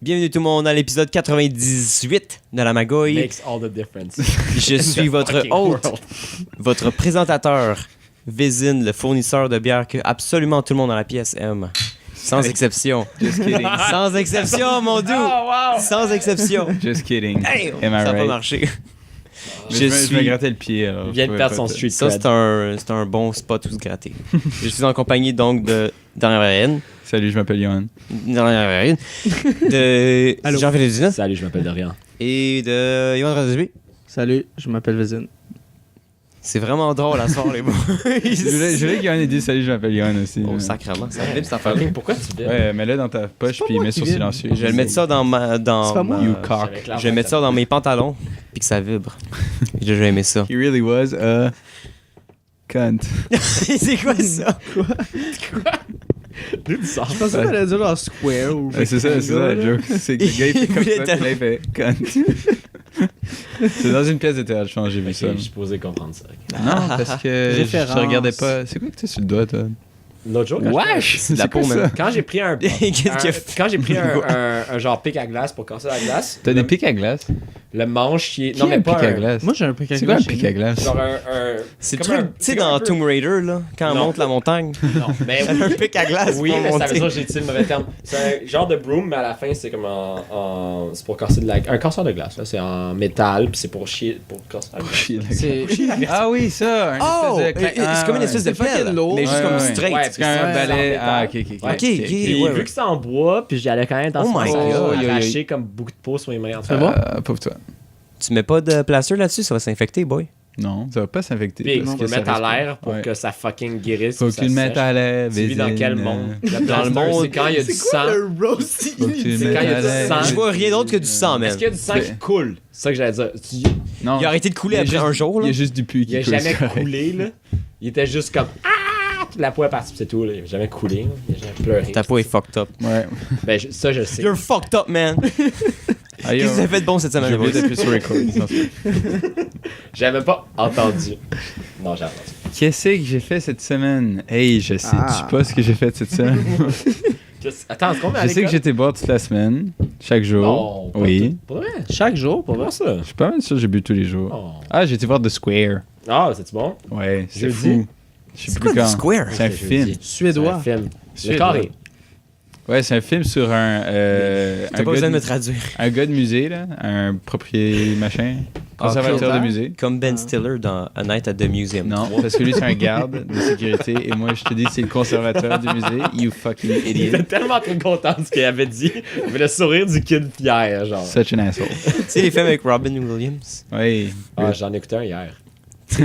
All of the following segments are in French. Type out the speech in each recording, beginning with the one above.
Bienvenue tout le monde à l'épisode 98 de la Magouille. Makes all the difference. Je suis votre hôte, votre présentateur, Vézine, le fournisseur de bière que absolument tout le monde dans la pièce aime. Sans exception. Just kidding. Sans exception, mon doux. Oh, wow. Sans exception. Just kidding. Hey, Am I ça n'a pas right? marché. Je me grattais le pied. Alors, Il vient de perdre son street Ça, cred. c'est un bon spot où se gratter. Je suis en compagnie donc de Dernière Varienne. Salut, je m'appelle Johan. Dernière Varienne. De Jean-Philippe Duzin. Salut, je m'appelle Dorian. Et de Yoann Radesby. Salut, je m'appelle Vézine. C'est vraiment drôle à soir, les boys. Je voulais que Johan ait dit salut, je m'appelle Johan aussi. Oh, sacrément, ça fait cette affaire-là. Pourquoi tu viens? Ouais, mets-le dans ta poche pas puis moi mets qui sur vibre. silencieux. Je vais le mettre ça dans ma... C'est pas moi. You cock. Je vais mettre ça dans mes pantalons, puis que ça vibre. J'ai déjà aimé ça. He really was a cunt. C'est quoi ça? D'où tu sors? Je pensais que t'allais dire genre square ou. Ouais, c'est ça la joke. C'est que le gars il fait comme voulait ça, tellement- puis là il fait cunt. C'est dans une pièce de théâtre, je pense, j'ai vu Ok, ça. je suis supposé comprendre ça. Non, parce que je Référence. regardais pas. C'est quoi que t'as sur le doigt, toi? L'autre jour, quand Wesh! C'est de la C'est quoi peau, ça? man. quand j'ai pris un quand j'ai pris un genre pic à glace pour casser la glace, T'as des pics à glace? le manche qui est Qui a un pic à glace? Moi j'ai un peu C'est quoi un pic à glace? genre un C'est le comme truc, un- tu sais, c'est comme dans un peu- Tomb Raider, là, quand on Non. monte la montagne. non, mais Un pic à glace oui, pour mais ça veut monter. dire j'ai dit le mauvais terme. C'est un genre de broom, mais à la fin c'est comme c'est pour casser un casseur de glace là, c'est en métal, puis c'est pour chier pour casser la glace. C'est Ah oui, ça! Oh! espèce de C'est comme une espèce de C'est fucking pelle, lourd. mais juste Ouais, comme ouais. straight. Ouais, c'est C'est un Ouais, balai. c'est en Ah, métal. ok. Ok, Puis ouais, vu ouais. que c'est en bois, puis j'y allais quand même dans Oh my ça God. a arraché comme beaucoup de peau sur mes mains. C'est bon? Pauvre toi. Tu mets pas de plaster là-dessus, ça va s'infecter, boy. Non, ça va pas s'infecter. Puis parce on que peut ça mettre à risque pas. l'air pour Ouais. que ça fucking guérisse. Faut puis que ça tu le mettes sèche. à l'air. Tu vis dans quel monde? Dans le monde, c'est quand il y a du sang. roast? Faut que tu le C'est mettes quand il y a à du l'air. sang. Je vois rien d'autre que du sang, man. Est-ce qu'il y a du sang qui coule? C'est ça que j'allais dire. Non, Il a arrêté de couler il y a après juste- un jour, Il là. y a juste du pu Il qui a coule. jamais c'est correct. coulé, là. Il était juste comme ah! La peau est partie, puis c'est tout. Là. Il a jamais coulé. Là. Il a jamais pleuré. Ta peau est fucked up. Ouais. Ben, ça, je sais. You're fucked up, man. Ah, yo, Qu'est-ce que ça fait de bon cette semaine, J'ai oublié boys? d'appuyer sur record. J'avais pas entendu. Non, j'ai entendu. Qu'est-ce que j'ai fait cette semaine? Hey, je sais Ah. pas ce que j'ai fait cette semaine. Attends, est-ce qu'on est à Je sais que l'école? j'étais boire toute la semaine, chaque jour. Non, pas Oui. tout. Pour vrai? Chaque jour, pour Comment voir. ça? Je suis pas mal sûr que j'ai bu tous les jours. Oh. Ah, j'ai été voir The Square. Ah, c'est-tu bon? Ouais, c'est Jeudi? fou. Je sais C'est plus quoi quand. du Square? C'est un Ok, film. jeudi. Suédois. C'est un film. Le Suédois. carré. Ouais, c'est un film sur un T'as pas besoin de me traduire. un gars de musée, là, un propriétaire machin, conservateur de musée. Comme Ben Stiller dans A Night at the Museum. Non, parce que lui, c'est un garde de sécurité, et moi, je te dis, c'est le conservateur du musée. You fucking Il idiot. était tellement trop content de ce qu'il avait dit. Mais le sourire du kid fier, genre. Such an asshole. Tu sais, les films avec Robin Williams? Oui, Ah, j'en ai écouté un hier.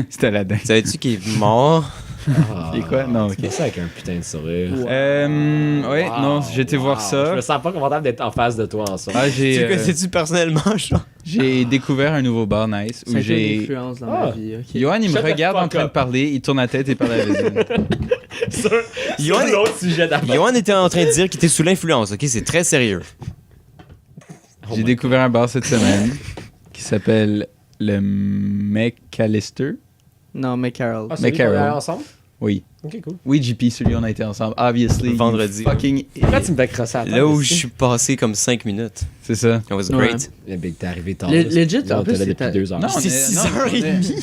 c'était la dingue. Savais-tu qu'il est mort? Ah, Et quoi? Non, ok. C'est ça avec un putain de sourire. Ouais, Wow, non, j'ai été voir wow. ça. Je me sens pas confortable d'être en face de toi en ça. Ah, Tu le j'ai connais-tu personnellement, genre? j'ai découvert un nouveau bar nice Ça où a été une j'ai. influence dans Ah. ma vie. ok. Johan, il me Shut the regarde en fuck train de up. parler, il tourne la tête et parle à la voisine. Sur Yoann- l'autre sujet d'avant. Yoann était en train de dire qu'il était sous l'influence, ok? C'est très sérieux. J'ai découvert un bar cette semaine qui s'appelle le McAllister. Non, mais Carol. Ah, celui Mais qu'on est Carol. allé ensemble? Oui. Ok, cool. Oui, JP, celui on a été ensemble. Obviously. Vendredi. you Fucking. Pourquoi tu me fais crosser à la Là où je suis passé comme 5 minutes. C'est ça. It was Ouais. great. Le big, t'es arrivé tard. Le- là. legit, Là, en on plus, était là c'était- depuis 2 heures. Non, C'est on est- 6h30.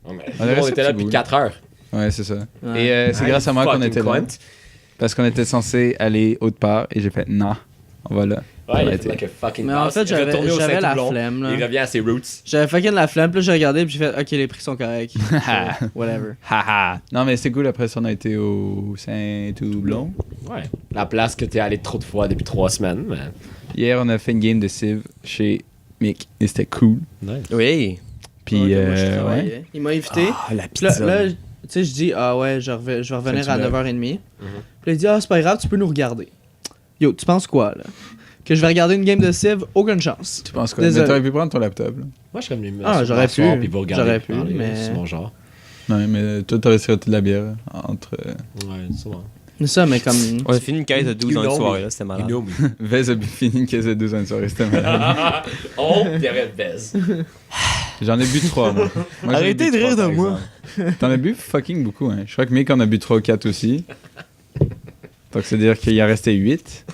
Non, mais On est nous, on resté était là petit depuis bout. 4 heures. Ouais, c'est ça. Ouais. Et c'est grâce à moi qu'on Fucking était là. cunt. Parce qu'on était censé aller autre part et j'ai fait non, on va là. Ouais, il Ouais, a fait like a fucking Mais en boss. fait, Il est retourné au j'avais la Saint-Toulon. flemme, là. Il revient à ses roots. J'avais fucking la flemme, puis là j'ai regardé, puis j'ai fait, ok, les prix sont corrects. So, whatever. Haha. Non, mais c'est cool. Après ça, on a été au Saint-Toublon. Ouais. La place que t'es allé trop de fois depuis 3 semaines. Mais... Hier, on a fait une game de Civ chez Mick et c'était cool. Nice. Oui. Puis, Ouais, moi, je ouais. travaillais. Il m'a invité. Ah, la Puis là, pizza. là, tu sais, je dis, ah ouais, je vais revenir Fait que à tu 9h30. Puis là, il dit, ah, c'est pas grave, tu peux nous regarder. Yo, tu penses quoi, là? Que je vais regarder une game de Civ? Aucune chance. Tu penses quoi? Désolé. Mais t'aurais pu prendre ton laptop, là. Moi, je serais venu me Ah, j'aurais pu. Puis vous regarder. J'aurais pu, parler, mais- C'est mon genre. Ouais, mais toi, t'aurais sauté de la bière entre Ouais, c'est bon. Mais ça, mais comme. On a fini une caisse de 12 You ans de know soirée, me. là, c'était malade. You know me. Vez a fini une caisse de 12 ans de soirée, c'était malade. Oh, Pierre Bez. J'en ai bu 3, moi. Moi, j'en ai Arrêtez bu de rire 3, de par moi. exemple. T'en as bu fucking beaucoup, hein. Je crois que Mick en a bu 3 ou 4 aussi. Donc, c'est-à-dire qu'il en restait 8.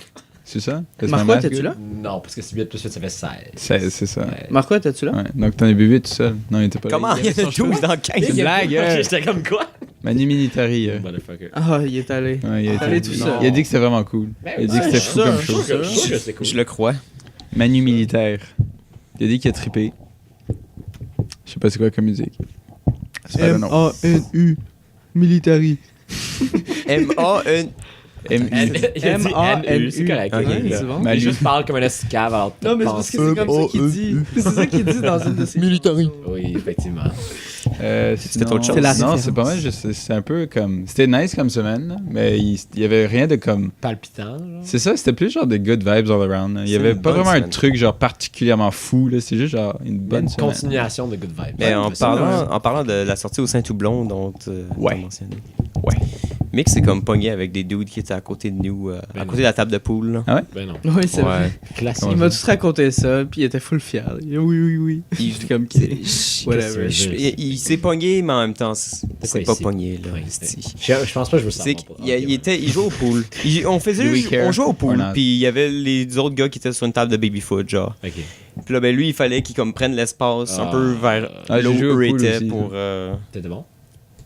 C'est ça? Marco, étais-tu là? Non, parce que c'est 8 plus 8, ça fait 16. C'est ça. Ouais. Marco, étais-tu là? Ouais. Donc t'en as bu 8 tout seul. Non, il était pas là. Comment il y en a 12 dans 15? C'est une blague, Ok, j'étais comme quoi? Manu Militari. Motherfucker. Ah, il est allé. Ouais, Allez, tout ça. Il a dit que c'était vraiment cool. Ben Il a dit oui, que c'était je fou suis comme sûr, chose. je suis Je trouve que c'est cool. Je le crois. Manu Militaire. Il a dit qu'il a trippé. Je sais pas c'est quoi comme musique. I don't know. M-A-N-U. Military. M-A-N... M-U. M-A-N-U, c'est correct. Ok, ok, là. c'est bon. Il Manu. juste parle comme un escave alors Non, mais c'est parce que c'est comme ça qu'il dit. C'est ça qu'il dit dans une de ses Military. chansons. Oui, effectivement. C'était autre chose. C'est la Non, référence. c'est pas mal. C'est un peu comme. C'était nice comme semaine, là, mais il y avait rien de comme. Palpitant, genre. C'est ça, c'était plus genre des good vibes all around. là. Il y C'est avait une pas bonne vraiment un semaine. truc genre particulièrement fou. Là. C'est juste genre une bonne Une semaine. continuation de Good Vibes. Mais Ouais, ça, en parlant de la sortie au Saint-Toublon dont Ouais. t'as mentionné. Ouais. Mick s'est comme pogné avec des dudes qui étaient à côté de nous, à Ben côté de la table de poule. là. Ben non. Oui, c'est vrai. Classique. Il m'a tout raconté ça, puis il était full fier. Il dit, oui. Il, J'étais comme whatever. Il s'est pogné, mais en même temps, C'est c'est quoi, pas ici? pogné. Là, Ouais, esti. Je pense pas que je veux C'est savoir. il jouait au pool. On jouait au Or pool, not. puis il y avait les autres gars qui étaient sur une table de baby-foot, genre. Ok. Puis là, ben lui, il fallait qu'il comme prenne l'espace un peu vers Ah, là j'ai joué au où eux pool étaient aussi, pour... T'étais bon?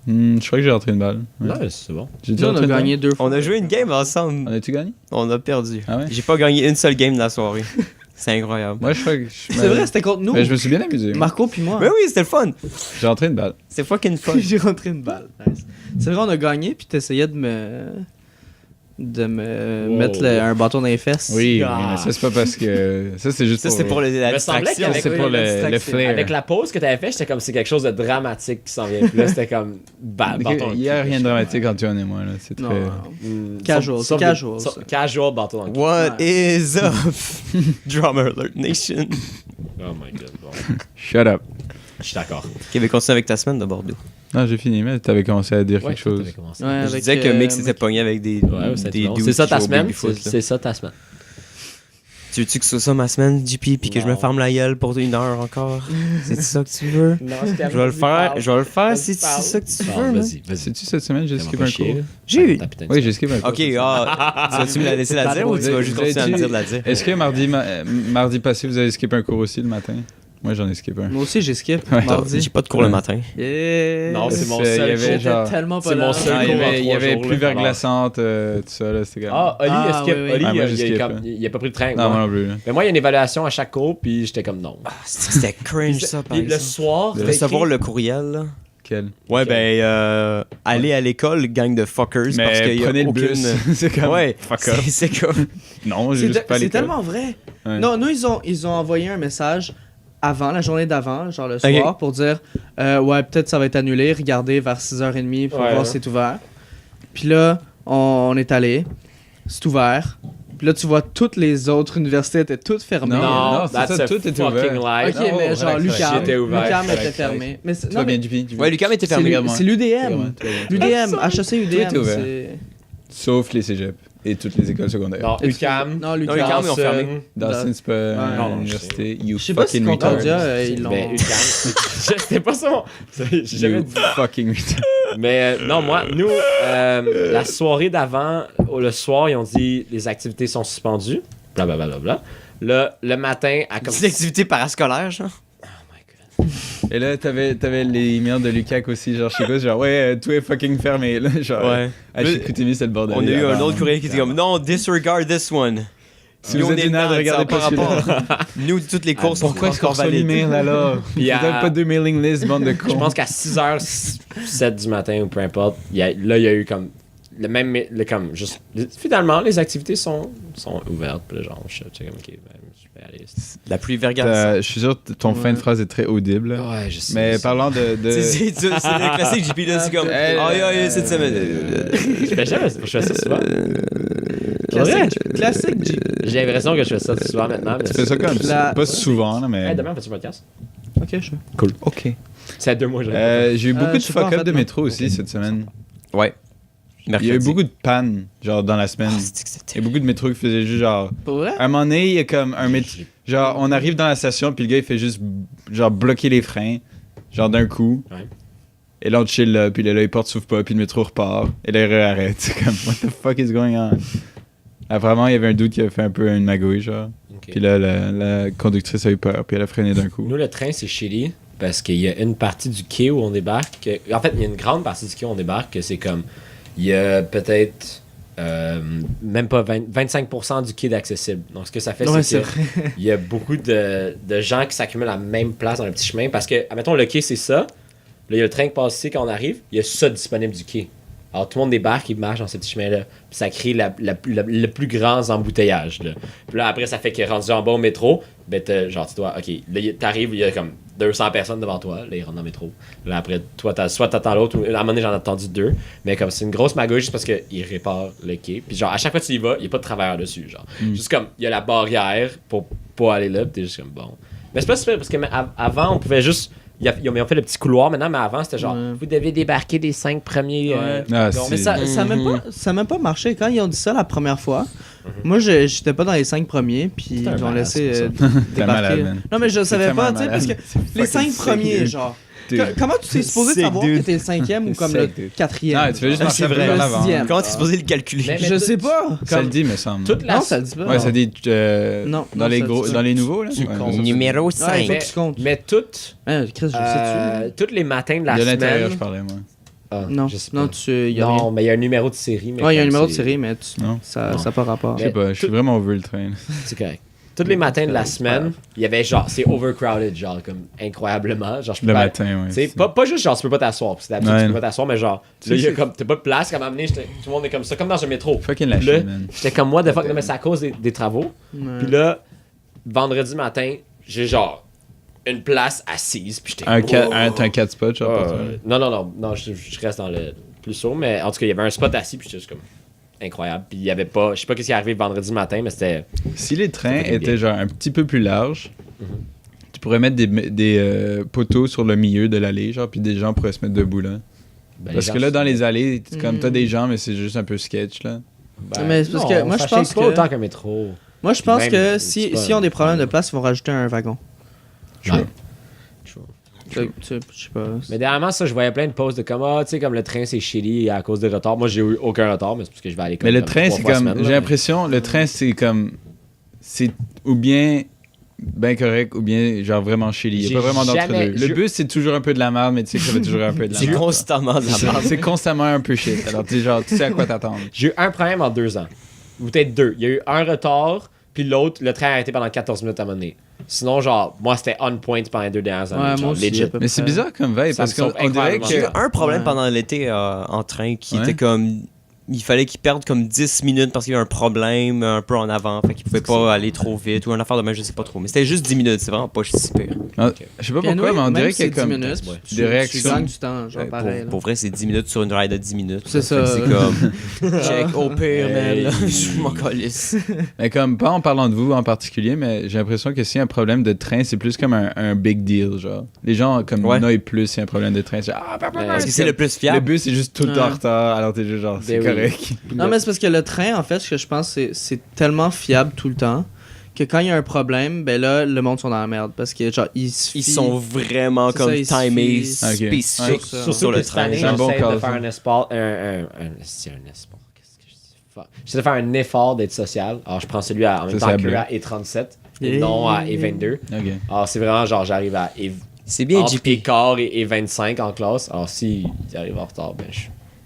Je crois que j'ai rentré une balle. Ouais. Ouais, c'est bon. J'ai Nous, on a gagné 2 fois. On a joué une game ensemble. On a-tu gagné? On a perdu. Ah ouais? J'ai pas gagné une seule game de la soirée. C'est incroyable. Moi, je crois que. C'est vrai, c'était contre nous. Mais je me suis bien amusé. moi. Marco puis moi. Mais oui, c'était le fun. J'ai rentré une balle. C'est fucking fun. J'ai rentré une balle. Nice. C'est vrai, on a gagné, puis t'essayais de me Wow. mettre un bâton dans les fesses. Oui, Ah. mais ça, c'est pas parce que. Ça, c'est juste Ça, c'est pour la me semblait distraction. qu'avec- C'est pour le flair. Avec la pause que t'avais fait, j'étais comme c'est quelque chose de dramatique qui s'en vient. Puis là, c'était comme bâton. Il y a rien de dramatique entre Antoine et moi. Là. C'est Non, très. non. Casual, c'est casual, ça. Casual bâton dans le cul. What is up? Drummer Alert Nation. Oh my god. Bon. Shut up. Je suis d'accord. Kevin, continue avec ta semaine de Bordeaux. Non, j'ai fini, mais t'avais commencé à dire Ouais, quelque chose. t'avais commencé. Ouais, Je avec, disais que Mick s'était pogné avec des Ouais, c'est des bon. dudes C'est ça qui ta jouent au semaine? baby-foot, là. C'est ça ta semaine. Tu veux-tu que ce soit ça ma semaine, JP, puis que je me Non. ferme la gueule pour 1 heure encore? C'est ça que tu veux? Non, Je vais le faire si c'est ça que tu veux. man. Vas-y, vas-y. C'est-tu cette semaine, j'ai skippé un cours? J'ai eu. Oui, j'ai skippé un cours. Ok, tu vas-tu me la laisser la dire ou tu vas juste continuer à me dire de la dire? Est-ce que mardi passé, vous avez skippé un cours aussi le matin? Moi, j'en ai skippé un. Moi aussi, j'ai skip Ouais. mardi. J'ai pas de cours le matin. Yeah. Non, c'est mon Il y seul avait cours. J'étais genre- tellement pas c'est là. mon seul Ah, il y cours en avait, il y 3 avait jours, plus là, verglaçante, tout ça, là, c'était comme... Ah, Oli, Ah, est-ce que oui, oui. Oli, Ah, moi, j'ai il skip, a là. il a pas pris de train? Non, moi. moi non plus. là. Mais moi, il y a une évaluation à chaque cours, puis j'étais comme non. C'était cringe ça, par Puis le exemple. soir, De c'était recevoir écrit- le courriel, là. Quel? Ouais, Ok. aller à l'école, gang de fuckers, parce Mais qu'il y a prenez le aucune... bus. C'est comme... Ouais, Fuck off. c'est comme... Non, j'ai juste pas C'est l'école. tellement vrai. Ouais. Non, nous, ils ont envoyé un message avant, la journée d'avant, genre le soir, pour dire ouais, peut-être ça va être annulé, regardez vers 6h30 pour Ouais, voir hein. si c'est ouvert. Puis là, on est allé, c'est ouvert. Puis là, tu vois, toutes les autres universités étaient toutes fermées. Non, Non, c'est that's ça, a tout était fucking ouvert. lie. Ok, Non, mais relax, genre relax. Lucam J'étais ouvert, était relax, fermé. Mais Tu vas non, bien, mais JP? Ouais, Lucam était c'est fermé. Regarde-moi. c'est l'UDM. Regarde-moi, très bien. L'UDM, HEC Tout UDM. est ouvert. c'est- Sauf les cégeps et toutes les écoles secondaires. Non, Et UQAM. Non, UQAM, Lucam. ils ont fermé. Dawson, c'est pas Ouais. une université. You Je sais pas si fucking retard. Concordia, ils l'ont. Mais UQAM. C'était pas ça. J'ai jamais You dit. fucking retard. Mais non, moi, nous, la soirée d'avant, le soir, ils ont dit les activités sont suspendues. Blablabla. Le matin, à comme. C'est une activité parascolaire, genre. Et là, t'avais les emails de Lucac aussi, genre, je sais pas, genre, ouais, tout est fucking fermé, là, genre. Ouais. À Chicoutimi, c'est le bordel. On a eu un avant. autre courriel qui était comme non, disregard this one. Si Nous, vous on êtes est une dedans, regardez ça a pas pas celui-là. rapport. Nous, toutes les courses sont Pourquoi est-ce qu'on encore reçoit valides. l'email alors? Puis Vous à- avez pas deux mailing lists, bande de cons. Je pense qu'à 6h07 du matin ou peu importe, là, il y a eu comme. Comme juste. Finalement, les activités sont ouvertes. Puis là, genre, je suis comme, ok, ben, je vais aller. La pluie verglaçante. Je suis sûr que ton fin de phrase est très audible. là. Ouais, je sais. Mais parlant de... C'est le classique JP là, c'est comme cette semaine. Je fais jamais ça. Je fais ça souvent. Classique, G. J'ai l'impression que je fais ça souvent maintenant. Mais Tu fais ça comme La- pas souvent, là, mais... Hey, demain, on fait-tu un podcast? Ok, je fais. OK. C'est à 2 mois, j'ai. J'ai eu beaucoup de je sais pas, en fuck-up fait, de non. métro aussi cette semaine. Ouais. Il y a eu beaucoup de pannes, genre, dans la semaine. Il y a beaucoup de métros qui faisaient juste, genre... Pour vrai? À un moment donné, il y a comme un métro... Genre, on arrive dans la station, puis le gars, il fait juste, genre, bloquer les freins, genre, d'un coup. Ouais. Et là, on chill là, puis là, les portes s'ouvrent pas, puis le métro repart. Et là, il réarrête. C'est comme, what the fuck is going on? Apparemment, il y avait un doute qui a fait un peu une magouille, genre. Ok. Puis là, la conductrice a eu peur, puis elle a freiné d'un coup. Nous, le train, c'est shitty parce qu'il y a une partie du quai où on débarque. En fait, il y a une grande partie du quai où on débarque que c'est comme. Il y a peut-être. Même pas 25% du quai d'accessible. Donc, ce que ça fait, Ouais, c'est c'est vrai. qu'il y a beaucoup de gens qui s'accumulent à la même place dans le petit chemin parce que, admettons, le quai, c'est ça. Là, il y a le train qui passe ici quand on arrive. Il y a ça disponible du quai. Alors, tout le monde débarque, il marche dans ce petit chemin-là. Puis ça crée le plus grand embouteillage. Là. Puis là, après, ça fait que rendu en bas au métro, ben, genre, tu dois. OK, là, t'arrives, il y a comme 200 personnes devant toi. Là, ils rentrent dans le métro. Là, après, toi, soit t'attends l'autre, ou à un moment donné, j'en ai attendu 2. Mais comme c'est une grosse magouille juste parce qu'ils réparent le quai. Puis genre, à chaque fois que tu y vas, il n'y a pas de travailleur dessus. Genre, juste comme, il y a la barrière pour pas aller là, puis t'es juste comme bon. Mais c'est pas super parce que avant, on pouvait juste. Ils ont fait le petit couloir maintenant, mais avant, c'était genre, vous devez débarquer des 5 premiers. Ah, donc, Mais ça a même pas marché. Quand ils ont dit ça la première fois, moi, j'étais pas dans les 5 premiers, puis un ils ont malade, laissé c'est T'es débarquer. malade, man. Non, mais je savais tellement pas, tu sais, parce que malade. C'est les fucking 5 premiers, sick, genre. dude. Comment tu t'es supposé Sick, savoir dude. que t'es le 5e ou comme Sick, le dude. 4e? Non, tu fais juste Ah, marcher c'est un peu vrai. vers Le l'avant. 6e. Comment t'es supposé le calculer? Mais Je sais pas. Ça le dit, me semble. toute la Non, ça le dit pas. Ouais, ça dit Non, dans non, les ça gros, dit dans les nouveaux là. Tu Ouais, comptes. ça, Numéro Ouais, il 5. faut que tu comptes. Mais toutes, Chris, je sais-tu. tous les matins de la de l'intérieur, je semaine. parlais moi. Ah, Non, je sais non, pas. y a Non, rien. mais il y a un numéro de série. Mais Ouais, il y a un comme numéro de c'est- série, mais Non. ça Non. n'a pas rapport. Je sais pas, je suis vraiment over le train. C'est correct. Tous les matins de la semaine, il y avait genre, c'est overcrowded, genre, comme incroyablement. Genre, je peux Le pas. matin, ouais. Tu sais, pas juste genre, tu peux pas t'asseoir. Parce que d'habitude, Ouais. tu peux pas t'asseoir, mais genre, Tu là, il y a sais, comme, t'as pas de place. Comme amené, tout le monde est comme ça, comme dans un métro. Fucking la Puis là, shit, man. j'étais comme moi, de fuck, non, mais c'est à cause des travaux. Ouais. Puis là, vendredi matin, j'ai genre une place assise. Puis j'étais T'as un 4 spot, genre, pour toi. non, je reste dans le plus haut, mais en tout cas, il y avait un spot assis, puis j'étais juste comme incroyable. Puis il y avait pas, je sais pas ce qui est arrivé vendredi matin, mais c'était. Si les trains Ça fait du bien. étaient genre un petit peu plus larges, tu pourrais mettre des poteaux sur le milieu de l'allée, genre, puis des gens pourraient se mettre debout là. Ben, Parce les que gens là, dans se- les allées, comme t'as des gens, mais c'est juste un peu sketch là. Ben, Mais c'est parce non, que moi, je ça pense shake pas que- autant qu'un métro. Moi, je pense Même, que c'est si pas- ont des problèmes de place, ils vont rajouter un wagon. Ouais. Je sais pas. Mais dernièrement, ça, je voyais plein de posts de comme, tu sais, comme le train c'est shitty à cause des retards. Moi, j'ai eu aucun retard, mais c'est parce que je vais à l'école. Mais le comme train, 3 c'est fois comme. semaine, là, J'ai mais- l'impression, le train, c'est comme. C'est ou bien ben correct ou bien genre vraiment shitty. Il n'y J'ai a pas vraiment jamais- d'entre-deux. Le je- bus, c'est toujours un peu de la merde, mais tu sais que ça va toujours un peu de la C'est merde. constamment de la merde. C'est constamment un peu shit. Alors, tu sais, genre, tu sais à quoi t'attendre. J'ai eu un problème en 2 ans. Ou peut-être 2. Il y a eu un retard, puis l'autre, le train a arrêté pendant 14 minutes à un moment donné. Sinon, genre, moi, c'était on point pendant les 2 dernières années. Ouais, genre, moi aussi, legit. à peu Mais c'est près. bizarre comme veille Ça parce me qu'on sauve on dirait incroyablement. J'ai eu que. un problème Ouais. pendant l'été en train qui Ouais. était comme. Il fallait qu'il perde comme 10 minutes parce qu'il y a eu un problème un peu en avant. Fait qu'il pouvait pas aller trop vite ou une affaire de même, je sais pas trop. Mais c'était juste 10 minutes, c'est vraiment pas si pire. Ah, je sais pas Puis pourquoi, mais on même dirait si qu'il y a c'est 10 comme. minutes, Ouais. tu- des réactions. Tu gagnes du temps, genre Pour, pareil. là. pour vrai, c'est 10 minutes sur une ride de 10 minutes. C'est Fait que ça. C'est comme. Check, au pire, man. là, Je m'en calisse. Mais comme, pas en parlant de vous en particulier, mais j'ai l'impression que s'il y a un problème de train, c'est plus comme un big deal, genre. Les gens, comme, Ouais. noient plus s'il y a un problème de train. C'est Parce que c'est le plus Le fiable. bus, c'est juste tout le temps en Ouais. retard, alors t'es juste genre, c'est Ben oui. correct. Non, mais c'est parce que le train, en fait, ce que je pense, c'est tellement fiable tout le temps que quand il y a un problème, ben là, le monde sont dans la merde. Parce que, genre, ils se Ils fient- sont vraiment C'est comme ça, ils se timés, fient- Ok. spécifiques Ouais. ça. sur Surtout le que cette train. année, C'est un bon j'essaie de call, faire ça. un espoir. C'est un espoir. Qu'est-ce que je dis? Fuck. J'essaie de faire un effort d'être social. Alors, je prends celui en même Ça, temps c'est que bleu. à E37 et Yeah. non à E22. Ok. Alors, c'est vraiment genre, j'arrive à C'est bien, entre JP. quart et 25 en classe. Alors, si j'arrive en retard, ben,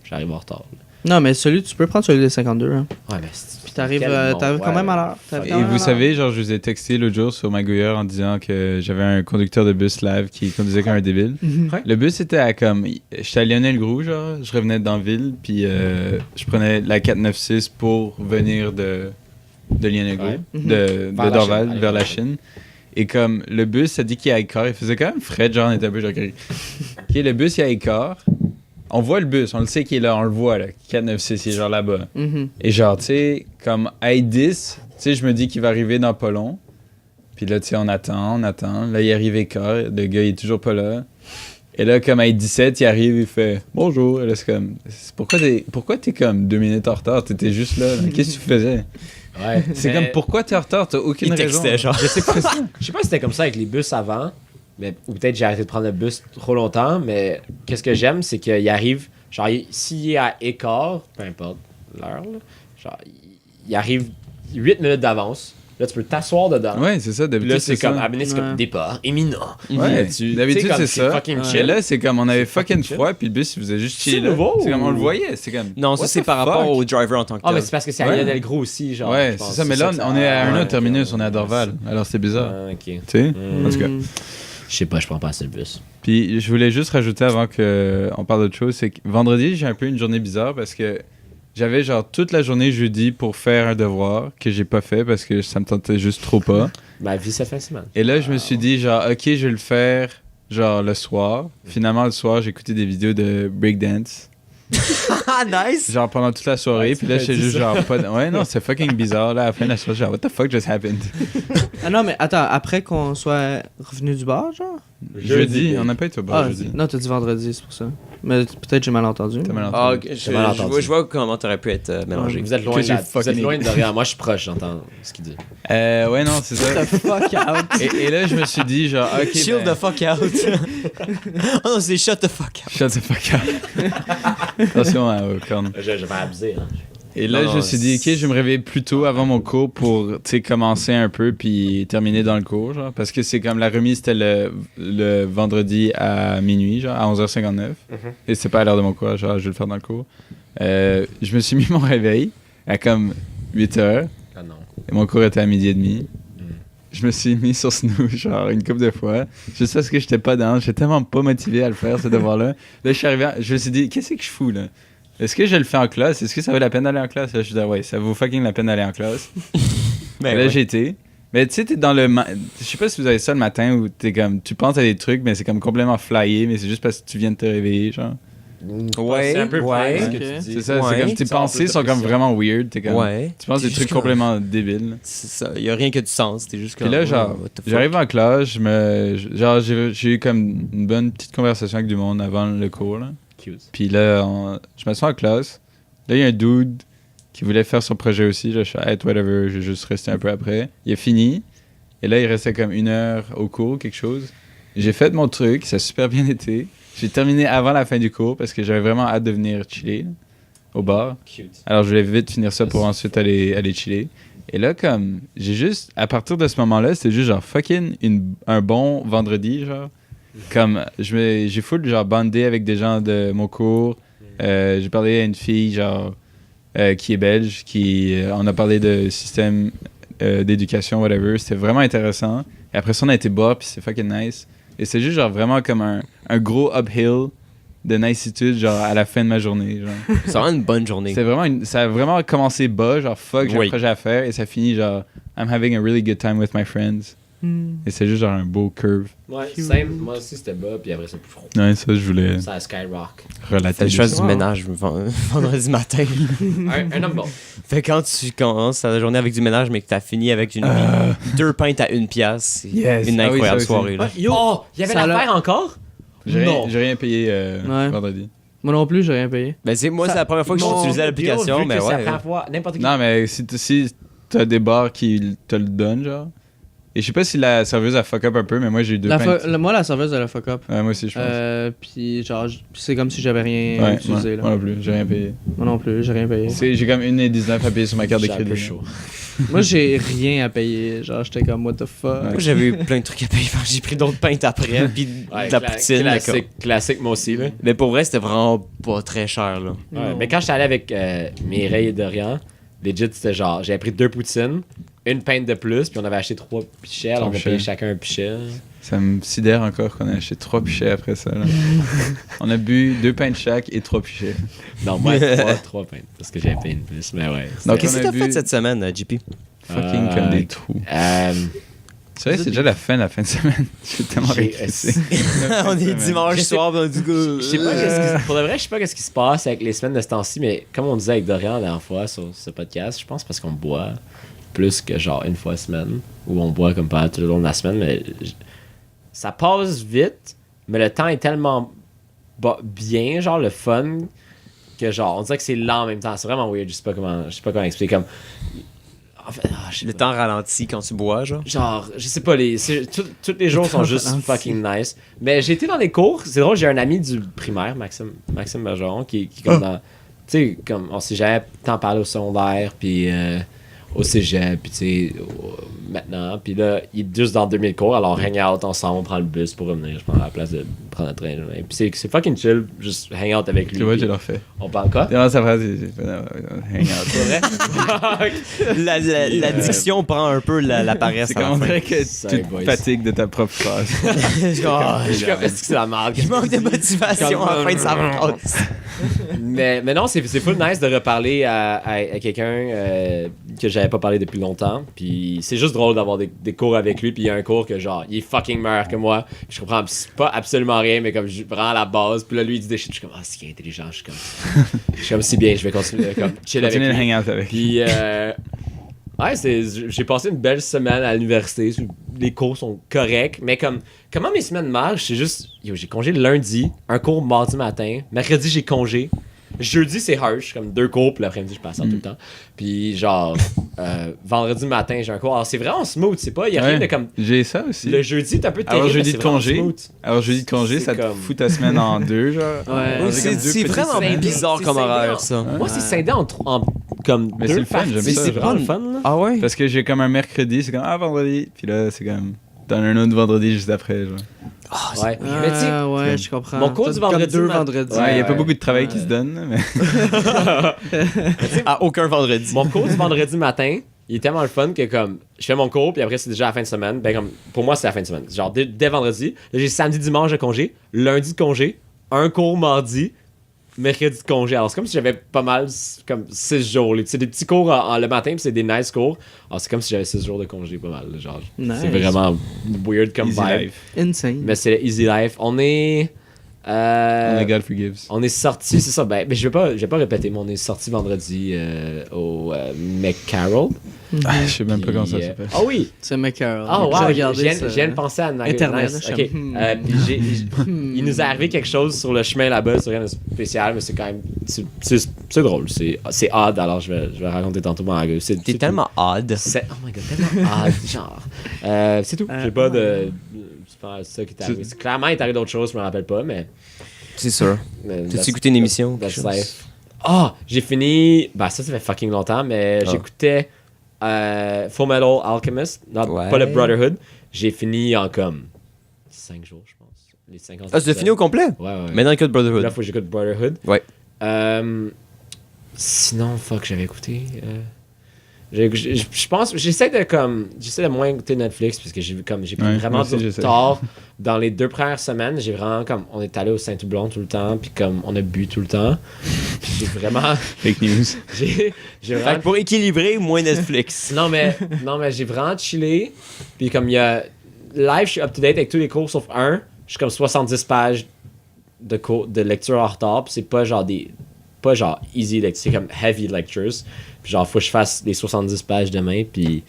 j'arrive en retard. Non, mais tu peux prendre celui des 52. Hein. Ouais, mais c'est- Puis t'arrives quel t'arrives nom, quand même à ouais. l'heure. T'arrives quand Et même à vous l'heure. savez, genre, je vous ai texté l'autre jour sur Magouilleur en disant que j'avais un conducteur de bus live qui conduisait comme un débile. Mhm. Le bus était à comme. J'étais à Lionel-Groux, genre, je revenais dans la ville, puis je prenais la 496 pour venir de Lionel-Groux, Ouais. de Vers la Dorval, Chine, vers aller la vers Chine. Et comme le bus a dit qu'il y a quart, il faisait quand même frais, genre, on était un peu genre. Ok, le bus, il y a quart. On voit le bus, on le sait qu'il est là, on le voit, là. 496, il est genre là-bas. Mhm. Et genre, tu sais, comme à 10, tu sais, je me dis qu'il va arriver dans pas long. Puis là, tu sais, on attend. Là, il arrive quart, le gars, il est toujours pas là. Et là, comme à 17, il arrive, il fait « Bonjour ». Et là, c'est comme « Pourquoi t'es comme 2 minutes en retard? T'étais juste là. Qu'est-ce que tu faisais? » Ouais. C'est Mais- comme « Pourquoi t'es en retard? T'as aucune Il raison. » textait, genre. Je sais pas si c'était comme ça avec les bus avant, mais ou peut-être j'ai arrêté de prendre le bus trop longtemps, mais qu'est-ce que j'aime, c'est qu'il arrive, genre, s'il est à écart, peu importe l'heure, là, genre, il arrive 8 minutes d'avance. Là, tu peux t'asseoir dedans. Ouais, c'est ça. Puis D'habitude, là, c'est comme, ça. à c'est comme départ, éminent. Ouais, Tu- d'habitude, tu sais, comme c'est ça. fucking Et chill. là, c'est comme on avait C'est fucking fucking chill. froid, puis le bus, il faisait juste C'est chier là. nouveau, C'est comme on le ou- voyait. C'est comme. Non, ça what c'est the par rapport fuck? au driver en tant que Ah, tel. mais c'est parce que c'est à Ouais. Lionel Gros aussi, genre. Ouais, je pense. c'est ça. Mais là, que on est à un ouais, autre terminus, on est à ouais, Dorval. Alors, c'est bizarre. Ah, ok. Tu sais? Mm. En tout cas. Je sais pas, je prends pas assez le bus. Puis je voulais juste rajouter avant qu'on parle d'autre chose, c'est que vendredi, j'ai un peu une journée bizarre parce que j'avais genre toute la journée jeudi pour faire un devoir que j'ai pas fait parce que ça me tentait juste trop pas. Ma vie, ça fait une semaine. Et là, je me suis dit genre, ok, je vais le faire genre le soir. Finalement, le soir, j'ai écouté des vidéos de breakdance. Ah, nice! Genre pendant toute la soirée, Ouais, puis là tu j'étais m'as dit juste ça. genre pas. Ouais, non, c'est fucking bizarre. Là, à la fin de la soirée, genre, what the fuck just happened? Ah non, mais attends, après qu'on soit revenu du bar, genre? Jeudi, on n'a pas été au bar jeudi. Non, t'as dit vendredi, c'est pour ça. Mais peut-être j'ai mal entendu. T'as mal Ah, entendu. ok, J'ai mal entendu. je vois comment t'aurais pu être mélangé. Vous êtes loin, Que de j'ai vous êtes fucking loin de rien. Moi, je suis proche, j'entends ce qu'il dit. Ouais, non, c'est ça. The fuck out. Et là, je me suis dit, genre, ok. Chill ben, the fuck out. Oh non, c'est shut the fuck out. Shut the fuck up. Attention au corne. Je vais abuser, hein. Et là, Non, je me suis dit, ok, je vais me réveiller plus tôt avant mon cours pour, tu sais, commencer un peu puis terminer dans le cours, genre. Parce que c'est comme la remise, c'était le vendredi à minuit, genre, à 11h59. Et c'est pas à l'heure de mon cours, genre, je vais le faire dans le cours. Je me suis mis mon réveil à comme 8h. Ah non. Et mon cours était à 12h30. Je me suis mis sur snooze, genre, une couple de fois. Juste parce que j'étais pas dans. J'étais tellement pas motivé à le faire, ce devoir-là. Là, je suis arrivé, je me suis dit, qu'est-ce que je fous, là? Est-ce que je le fais en classe? Est-ce que ça vaut la peine d'aller en classe? Là, je suis dit, ouais, ça vaut fucking la peine d'aller en classe. Ben Et là, ouais. j'ai été. Mais tu sais, t'es dans le. Je sais pas si vous avez ça le matin où t'es comme. Tu penses à des trucs, mais c'est comme complètement flyé, mais c'est juste parce que tu viens de te réveiller, genre. Ouais, C'est un peu ouais. plein, ce que Ok. tu dis. C'est ça, c'est Ouais. comme tes Ça, en pensées plus de sont comme pression. vraiment weird. T'es comme. Ouais. Tu penses T'es des trucs juste comme- complètement débiles. C'est ça. Y a rien que du sens. T'es juste Puis comme. là, genre, what the fuck? j'arrive en classe, genre, j'ai eu comme une bonne petite conversation avec du monde avant le cours, là. Cute. Puis là, je m'assois en classe. Là, il y a un dude qui voulait faire son projet aussi. Là, je suis hey, whatever, je vais juste rester un peu après. Il a fini. Et là, il restait comme 1 heure au cours, quelque chose. J'ai fait mon truc, ça a super bien été. J'ai terminé avant la fin du cours parce que j'avais vraiment hâte de venir chiller là, au bar. Cute. Alors, je voulais vite finir ça pour ensuite aller chiller. Et là, comme, j'ai juste, à partir de ce moment-là, c'était juste genre fucking un bon vendredi, genre. Comme, j'ai full, genre, bandé avec des gens de mon cours. J'ai parlé à une fille, genre, qui est belge, on a parlé de système d'éducation, whatever. C'était vraiment intéressant. Et après ça, on a été boire, puis c'est fucking nice. Et c'est juste, genre, vraiment comme un gros uphill de nicitude, genre, à la fin de ma journée, genre. C'est vraiment une bonne journée. C'est vraiment ça a vraiment commencé bas, genre fuck, j'ai Oui. un projet à faire, et ça finit genre I'm having a really good time with my friends. Et c'est juste genre un beau curve. Ouais, same. Moi aussi, c'était bas, puis après, c'est plus froid. Ouais, ça je voulais Ça a skyrock. relater. T'as le choix du Wow. ménage vendredi matin. Un homme bon. Fait que quand tu commences ta journée avec du ménage, mais que t'as fini avec 2 pintes à 1$, c'est Yes. une Ah oui, incroyable ça aussi. soirée. Là. Oh, il y avait Ça l'affaire encore? Non. J'ai rien payé Ouais. vendredi. Moi non plus, j'ai rien payé. Ben, moi, c'est la première fois que Mon j'utilisais l'application, Dieu, mais vu que c'est la ouais. première fois, n'importe qui. Non, mais si t'as des bars qui te le donnent, genre. Et je sais pas si la serveuse a fuck up un peu, mais moi j'ai eu 2 pintes. Moi, la serveuse, elle a fuck up. Ouais, moi aussi, je pense. Puis genre, c'est comme si j'avais rien Ouais, utilisé. moi Là. non plus, j'ai rien payé. Moi non plus, j'ai rien payé. J'ai comme 1,19 à payer sur ma carte de J'ai un peu crédit. chaud. Moi, j'ai rien à payer. Genre, j'étais comme, what the fuck. Moi, j'avais eu plein de trucs à payer. J'ai pris d'autres pintes après, puis Ouais, de la poutine. mais classique, classique, moi aussi, là. Mais pour vrai, c'était vraiment pas très cher, là. Ouais, Non. mais quand j'étais allé avec Mireille et Dorian, legit, c'était genre, j'avais pris 2 poutines, une pinte de plus, puis on avait acheté 3 pichets, alors on a pichets. payé chacun un pichet. Ça me sidère encore qu'on a acheté 3 pichets après ça. Là. On a bu 2 pintes chaque et 3 pichets. Non, moi, 3 pintes, parce que j'avais payé une plus, mais ouais. Donc, Qu'est-ce on que a t'as bu- fait cette semaine, JP? Fucking comme des trous. C'est vrai, c'est déjà la fin de semaine. Je suis tellement J'ai- régressé. On est dimanche Je sais- soir, ben, du coup. Je sais pas qu'est-ce qui, pour de vrai, je sais pas qu'est-ce qui se passe avec les semaines de ce temps-ci, mais comme on disait avec Dorian la dernière fois sur ce podcast, je pense parce qu'on boit plus que genre une fois semaine, ou on boit comme pas tout le long de la semaine, mais ça passe vite, mais le temps est tellement bien, genre le fun, que genre on dirait que c'est lent en même temps. C'est vraiment weird, je sais pas comment expliquer. Comme en fait, je sais Le pas. temps ralentit quand tu bois, genre. Genre, je sais pas, tous les jours sont juste fucking nice. Mais j'ai été dans les cours, c'est drôle, j'ai un ami du primaire, Maxime Bergeron, qui est comme sais, comme on s'est jamais tant parlé au secondaire, puis au cégep, puis tu sais, maintenant. Puis là, il est juste dans 2000 cours, alors hang out ensemble, on prend le bus pour revenir, je prends la place de prendre le train. Puis c'est fucking chill, juste hang out avec lui. Tu vois, je leur fais. On parle quoi? Non, ça phrase, hang out. C'est vrai? La diction prend un peu la paresse. C'est comme on dirait que Sorry, tu te boys. fatigues de ta propre phrase. Je suis comme, est-ce que c'est la marque? Je manque de motivation à la fin de sa phrase. mais non, c'est full nice de reparler à quelqu'un que j'avais pas parlé depuis longtemps. Puis c'est juste drôle d'avoir des cours avec lui. Puis il y a un cours que genre, il est fucking meilleur que moi. Je comprends pas absolument rien, mais comme je prends la base. Puis là, lui, il dit des shit. Je suis comme, c'est intelligent. Je suis comme, si bien, je vais continuer comme chill avec Continue de lui. hang out avec. Puis, ouais, j'ai passé une belle semaine à l'université. Les cours sont corrects. Mais comment mes semaines marchent, c'est juste, j'ai congé le lundi, un cours mardi matin. Mercredi, j'ai congé. Jeudi, c'est harsh, comme 2 cours, puis l'après-midi, je passe tout le temps. Puis, genre, vendredi matin, j'ai un cours. Alors, c'est vraiment smooth, c'est pas, il y a rien de comme. J'ai ça aussi. Le jeudi, t'es un peu Alors, terrible, jeudi mais de c'est congé. vraiment smooth. Alors, jeudi de congé, C'est ça te comme- fout ta semaine en deux, genre. Ouais. Alors, C'est comme deux petites vraiment semaines. bizarre C'est comme scindé horaire, en- ça. Moi, c'est scindé en comme Mais c'est deux le fun, j'aime parties. ça, C'est genre. vraiment le fun, là. Ah ouais? Parce que j'ai comme un mercredi, c'est comme vendredi. Puis là, c'est comme. T'en as un autre vendredi juste après, genre. Ouais. Mais tu sais, Ouais, je comprends. mon cours T'as du comme vendredi, 2 man. vendredis. Ouais, il y a pas ouais. beaucoup de travail qui se donne, mais. À aucun vendredi. mon cours du vendredi matin, il est tellement le fun que comme je fais mon cours puis après c'est déjà la fin de semaine. Ben comme pour moi c'est la fin de semaine. Genre dès vendredi, là, j'ai samedi dimanche de congé, lundi de congé, un cours mardi, mercredi de congé. Alors c'est comme si j'avais pas mal comme 6 jours. C'est des petits cours le matin puis c'est des nice cours. Alors c'est comme si j'avais 6 jours de congé pas mal. Genre Nice. c'est vraiment weird comme Easy vibe. life. Insane. Mais c'est le easy life. On est Only God forgives. on est sorti, c'est ça. Ben, mais je vais pas répéter, mais on est sorti vendredi au McCarroll. Ah, je sais même pas comment ça Puis, s'appelle. Ah oui! C'est McCarroll. Ah J'ai wow! regardé Je viens de penser à Internet, Nice. je Ok. sais. Puis il nous est arrivé quelque chose sur le chemin là-bas, c'est rien de spécial, mais c'est quand même. C'est drôle. C'est odd, alors je vais raconter tantôt mon gueule. T'es tellement odd. Oh my god, tellement odd, genre. C'est tout. J'ai pas de. C'est pas ça qui t'est arrivé. Clairement, il est arrivé d'autres choses, je me rappelle pas, mais. C'est sûr. mais T'as-tu that's- écouté une émission? that's quelque chose? life. Ah! J'ai fini. Bah, ça fait fucking longtemps, mais j'écoutais Full Metal Alchemist, Ouais. pas le Brotherhood. J'ai fini en comme 5 jours, je pense. Les 50 Ah, tu l'as fini au complet? Ouais, ouais. Maintenant que de Brotherhood. Là, faut que j'écoute Brotherhood. Ouais. Sinon, fuck, j'avais écouté. Je pense, j'essaie de moins écouter Netflix parce que j'ai pris Ouais, vraiment moi aussi, du j'essaie. tard dans les 2 premières semaines. J'ai vraiment comme, on est allé au Saint-Houblon tout le temps, puis comme on a bu tout le temps. Puis j'ai vraiment, Fake news. j'ai Fait vraiment que pour équilibrer, moins Netflix. non, mais j'ai vraiment chillé. Puis comme il y a. Live, je suis up to date avec tous les cours sauf un. Je suis comme 70 pages de lecture en retard. Puis c'est pas genre pas genre easy lecture, c'est comme heavy lectures. Puis genre, faut que je fasse les 70 pages demain. Puis.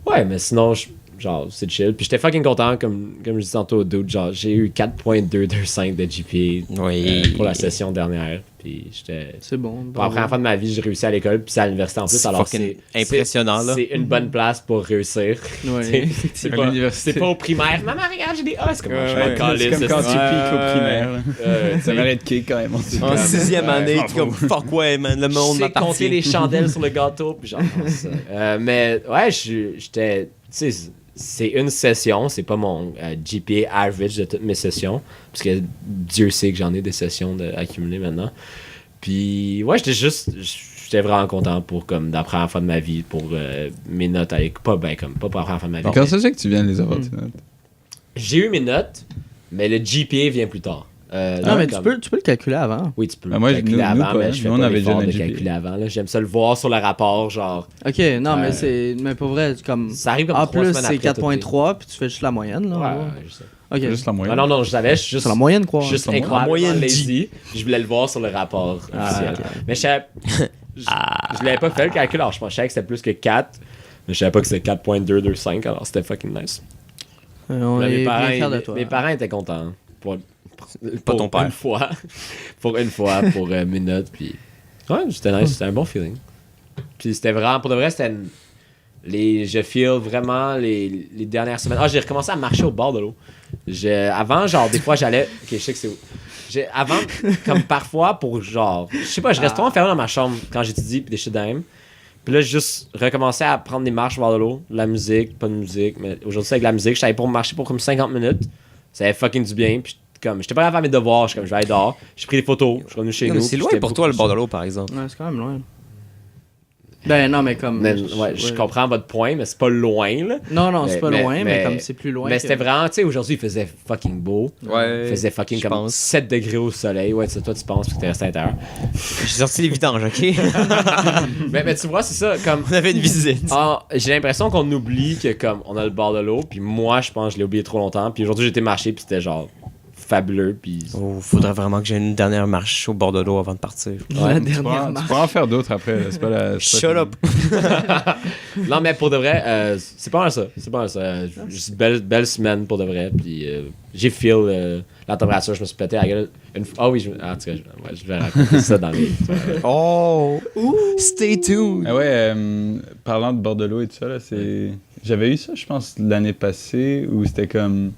Ouais, mais sinon, genre, c'est chill. Puis j'étais fucking content, comme je disais tantôt au dude. Genre, j'ai eu 4.225 de GPA Oui. pour la session dernière. Puis j'étais. C'est bon. Pour la première fois de ma vie, j'ai réussi à l'école, puis c'est à l'université en plus. C'est Alors fucking impressionnant, là. C'est une bonne place pour réussir. Ouais. C'est À pas, l'université. c'est pas au primaire. Maman, regarde, j'ai des A. C'est comme je m'en C'est calisse, comme quand c'est- tu piques au primaire. là. tu Ça sais, m'arrête de kick quand même. En 6e année, Ouais, t'es comme fuck ouais, man, le je monde sais compter m'appartient. les chandelles sur le gâteau, puis genre, non, ça. Mais ouais, j'étais. Tu sais, c'est une session, c'est pas mon GPA average de toutes mes sessions, parce que Dieu sait que j'en ai des sessions accumulées maintenant. Puis ouais, j'étais vraiment content pour comme la première fois de ma vie pour mes notes avec pas pour la première fois de ma vie. Quand ça, c'est que tu viens de les avoir, tes notes? J'ai eu mes notes, mais le GPA vient plus tard. Non, mais tu peux le calculer avant. Oui, tu peux Ben le moi, calculer nous, avant, pas, mais je fais nous, on pas avait l'effort déjà de notre GPA. calculer avant. Là. J'aime ça le voir sur le rapport, genre. Ok, non, mais pour vrai, comme. Ça arrive comme En 3 plus, semaines c'est après, 4.3, puis tu fais juste la moyenne, là. Ouais, je sais. Ok. Juste la moyenne. Non, je savais, je suis juste. C'est la moyenne, quoi. Juste la incroyablement moyenne lazy. Je voulais le voir sur le rapport officiel. ok. Mais je l'avais pas fait le calcul, alors je pensais que c'était plus que 4. Mais je savais pas que c'était 4.225, alors c'était fucking nice. On Là, est bien fiers de toi. mes parents étaient contents. Pas ton père. Une fois. pour mes notes. Puis ouais, c'était nice. C'était un bon feeling. Puis c'était vraiment, pour de vrai, c'était je feel vraiment les dernières semaines. Ah, j'ai recommencé à marcher au bord de l'eau. Avant, genre, des fois, j'allais. Ok, je sais que c'est où. Avant, comme parfois, pour genre, je sais pas, je reste trop enfermé dans ma chambre quand j'étudie pis des shit d'aime. Puis là, j'ai juste recommencé à prendre des marches vers de l'eau, de la musique, pas de musique, mais aujourd'hui c'est avec la musique. J'allais pour marcher pour comme 50 minutes. Ça avait fucking du bien. Puis comme, j'étais pas capable de faire mes devoirs, je suis comme, je vais aller dehors. J'ai pris des photos, je suis revenu chez nous. C'est loin pour toi le bord de l'eau, par exemple. Ouais, c'est quand même loin. Ben non, mais comme. Mais, ouais, je comprends votre point, mais c'est pas loin, là. Non, c'est pas mais- loin, mais mais- comme c'est plus loin. Mais que- c'était vraiment, tu sais, aujourd'hui, il faisait fucking beau. Ouais. Il faisait fucking je comme pense. 7 degrés au soleil. Ouais, c'est toi, tu penses, parce que t'es resté à l'intérieur. J'ai sorti les vidanges, ok? mais tu vois, c'est ça, comme. On avait une visite. J'ai l'impression qu'on oublie que, comme, on a le bord de l'eau, puis moi, je pense que je l'ai oublié trop longtemps. Puis aujourd'hui, j'étais marché, puis c'était genre fabuleux, puis. Oh, faudrait vraiment que j'ai une dernière marche au bord de l'eau avant de partir. La Tu dernière pourras marche. en faire d'autres après. là. C'est pas la. c'est pas Shut up! Non, mais pour de vrai, c'est pas mal ça. C'est pas mal ça. Juste belle semaine pour de vrai. Puis j'ai feel la température, je me suis pété à la gueule. Ah oui, en tout cas, je vais raconter ça dans les. Oh! Stay tuned! Ah ouais, parlant de bord de l'eau et tout ça, là, c'est. J'avais eu ça, je pense, l'année passée, où c'était comme.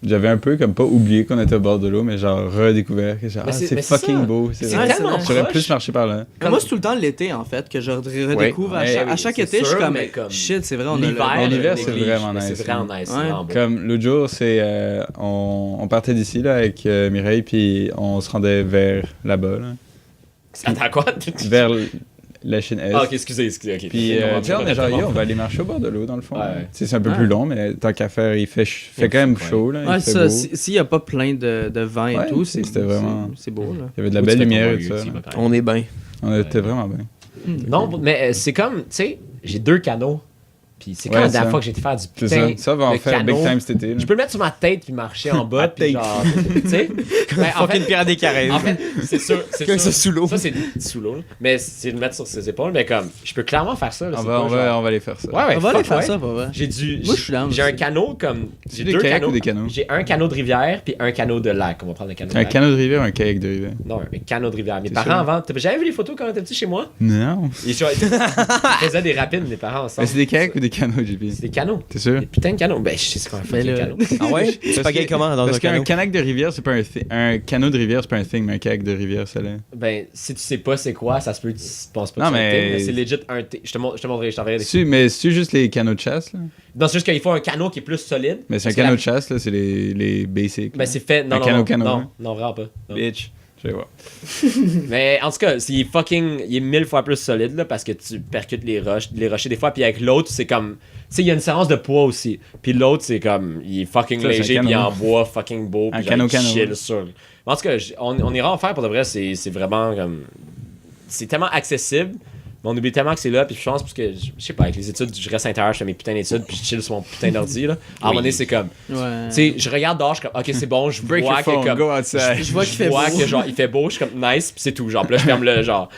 J'avais un peu comme pas oublié qu'on était au bord de l'eau, mais genre redécouvert que genre, Mais c'est fucking ça. beau. C'est vrai, tellement c'est J'aurais proche. plus marché par là. Mais moi, c'est tout le temps l'été, en fait, que je redécouvre. Ouais, à oui, chaque c'est été, je suis sûr, comme, mais comme shit, c'est vrai, on a le. L'hiver, Mais l'hiver, je c'est néglige, vraiment mais nice, C'est vraiment nice. Ouais. C'est vraiment beau. Comme l'autre jour, c'est on partait d'ici là avec Mireille, puis on se rendait vers là-bas, là, Attends, quoi? vers la Chine Est. Ah, ok, excusez. Ok. Puis tu sais, on est genre, yo, on va aller marcher au bord de l'eau dans le fond. Ouais. Tu sais, c'est un peu Ouais. plus long, mais tant qu'à faire, il fait quand même chaud là. Ouais, il fait ça, beau. s'il n'y a pas plein de vent et Ouais, tout, c'était vraiment- c'est beau, là. Il y avait de la belle lumière et tout ça. là. On est bien. On était vraiment bien. Non, mais c'est comme, tu sais, j'ai 2 canaux. Puis c'est quand Ouais, la dernière ça. fois que j'ai été faire du C'est putain ça. Ça va en de faire big canot. time cet été. là. Je peux le mettre sur ma tête puis marcher en bas. Ma Puis tête. genre, tu sais. Ben, en Fucking fait, pirate des Caraïbes. en fait, c'est sûr. Quelqu'un ça sous l'eau. Ça, c'est sous l'eau. là. Mais c'est le mettre sur ses épaules. Mais comme, je peux clairement faire ça. Là, On c'est va, pas on, genre- va, on va aller faire ça. Ouais, On va aller fuck, faire ouais. ça, pas vrai. J'ai dû. Moi, je suis down J'ai un aussi. canot comme. C'est J'ai des 2 kayaks canots. ou des canots? J'ai un canot de rivière puis un canot de lac. On va prendre le canot de Un lac. canot de rivière ou un kayak de rivière? Non, un canot de rivière. Mes C'est parents sûr? avant. J'avais vu les photos quand on était petit chez moi. Non. Ils faisaient des rapides, mes parents Mais ensemble. c'est des kayaks ou des canots, JP? C'est des canots. T'es sûr? Des putains de canots. Ben, je sais c'est quoi un fucking là- canot. Ah ouais? Tu pagayes comment dans Parce un qu'un canot? kayak de rivière, c'est pas un canot de rivière, c'est pas un thing, mais un kayak de rivière, ça l'est. Ben, si tu sais pas c'est quoi, ça se peut que tu penses pas Non, que c'est un mais- thing, mais c'est legit un thing. Je te montrerai, je t'enverrai des Mais c'est juste les canots de chasse, là? Non, c'est juste qu'il faut un canot qui est plus solide. Mais c'est un Parce que canot de chasse, là, c'est les basics. Ben, là. c'est fait. Non, Un non, canot, non, hein? non, non, vraiment pas. Non. Bitch. Je vais voir. Mais en tout cas, il est 1000 fois plus solide là, parce que tu percutes les rochers des fois. Puis avec l'autre, c'est comme. Tu sais, il y a une séance de poids aussi. Puis l'autre, c'est comme. Il est fucking Ça, c'est un léger, puis il est canot. en bois fucking beau. Un Puis genre, il canot. chill sur. Mais en tout cas, on ira en faire pour de vrai. C'est vraiment comme. C'est tellement accessible. Mais on oublie tellement que c'est là, puis je pense, parce que, je sais pas, avec les études, je reste à l'intérieur, je fais mes putains d'études, puis je chill sur mon putain d'ordi, là. À un moment donné, c'est comme, Ouais. tu sais, je regarde dehors, je suis comme, ok, c'est bon, je Break vois your phone, que comme. go outside. Je vois qu'il fait beau. que genre, il fait beau, je suis comme, nice, puis c'est tout, genre, puis là, je ferme le genre,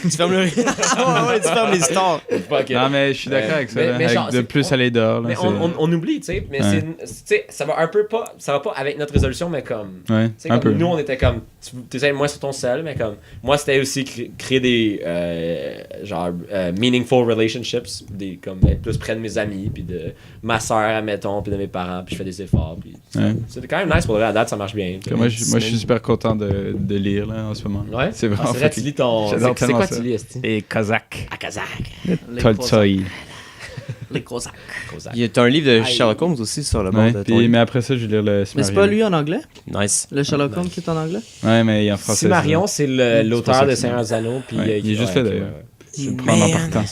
Tu fermes le. Ah ouais, tu fermes les stores. fuck it. Non, mais je suis d'accord avec ça. mais- là, mais avec genre, de c'est- plus aller dehors. Là, Mais on oublie, tu sais, mais Ouais. tu sais, ça va un peu pas, ça va pas avec notre résolution, mais comme. Ouais, Tu sais, un comme peu. nous, on était comme. Tu sais, moi, sur ton seul, mais comme. Moi, c'était aussi créer des. Genre. Meaningful relationships. Des, comme être plus près de mes amis, puis de ma soeur, admettons, puis de mes parents, puis je fais des efforts. Puis Ouais. c'était quand même nice pour de vrai, à date, ça marche bien. Moi, je suis super content de lire là, en ce moment. Ouais. C'est vraiment C'est vrai, tu fucking- lis ton. J'adore C'est tellement quoi ça. tu lis, Esti? Et Kazakh. À Kazakh. Les Tolstoy. Les Cosaques. Kozak. Il y a un livre de Aïe. Sherlock Holmes aussi sur le bord Ouais, de ton puis, livre. mais après ça, je vais lire le Mais c'est Simarion. pas lui en anglais? Nice. Le Sherlock Holmes qui est en anglais? Ouais, mais il est en français. Si Marion, ça. c'est pour l'auteur ça de que Seigneur des Anneaux. Puis Ouais, il est juste là, ok, d'ailleurs. ouais. Je le prends en Man. partant.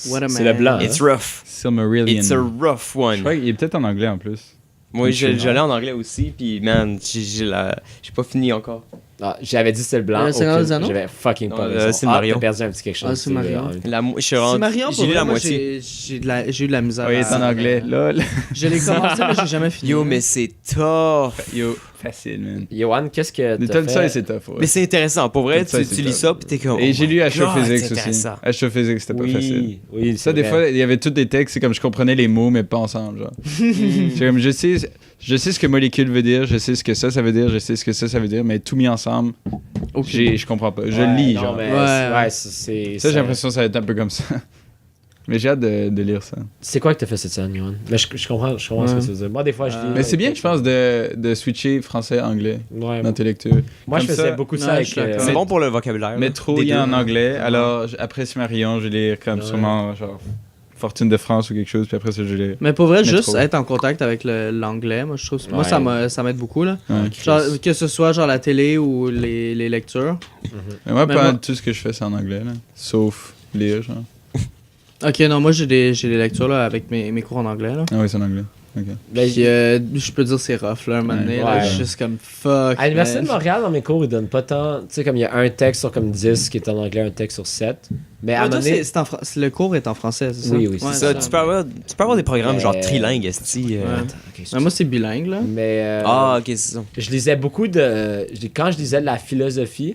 What a C'est man. le blanc. It's rough. Silmarillion. It's a rough Je one. crois qu'il est peut-être en anglais en plus. Moi, je Ok. l'ai en anglais aussi, puis man, j'ai pas fini encore. Ah, j'avais dit c'était le blanc. Le Seigneur aucune- des Anneaux? J'avais fucking Non, pas le raison. Silmarillion. T'as perdu un petit quelque chose. Ah, Silmarillion. Je suis rendu. C'est Marion, J'ai pour lu vrai, la moi, moitié. j'ai eu de la misère. Oui, il est en anglais. Lol. Je l'ai commencé, mais j'ai jamais fini. Yo, mais c'est tough. Yo, facile, man. Johan, qu'est-ce que Le t'as Tolstoy, fait? c'est tough. Ouais. Mais c'est intéressant. Pour vrai, Ça, tu c'est lis top. ça, puis t'es comme. Et oh j'ai my lu God, Astrophysics c'est aussi. intéressant. Astrophysics, c'était pas facile. Oui, oui. Ça, des fois, il y avait tous des textes, c'est comme je comprenais les mots, mais pas ensemble, genre. C'est comme, je sais ce que molécule veut dire, je sais ce que ça veut dire, je sais ce que ça veut dire, mais tout mis ensemble, je comprends pas. Je lis, genre. Mais Ouais. ouais, c'est. Ça, j'ai l'impression que ça va être un peu comme ça. Mais j'ai hâte de lire ça. C'est quoi que t'as fait cette semaine, Yohan? Mais je comprends ce que tu veux dire. Moi, des fois, je lis. Mais c'est bien, je pense, de switcher français-anglais Ouais, dans tes lectures. moi, je Comme faisais ça, beaucoup ça ouais, avec. je suis d'accord. C'est bon pour le vocabulaire. Métro, Des il y a deux. en anglais. Alors, après Cimarion, je vais lire comme Ouais. sûrement, genre, Fortune de France ou quelque chose, puis après ça, je lis. Mais pour vrai, Métro. juste être en contact avec l'anglais, moi, je trouve. Moi, Ouais. ça m'aide beaucoup, là. Ouais. Genre, que ce soit genre la télé ou les lectures. Mais moi, Mais pas moi- mal tout ce que je fais, c'est en anglais, là. Sauf lire, genre. Ok, non, moi, j'ai des lectures, là, avec mes cours en anglais, là. Ah oui, c'est en anglais. Ok. Ben, Puis, je peux dire c'est rough, là, un moment donné, là. Ouais. Je suis juste comme fuck. À l'Université de man. Montréal, dans mes cours, ils donnent pas tant. Tu sais, comme il y a un texte sur comme 10 qui est en anglais, un texte sur 7. Mais à un Ouais, toi, moment donné. le cours est en français, c'est ça? Oui, oui, c'est Ouais, Ça, ça. tu peux avoir des programmes genre Mais- trilingues, esti. Ouais. Attends, ok, Mais moi, c'est bilingue, là. Mais. Ah, ok, c'est ça. Je lisais beaucoup de. Quand je lisais de la philosophie,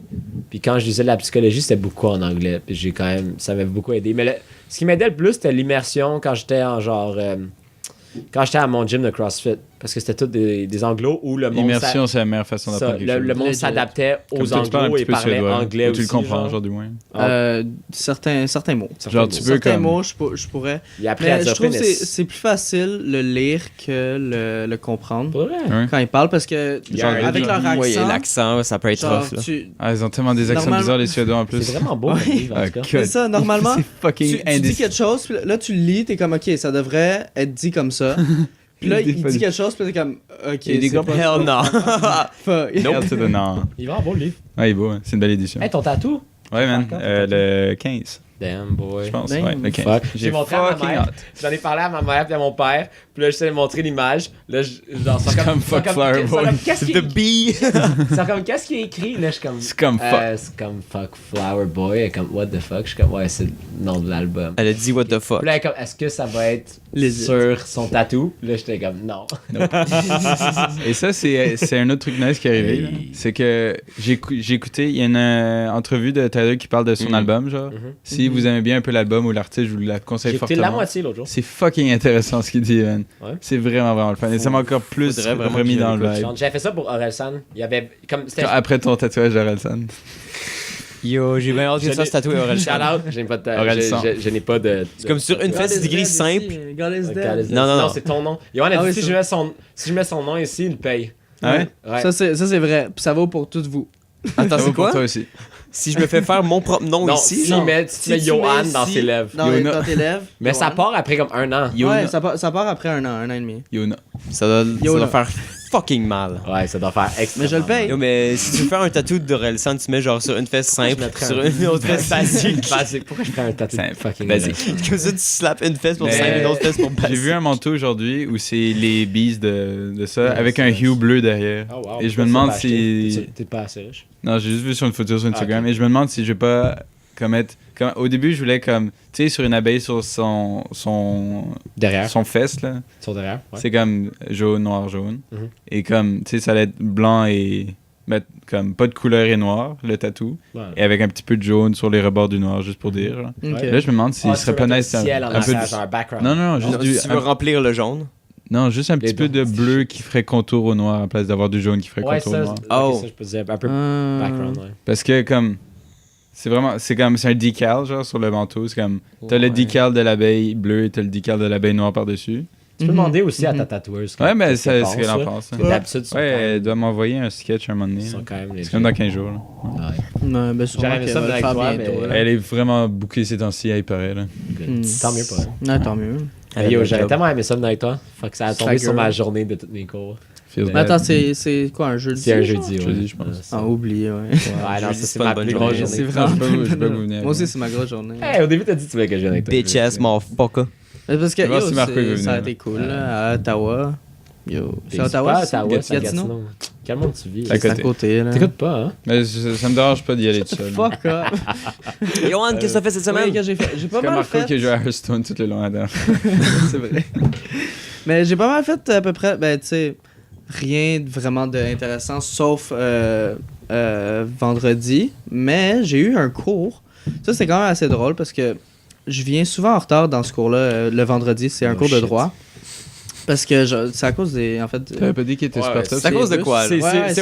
puis quand je lisais de la psychologie, c'était beaucoup en anglais. Puis j'ai quand même. Ça m'a beaucoup aidé. Mais ce qui m'aidait le plus, c'était l'immersion quand j'étais en genre. Quand j'étais à mon gym de CrossFit. Parce que c'était tout des anglos où le monde. Immersion, c'est la meilleure façon ça, d'apprendre quelque chose. le monde Legit. s'adaptait Comme aux toi, tu parles un anglos petit et peu parlait suédois, anglais ou aussi. tu le comprends, genre. genre, du moins. Certains mots. Genre, tu peux Certains comme... mots, je pourrais. Il a appris à Mais je dire trouve que pénis. c'est plus facile le lire que le comprendre Pour vrai? Ouais. quand ils parlent parce que Il y a un- avec leur accent, Ouais, l'accent, ça peut être genre, rough, là. Ah, ils ont tellement des accents Normalement- bizarres, les Suédois, en plus. C'est vraiment beau, Ouais. le livre, en Ah, tout cas. c'est ça, normalement, C'est fucking tu dis indécis. quelque chose, puis là tu le lis, t'es comme ok, ça devrait être dit comme ça. Puis là, il dit quelque chose, puis t'es comme ok, Il dit c'est comme pas Hell no. fuck. Hell to the no. Il est vraiment beau, le livre. Ouais, il est beau, hein. C'est une belle édition. Hey, ton tatou? Ouais, man. Quand Le 15, Damn, boy. je pense. Damn. Ouais, le 15. Fuck. J'ai J'ai montré à ma fucking mère. hâte. J'en ai parlé à ma mère et à mon père. Puis là, je t'ai montré l'image. Là, genre, c'est comme fuck Flower Boy. Qu'est-ce The bee. c'est comme qu'est-ce qui est écrit? Là, je suis comme. C'est comme fuck. C'est comme fuck Flower Boy. Elle est comme what the fuck? Je suis comme ouais, c'est le nom de l'album. Elle a dit what the fuck. Puis là, elle est comme est-ce que ça va être Legit. sur son tatou? Là, j'étais comme non. Et ça, c'est un autre truc nice qui est arrivé. là. C'est que j'ai écouté, il y a une entrevue de Tyler qui parle de son Mhm. album, genre. Mhm. Si vous aimez bien un peu l'album ou l'artiste, je vous la conseille J'ai écouté fortement. la moitié l'autre jour. C'est fucking intéressant ce qu'il dit, man. Ouais. C'est vraiment, vraiment le fun. Et ça m'a encore plus faudrait vraiment remis que je dans le l'écoute. vibe. J'avais fait ça pour Orelsan. Il y avait comme c'était Après ton tatouage d'Orelsan. Yo, j'ai bien hâte que Je ça l'ai- se tatouer Aurel. shout out, je n'ai pas de Orelsan. je n'ai pas de C'est comme sur une God fesse, is c'est écrit dead simple. ici. God is God dead. is dead. Non, non, non. c'est ton nom. Yohan a Ah dit oui, si c'est je mets son nom ici, il paye. Ah ouais? Ouais. Ça c'est vrai, puis ça vaut pour toutes vous. Attends, Ça c'est vaut pour quoi? toi aussi. Si je me fais faire mon propre nom non, ici, si genre. tu mets Johan dans ici, ses lèvres. Yona. dans tes lèvres. Mais ça Johan. part après comme un an. Yona. Ouais, ça part après un an et demi. Yona. Ça doit là. faire fucking mal. Ouais, ça doit faire extrêmement Mais je le paye. Yo, mais si tu veux faire un tatou d'Orelsan, tu mets genre sur une fesse Pourquoi je simple, mettrais sur un- une autre fesse basique. Basique. Pourquoi je prends un tatou Simple. fucking Basique. Comme ça, tu slaps une fesse pour Mais- simple, une autre fesse pour basique. J'ai vu un manteau aujourd'hui où c'est les bees de ça, avec un hue bleu derrière. Oh, wow. Et je me demande si... si. T'es pas assez riche. Non, j'ai juste vu sur une photo sur Instagram. ok. Et je me demande si je vais pas comme être... Au début, je voulais comme... Tu sais, sur une abeille, sur son Derrière. fesse, là. Sur derrière. Ouais. C'est comme jaune, noir, jaune. Mhm. Et comme, tu sais, ça allait être blanc et... mettre comme pas de couleur et noir, le tatou. Ouais. Et avec un petit peu de jaune sur les rebords du noir, juste pour dire. Genre. Ok. Là, je me demande s'il Ah, serait tu pas veux nice... mettre un ciel en un peu arrière, de- genre un background. Non, non, juste Non, du... si tu veux remplir le jaune. Non, juste un Les petit peu deux. de bleu qui ferait contour au noir à la place d'avoir du jaune qui ferait Ouais, contour ça, au noir. Oh. ok, ça, je peux dire un peu Euh, background, ouais. Parce que comme c'est un decal genre sur le manteau, c'est comme t'as le Ouais. decal de l'abeille bleue et t'as le decal de l'abeille noire par-dessus. Tu peux Mhm. demander aussi à ta Mhm. tatoueuse. Ouais, mais qu'est-ce c'est qu'elle ce qu'elle en là. pense. hein. Parce que D'habitude, Ouais, elle doit m'envoyer un sketch un moment donné. ils sont là. quand même C'est comme dans 15 jours. là. Ouais, ben sûrement J'aurais aimé qu'elle ça va le avec faire toi, bientôt. mais- là. Elle est vraiment bouquée ces temps-ci, il paraît là. Tant mieux pour elle. Ouais, tant mieux. Hey, yo, j'aurais tellement aimé ça venir avec toi. Faut que ça a tombé Swagger. sur ma journée de toutes mes cours. Feels Mais Mais bad. attends, c'est quoi un jeudi? C'est un genre? jeudi, ouais. Jeudi, je pense. Ah, oublié, ouais. Ouais, non, Jeudi, ça c'est c'est pas ma une bonne plus journée. grosse C'est journée. vraiment Non, je peux pas une bonne vous venir. Moi aussi, c'est ma grosse journée. Hey, au début, t'as dit que tu voulais que je vienne avec toi. Bitch-ass, motherfucker. Mais parce que Je vais voir yo, si Marco veut ça a venir, été cool là, à Ottawa. Yo, c'est C'est Ottawa, pas ça? Ottawa, c'est à Gatineau? Gatineau. Quel monde tu vis? À C'est à côté. côté, là. T'écoutes pas, hein? Mais ça me dérange pas d'y aller tout seul. Fuck up. Johan, qu'est-ce que t'as fait cette Ouais, semaine? que j'ai fait. J'ai C'est pas comme mal Marco fait. qui a joué à Hearthstone tout le long là-dedans. C'est vrai. Mais j'ai pas mal fait à peu près, ben tu sais, rien de vraiment d'intéressant sauf vendredi. Mais j'ai eu un cours. Ça, c'est quand même assez drôle parce que je viens souvent en retard dans ce cours-là le vendredi. C'est un Oh, cours de shit. droit. Parce que c'est à cause des. En fait. T'avais pas dit qu'il était Ouais, super top? C'est à cause de quoi, là? C'est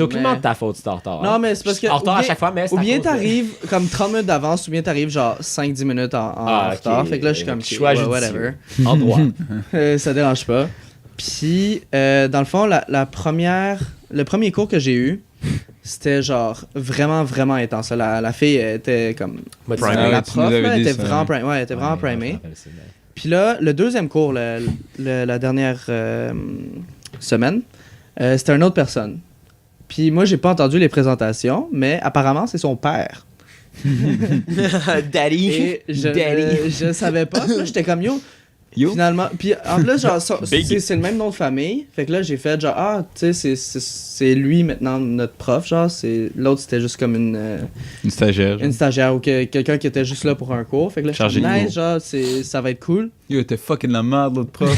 aucunement mais- de ta faute, c'est en retard. Non, mais c'est parce que. En retard ou à bien- chaque fois, mais c'est Ou à bien cause de- t'arrives comme 30 minutes d'avance, ou bien t'arrives genre 5-10 minutes en Ah, retard. ok. Fait que là, je suis comme. Choix ouais, judicieux. whatever. En droit. Ça dérange pas. Puis, dans le fond, le premier cours que j'ai eu, c'était genre vraiment, vraiment intense. La fille était comme. Moi, tu Ah sais, ouais, La tu nous prof, avais là, dit était ça, vraiment, ouais. elle était vraiment ouais, primée. je me rappelle, c'est vrai. Puis là, le deuxième cours, la dernière semaine, c'était une autre personne. Puis moi, j'ai pas entendu les présentations, mais apparemment, c'est son père. Daddy. Et je savais pas. Puis là, j'étais comme yo. Yo. Finalement, puis en plus, genre, Big. c'est le même nom de famille. Fait que là, j'ai fait genre, ah, tu sais, c'est lui maintenant notre prof. Genre, l'autre, c'était juste comme Une stagiaire. genre. une stagiaire ou quelqu'un qui était juste là pour un cours. Fait que là, je suis Chargé de nice, cours. genre, ça va être cool. Yo, t'es fucking la merde, l'autre prof.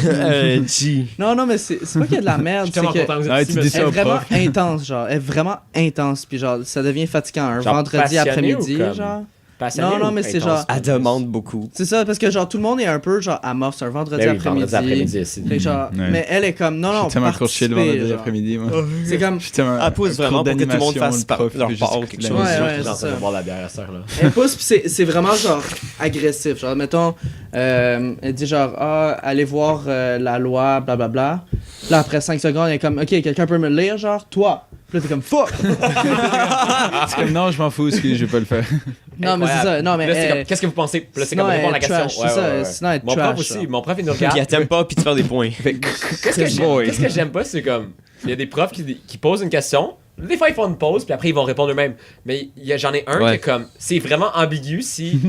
G. Non, non, mais c'est pas qu'il y a de la merde. Je suis C'est tellement que content que vous Ouais, êtes tu ici, dis monsieur. ça elle au est vraiment prof. intense, genre. Elle est vraiment intense. Puis genre, ça devient fatigant. Un Genre vendredi passionné après-midi, ou comme- genre. Passionné Non, non, ou mais c'est intense? genre- Elle demande beaucoup. C'est ça, parce que genre, tout le monde est un peu genre amorce un vendredi Ben oui, vendredi après-midi. après-midi aussi. Fait que genre, Ouais. mais elle est comme, non, non, J'ai tellement cours chill le participer, vendredi genre. après-midi, moi. C'est comme, J'ai tellement Elle pousse un vraiment cours pour que tout le monde d'animation, fasse prof leur fait part juste ou quelque la chose. Ouais, musique. ouais, Je suis en c'est train de ça. boire la bière à cette heure-là. elle pousse, pis c'est vraiment genre agressif. Genre, mettons, elle dit genre, ah, allez voir la loi, blablabla. Là, après 5 secondes, elle est comme, ok, quelqu'un peut me le lire, genre, toi. Puis là, t'es comme, fuck! C'est comme non, je m'en fous, excuse, je vais pas le faire. Non, mais c'est ça. Non, mais Là, c'est elle- comme, qu'est-ce que vous pensez? Puis là, c'est Sinon, comme elle répondre à la est trash, question. c'est ça, sinon, elle est Mon trash, prof aussi, genre. mon prof, il nous Puis regarde. elle t'aime pas, puis tu perds des points. Qu'est-ce que j'aime Boy. qu'est-ce que j'aime pas, c'est comme, il y a des profs qui posent une question. Des fois, ils font une pause, puis après, ils vont répondre eux-mêmes. Mais j'en ai un Ouais. qui est comme, c'est vraiment ambigu si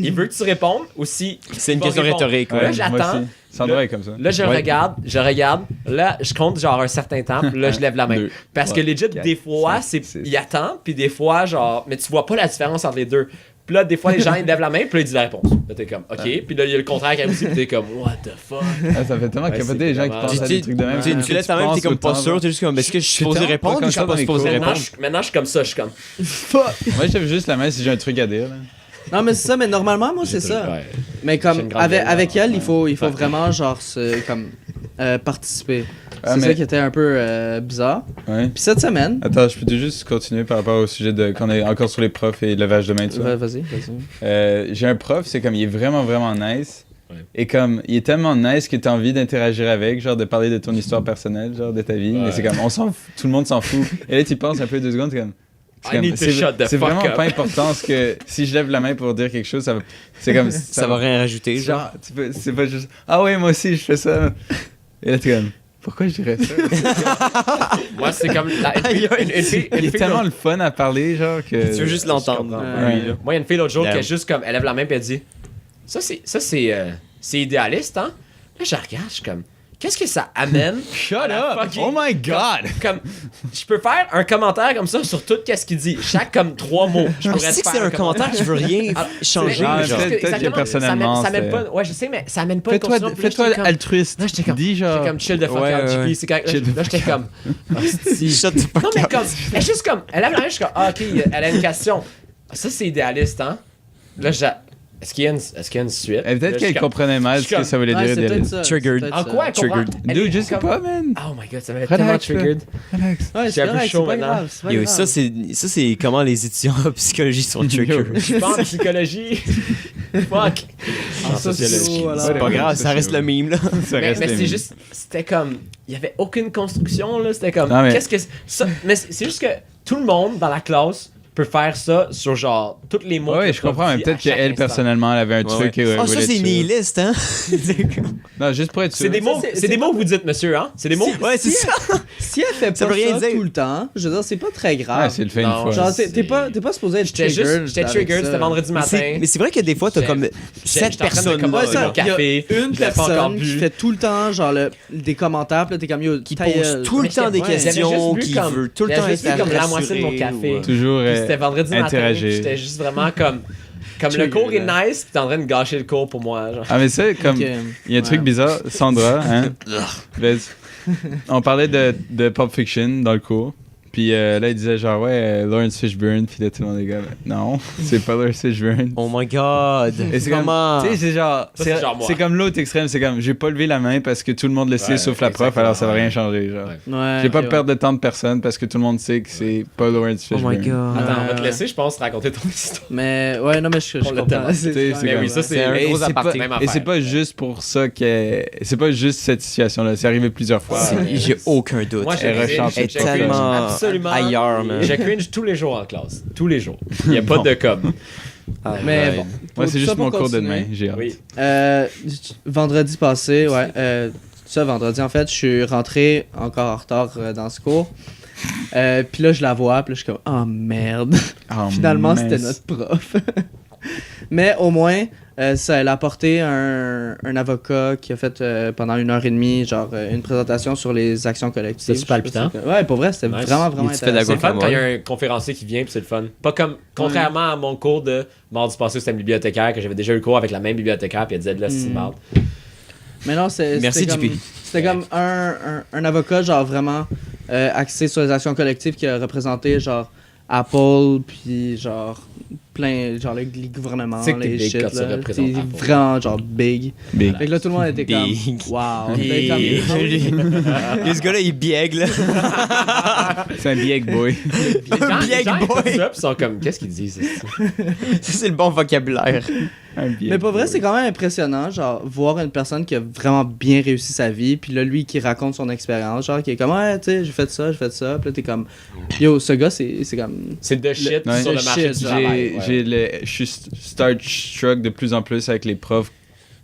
il veut que tu répondes ou si. C'est une tu vas question répondre. rhétorique, Là, ouais. Moi j'attends. aussi. Sandra est comme ça. Là, je Ouais. regarde. Là, je compte genre un certain temps, puis là, je lève la main. 2, Parce que legit, des fois, il attend, puis des fois, genre, mais tu vois pas la différence entre les deux. Puis là, des fois, les gens, ils lèvent la main, puis là, ils disent la réponse. Là, t'es comme, ok. Puis là, il y a le contraire qui arrive aussi, puis t'es comme, what the fuck. Ah, ça fait tellement Ouais, capoter c'est les gens qui vraiment- pensent à des trucs de même. Tu laisses ta main, t'es comme pas sûr, t'es juste comme, est-ce que je suis supposé tellement répondre pas ou je suis comme pas ça supposé dans les répondre? Maintenant, je suis comme ça, je suis comme. Moi, je lève juste la main si j'ai un truc à dire. Là. Non, mais c'est ça, mais normalement, moi, c'est ça. Ouais. Mais J'ai comme, une grande avec gueule, elle, ouais. il faut Ouais. vraiment, genre, comme, participer. Ah, C'est mais- ça qui était un peu bizarre. Ouais. Puis cette semaine. Attends, je peux juste continuer par rapport au sujet de qu'on est encore sur les profs et le lavage de main, tout ça. Vas-y. J'ai un prof, c'est comme, il est vraiment, vraiment nice. Ouais. Et comme, il est tellement nice que t'as envie d'interagir avec, genre de parler de ton histoire personnelle, genre de ta vie. Mais Ouais. c'est comme, tout le monde s'en fout. Et là, tu penses un peu 2 secondes, t'es comme. I need to shut the c'est fuck vraiment up. pas important parce que si je lève la main pour dire quelque chose, ça va. C'est comme. Ça va rien rajouter, genre. Genre, c'est pas juste. Ah ouais, moi aussi, je fais ça. Et là, t'es comme. Pourquoi je dirais ça? Moi, c'est comme. Il est tellement le fun à parler, genre que. Tu veux juste l'entendre. comprends. lui, là. Moi, il y a une fille l'autre jour qui Yeah. est juste comme. Elle lève la main, puis elle dit, ça, c'est idéaliste, hein? Là, je regarde, je suis comme. Qu'est-ce que ça amène? Shut à la up! fucking- Oh my god! Comme, je peux faire un commentaire comme ça sur tout ce qu'il dit. Chaque comme 3 mots. Je Je pourrais sais te que c'est faire un commentaire qui veut rien Ah, changer, Ah, genre. peut-être que Exactement, personnellement, ça amène c'est- pas. Ouais, je sais, mais ça amène pas une Fais-toi construction. Puis là, j'étais comme- altruiste. Là, j'étais comme. Dis J'étais genre. comme chill de fuck Ouais, out, ouais, JP. ouais. C'est correct. Chill de Là, j'étais comme. hostie. Shut the fuck Non, mais up. comme. Elle est juste comme. Elle lève la main, je suis comme. Ah, ok, elle a une question. Ça, c'est idéaliste, hein? Là, est-ce qu'il y a une suite? Et peut-être Là, je suis qu'elle comme- comprenait mal je ce suis que ça voulait Ouais, dire c'est peut-être idéaliste. ça. Triggered. c'est peut-être En ça. quoi elle comprend? Triggered. Elle Dude, est je sais comme- pas, man. Oh my god, ça m'avait Relax, tellement là. triggered. Relax. Ouais, J'ai c'est un peu correct, chaud c'est pas maintenant. grave. C'est pas Yo, grave. ça, c'est comment les étudiants en psychologie sont triggers. Je suis pas en psychologie. Fuck. En ça, c'est sociologie. chaud, alors. C'est pas Ouais, grave, ça, ça c'est reste le vrai. meme, là. Ça Mais reste c'est les juste, c'était comme, il y avait aucune construction là, c'était comme, Non, mais- qu'est-ce que ça, mais c'est juste que tout le monde dans la classe peut faire ça sur genre tous les mots. Ouais, que je le prof comprends, mais dit peut-être à chaque qu'elle, instant. personnellement, elle avait un truc. Ouais. qu'elle Oh, ça, voulait c'est être sûre. nihiliste, hein? Non, juste pour être sûr. C'est des mots, c'est- c'est des mots que vous dites, monsieur, hein? C'est des mots. Ouais, c'est ça. Si elle fait Ça pas veut rien ça dire. tout le temps, je veux dire, c'est pas très Ouais, grave. c'est le fait une Non, fois. Genre, c'est- t'es pas supposé être J'étais triggered. juste, j'étais avec triggered, ça. c'était vendredi matin. Mais c'est vrai que des fois, t'as J'ai- comme J'étais 7 en train de personnes commander Ouais, ça, mon café. il y a une je l'avais pas encore personne bu. qui fait tout le temps genre des commentaires, puis là t'es comme yo, qui ta posent gueule. tout le Mais temps des j'avais juste questions, bu qui comme- veut tout le j'avais temps juste être bu comme la moitié de mon rassuré, café. ou, Toujours Puis c'était vendredi matin, interagir. puis j'étais juste vraiment comme le Trigger, cours est là. nice, puis t'es en train de gâcher le cours pour moi, genre. Ah, mais ça, comme. Ok. Il y a un truc Ouais. bizarre. Sandra, hein? Ben, on parlait de Pulp Fiction dans le cours. Puis là, il disait genre, ouais, Lawrence Fishburne. Puis là, tout le monde est comme, non, c'est pas Lawrence Fishburne. Oh my god. Et c'est comme, tu sais, c'est genre, Ça, c'est genre moi. c'est comme l'autre extrême, c'est comme, j'ai pas levé la main parce que tout le monde le sait sauf la prof, exactement, alors ça va ouais. rien changer, genre. Ouais. Ouais, J'ai pas ok, perdre de temps de personne parce que tout le monde sait que c'est pas Lawrence Oh Fishburne. my god. Attends, on va te Ouais. laisser, je pense, raconter ton histoire. Mais ouais, non, mais je On l'a comprends. tellement- c'est quand comme- même- oui, ça, C'est un Et gros c'est aparté. pas- Même Et c'est affaire. pas juste pour ça que. C'est pas juste cette situation-là. C'est arrivé plusieurs fois. Ouais. J'ai aucun doute. Moi, Elle rechante Elle est je cringe tellement absolument ailleurs, man. Je cringe tous les jours en classe. Tous les jours. Il n'y a pas de com. Ah, Mais ouais. bon. Moi, c'est Tout juste ça pour mon cours de continuer. demain. J'ai hâte. Oui. Vendredi passé, ouais. Ça, vendredi, en fait, je suis rentré encore en retard dans ce cours. Puis là, je la vois, puis là, je suis comme, oh merde. Oh, Finalement, mince. c'était notre prof. Mais au moins, ça, elle a apporté un avocat qui a fait pendant 1h30, genre, une présentation sur les actions collectives. C'était super Je sais pas palpitant. si- Ouais, pour vrai, c'était Nice. vraiment, vraiment Il est intéressant. C'est le fun Comme quand il y moi. a un conférencier qui vient, puis c'est le fun. Pas comme, contrairement à mon cours de mardi passé, c'était une bibliothécaire, que j'avais déjà eu le cours avec la même bibliothécaire, puis elle disait de là, c'est Mm. marde. Mais non, Merci, c'était comme, JP. c'était comme un avocat, genre, vraiment axé sur les actions collectives qui a représenté, genre, Apple, puis genre, plein, genre, les gouvernements, C'est que t'es les big shit, quand tu là. représentes C'est Apple. vraiment, genre, big. Big. Fait que là, tout le monde était comme, Big. wow. Big. C'était comme- Et ce gars-là, il biègue, là. C'est un big boy. Les gens, Big les gens boy. écoutent ça, puis sont comme, qu'est-ce qu'ils disent? Ça, c'est le bon vocabulaire. Un big Mais pour vrai, boy. c'est quand même impressionnant, genre, voir une personne qui a vraiment bien réussi sa vie, puis là, lui qui raconte son expérience, genre, qui est comme, ouais, tu sais, j'ai fait ça, puis là, t'es comme, yo, ce gars, c'est comme. C'est de shit Ouais. sur le The marché shit, du genre. travail. Je suis starstruck de plus en plus avec les profs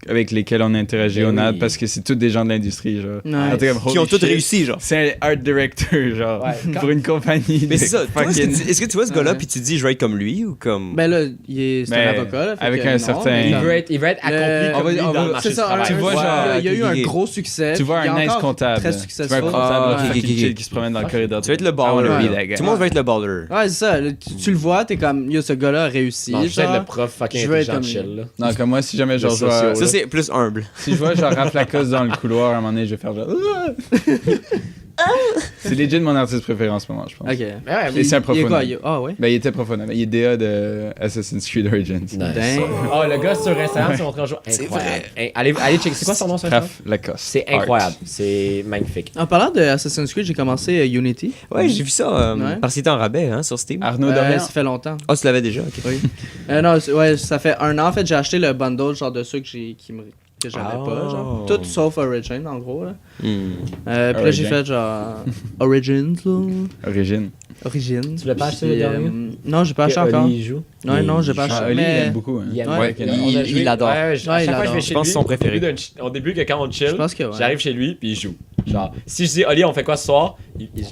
avec lesquels on interagit Ben au NAD oui. parce que c'est tous des gens de l'industrie, genre. Ouais. Ah, t'es comme, Qui ont holy tous shit. réussi, genre. C'est un art director, genre, Ouais. pour une compagnie. Mais c'est ça. Toi, fucking- est-ce que tu vois ce gars-là Ouais. puis tu te dis je vais être comme lui ou comme. Ben là, c'est un Ben, avocat, là. fait avec que un non, certain- mais Il comme- veut être accompli Le- comme on va- lui on dans va- le marché C'est du ça, travail. Tu vois, il y a- genre, il y a eu un ok. gros succès. Tu vois puis il un est nice encore comptable. Très Tu vois un successful. comptable Ah, fucking ok, ok, chill ok. qui se promène dans le corridor. Tu vas être le I wanna baller. be that guy. Tout le monde va être le baller. Ouais, c'est ça. là, tu le vois, t'es comme, yo, ce gars-là a réussi. Non, je sais genre. le prof fucking je veux être intelligent comme- chill, là. Non, comme moi, si jamais genre, Le je vois, socio, Ça, c'est plus humble. si je vois genre Raph Lacoste dans le couloir, à un moment donné, je vais faire genre. C'est legit mon artiste préféré en ce moment, je pense. Ok. Mais ouais, Et c'est un Il est quoi, profond. Ah ouais? Ben, il était profond. Il est DA de Assassin's Creed Origins. Nice. Damn. Oh, le gars sur Instagram, c'est montré un jour. Incroyable. Allez checker. C'est quoi son nom sur Instagram? Raph Lacoste. C'est incroyable. C'est magnifique. En parlant de Assassin's Creed, j'ai commencé Unity. Ouais, j'ai vu ça Ouais. parce qu'il était en rabais hein, sur Steam. Arnaud Dorian. Ça fait longtemps. Ah, tu l'avais déjà, ok. Oui. Non, ouais, ça fait un an. En fait, j'ai acheté le bundle, genre de ceux que j'avais Ah. pas, genre. Tout sauf Origin, en gros, là. Hmm. Puis là, j'ai Origin. fait genre Origins, là. Origine. Origins. Tu l'as pas acheté, Puis, le dernier? Non, j'ai pas acheté encore. Oli, il joue. Ouais, non, j'ai pas Ah, acheté. Oli, il Mais aime beaucoup. Hein. Il aime. Ouais. Ouais, Il adore. Ouais, à Ouais, chaque fois il que je vais adore. chez Je pense lui, son préféré. Au début, que quand on chill, Je pense que ouais. j'arrive chez lui, puis il joue. Genre, si je dis, Oli, on fait quoi ce soir?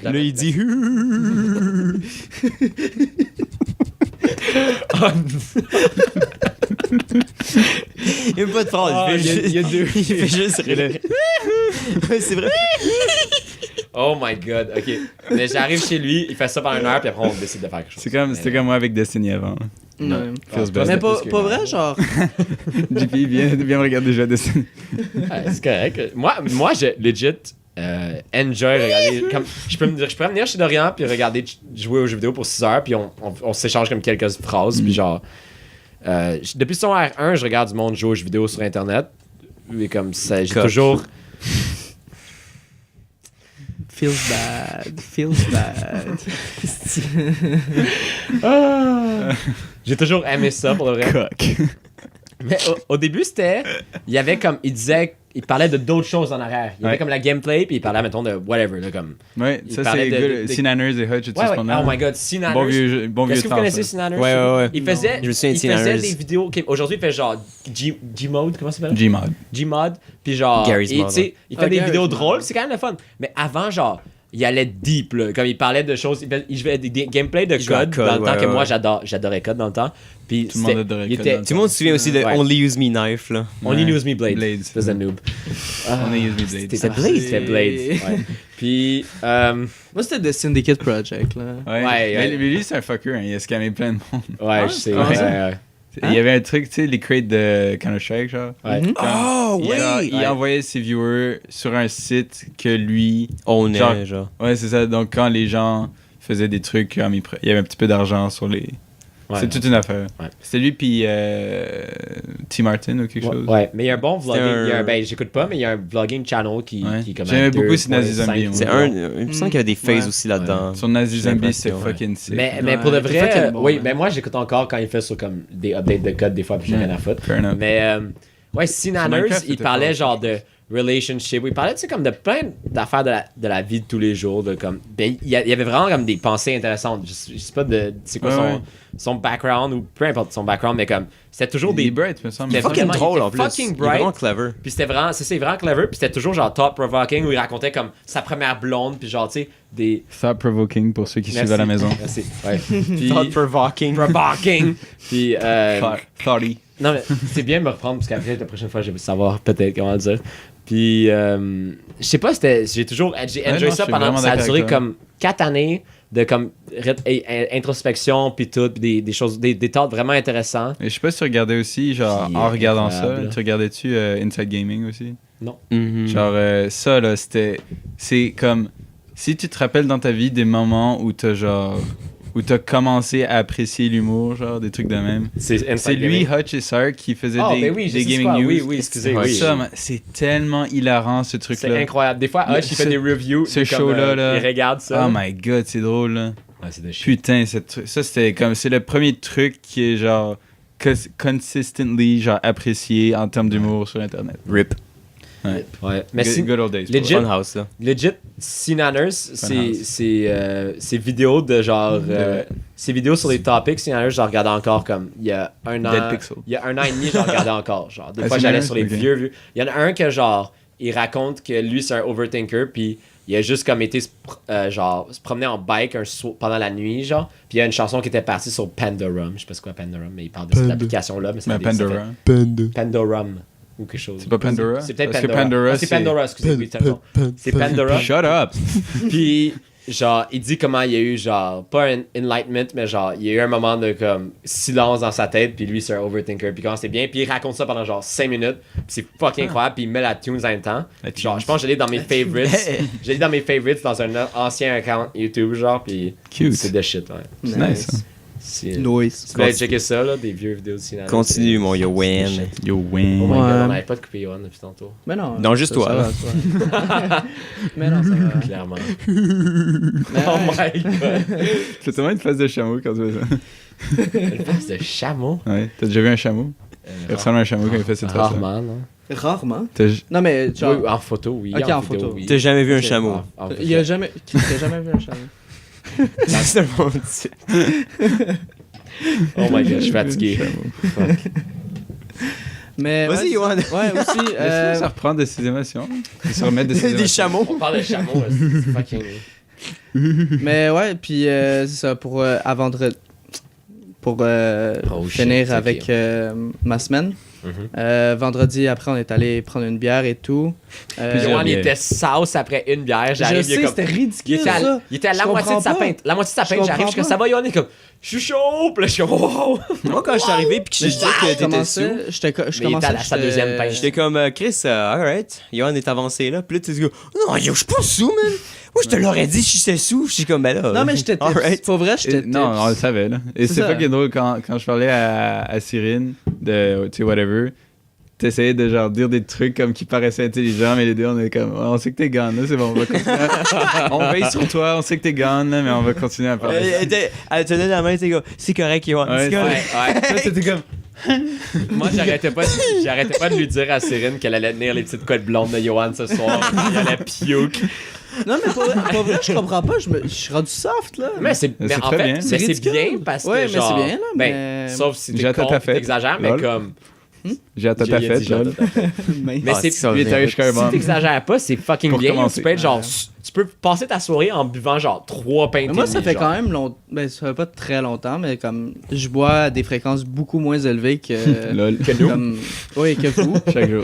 Là, il dit. Il n'y a pas de phrase. Ah, il fait il y a juste- deux. Il fait juste rire. Ouais, c'est vrai. Oh my god, ok. Mais j'arrive chez lui, il fait ça pendant une heure, puis après, on décide de faire quelque chose. C'était comme moi avec Destiny avant. Ouais. Feels Ah, best. Mais plus que- pas vrai, genre. JP, viens me regarder jouer à Destiny. Ouais, c'est correct. Moi, je legit enjoy regarder. Comme, je pourrais venir chez Dorian puis regarder jouer aux jeux vidéo pour 6 heures, puis on s'échange comme quelques phrases, puis genre. Depuis son R1, je regarde du monde jouer aux jeux vidéo sur internet. Et comme ça, j'ai Coche. toujours. Feels bad. J'ai toujours aimé ça pour le vrai. Coq. Mais au début, c'était. Il y avait comme. Il parlait de d'autres choses en arrière. Il y avait Ouais. comme la gameplay, puis il parlait, mettons, de whatever, là, comme. Ouais, Il ça parlait c'est de- good. de- Sinanners et Hutch, tu sais Ouais, ce ouais. qu'on a. Oh my god, Sinanners. Bon vieux Est-ce que vous temps. connaissez ça. Sinanners? Ouais, ouais, ouais. Il faisait, Je me souviens de il faisait Sinanners. des vidéos. ok, aujourd'hui, il fait genre Gmod, comment ça s'appelle? Gmod. Gmod. Puis genre. Gary's et, Mod, tu sais, il fait Ah, des Gary's vidéos Mod. drôles, c'est quand même le fun. Mais avant, genre. Il allait deep, là. Comme il parlait de choses. Il jouait des gameplays de Il jouait à code Code, dans le temps ouais, que moi ouais. j'adorais code dans le temps. Puis Tout le monde c'était- adorait il Code était- dans le Tout le monde se souvient aussi de Ouais. Only Use Me Knife, là. Only Ouais. Use Me Blades. Blades. Espèce de noob. On est Use Me Blade. C'était Blades. C'était Blades. Ouais. Puis. Moi, c'était The Syndicate Project, là. Ouais. Ouais, Mais ouais. lui, c'est un fucker. Hein. Il a scammé plein de monde. Ouais, je sais. comment Ouais, ça? ouais, ouais. Il y avait un truc, tu sais, les crates de Counter-Strike, genre. Ouais. Mhm. Oh, Il Ouais. envoyait ses viewers sur un site que lui. On est, Genre- genre. Ouais, c'est ça. Donc, quand les gens faisait des trucs, comme il y avait un petit peu d'argent sur les... Ouais, c'est toute une affaire. Ouais. C'était lui puis T. Martin ou quelque chose. Ouais, mais il y a un bon vlogging. un- Ben, j'écoute pas, mais il y a un vlogging channel qui est comme. J'aimais beaucoup ce Nazi Zombie, C'est ouais. il me semble qu'il y avait des phases Ouais. aussi là-dedans. Sur Nazi J'ai Zombie, c'est l'impression, fucking sick. Mais pour de Ouais, vrai, c'est fucking bon, oui, ouais. mais moi j'écoute encore quand il fait sur comme des updates de code des fois, puis j'ai rien à foutre. Fair enough. Mais ouais, Sinanners, Minecraft, il c'était parlait fort. genre de relationship, il parlait tu sais comme de plein d'affaires de la vie de tous les jours, de comme ben il y avait vraiment comme des pensées intéressantes. Je sais pas de c'est quoi Ouais, son background ou peu importe son background, mais comme c'était toujours Des des bright, me semble. C'était Fucking vraiment- drôle il en était plus. fucking Il est bright. vraiment clever. Puis c'était vraiment, c'est vraiment clever. Puis c'était toujours genre thought provoking où il racontait comme sa première blonde. Puis genre, tu sais, des. Thought provoking pour ceux qui Merci. suivent à la maison. Merci. Ouais. Puis. Thought provoking. provoking. Puis. Thoughty. Non, mais c'est bien de me reprendre parce qu'après, la prochaine fois, je vais savoir peut-être comment le dire. Puis. Je sais pas, j'ai enjoyé non, ça je suis pendant. vraiment Ça a d'accord duré avec toi. comme 4 années de comme introspection. Puis tout. Puis des choses. Des thoughts vraiment intéressants. Et je sais pas si tu regardais aussi, genre, Qui en est regardant incroyable. ça, tu regardais-tu Inside Gaming aussi? Mhm. Genre, ça, là, c'est comme... Si tu te rappelles dans ta vie des moments où t'as, genre... Où t'as commencé à apprécier l'humour, genre, des trucs de même. C'est lui, Hutch et Sark, qui faisait Ah, des, ben oui, je des sais gaming quoi. news. Oui, excusez, Ouais, oui. Ça, man, c'est tellement hilarant, ce C'est truc-là. incroyable. Des fois, Le- Hush, il fait ce- des reviews. ce il est comme, show-là, là. Il regarde ça. Oh my god, c'est drôle, là. Ah, c'est de shit. Putain, ça, c'était comme... C'est le premier truc qui est, genre... consistently, genre, apprécié en termes d'humour sur Internet. Rip. Ouais. Mais Good old days. legit- Funhouse, là. legit, Sinanners, c'est vidéos de genre. Ces vidéos sur les topics, Sinanners, je regardais encore comme il y a un an. Dead Pixel. Il y a un an et demi, je regardais encore. Genre, des Ah, fois, j'allais Sinanners? sur les Ok. vieux. Il y en a un que genre, il raconte que lui, c'est un overthinker, puis il a juste comme été genre se promener en bike pendant la nuit, genre. Puis il y a une chanson qui était partie sur Pandorum. Je sais pas c'est quoi Pandorum, mais il parle de cette application-là. Mais ça Mais fait des- ça Pandora. fait Pandorum. Ou quelque chose. C'est pas Pandora? C'est peut-être Parce que Pandora. Pandora, Ah, c'est Pandora, excusez, oui, t'as raison. C'est Pandora. Shut up! Puis, genre, il dit comment il y a eu, genre, pas un enlightenment, mais genre, il y a eu un moment de, comme, silence dans sa tête, puis lui, c'est un overthinker, puis quand c'est bien, puis il raconte ça pendant, genre, 5 minutes, puis c'est fucking incroyable, puis il met la tunes en même temps. La Genre, tunes. je pense que je l'ai dans mes favorites. Je l'ai dans mes favorites dans un ancien account YouTube, genre, puis Cute. c'est de shit, ouais. C'est nice. hein. C'est... Noise. Tu vas aller checker ça, là, des vieux vidéos de cinéma. Continue, mon Yowen. Yo, Oh my win. god, Ouais. on n'arrête pas de couper Yohan depuis tantôt. Mais non. Non, juste ça, toi, ça là. va, ça va. Mais non, ça va. Clairement. Mais Oh ouais. my god. C'est tellement une face de chameau quand tu fais ça. Une face de chameau. Ouais. T'as déjà vu un chameau? Il ressemble à un chameau quand il fait cette face-là. Rarement, non? Rarement. T'as- Non, mais genre, Oui, en photo, oui. Ok, en vidéo, photo. oui. T'as jamais vu un Ok, chameau. en il y a jamais. T'as jamais vu un chameau? C'est le monde dit. Oh my god, je suis fatigué. Mais. Vas-y, ouais, Yohan. Ouais, aussi. Laisse-le se reprendre de ses émotions. Il se remettre de ses Des émotions. chameaux. On parle de chameau, là, c'est fucking. Mais ouais, puis c'est ça, pour à vendredi. Pour Oh, shit, finir c'est avec ok. ma semaine. Mhm. Vendredi, après, on est allé prendre une bière et tout. Yohan, il bières. était sauce après une bière. je J'arrive, il est sais, comme. c'était Il ridicule, était, ça. il était à la Je moitié de sa comprends pas. pinte. La moitié de sa Je pinte, j'arrive, comprends je suis comme pas. ça va, Yohan, il est comme. Je suis chaud, puis là, je suis comme. Wow. Moi, quand je suis arrivé puis que j'ai dit que Je t'étais commençais, sous, je Mais il était à sa deuxième pinte. j'étais comme Chris, alright, Yohan est avancé là. Puis là, tu dis, non, yo, je suis pas sous, man. Moi, je te l'aurais dit, si j'étais sous. Je suis comme, ben là. Non, mais j'étais tips. Alright. Pour vrai, j'étais Et- non, tips. on le savait, là. Et C'est c'est ça. pas que drôle quand je parlais à Cyrine de, tu sais, whatever. T'essayais de genre dire des trucs comme qui paraissaient intelligents, mais les deux on est comme on sait que t'es gone, là, c'est bon, on va continuer. On veille sur toi, on sait que t'es gone, là, mais on va continuer à parler. Elle tenait la main, t'es comme, c'est correct, Yohan. Ouais, C'est correct. Ouais, Toi, t'étais comme Moi, j'arrêtais pas de lui dire à Cyrine qu'elle allait tenir les petites couettes blondes de Yohan ce soir. Il allait puke. Non, mais pour vrai, je comprends pas. Je suis rendu soft, là. Mais c'est Mais c'est en très fait, bien. mais C'est c'est ridicule. bien parce que Ouais, mais genre, c'est bien, là, ben, mais- sauf si t'es J'ai hâte à con, ta fête. t'exagères, mais Lol. comme j'ai hâte à ta J'ai fête, dit, j'ai hâte lol. à ta fête. Mais Mais Ah, c'est ça Lui, vient t'as eu vite. jusqu'à un si bon. t'exagères pas, c'est fucking Pour bien. commencer. Tu peux être genre tu peux passer ta soirée en buvant genre 3 pintes. Mais moi, et ça demie, fait genre. quand même longtemps. Ben, ça fait pas très longtemps, mais comme je bois à des fréquences beaucoup moins élevées que. Lol. Que nous. Comme, oui, que vous. Chaque jour.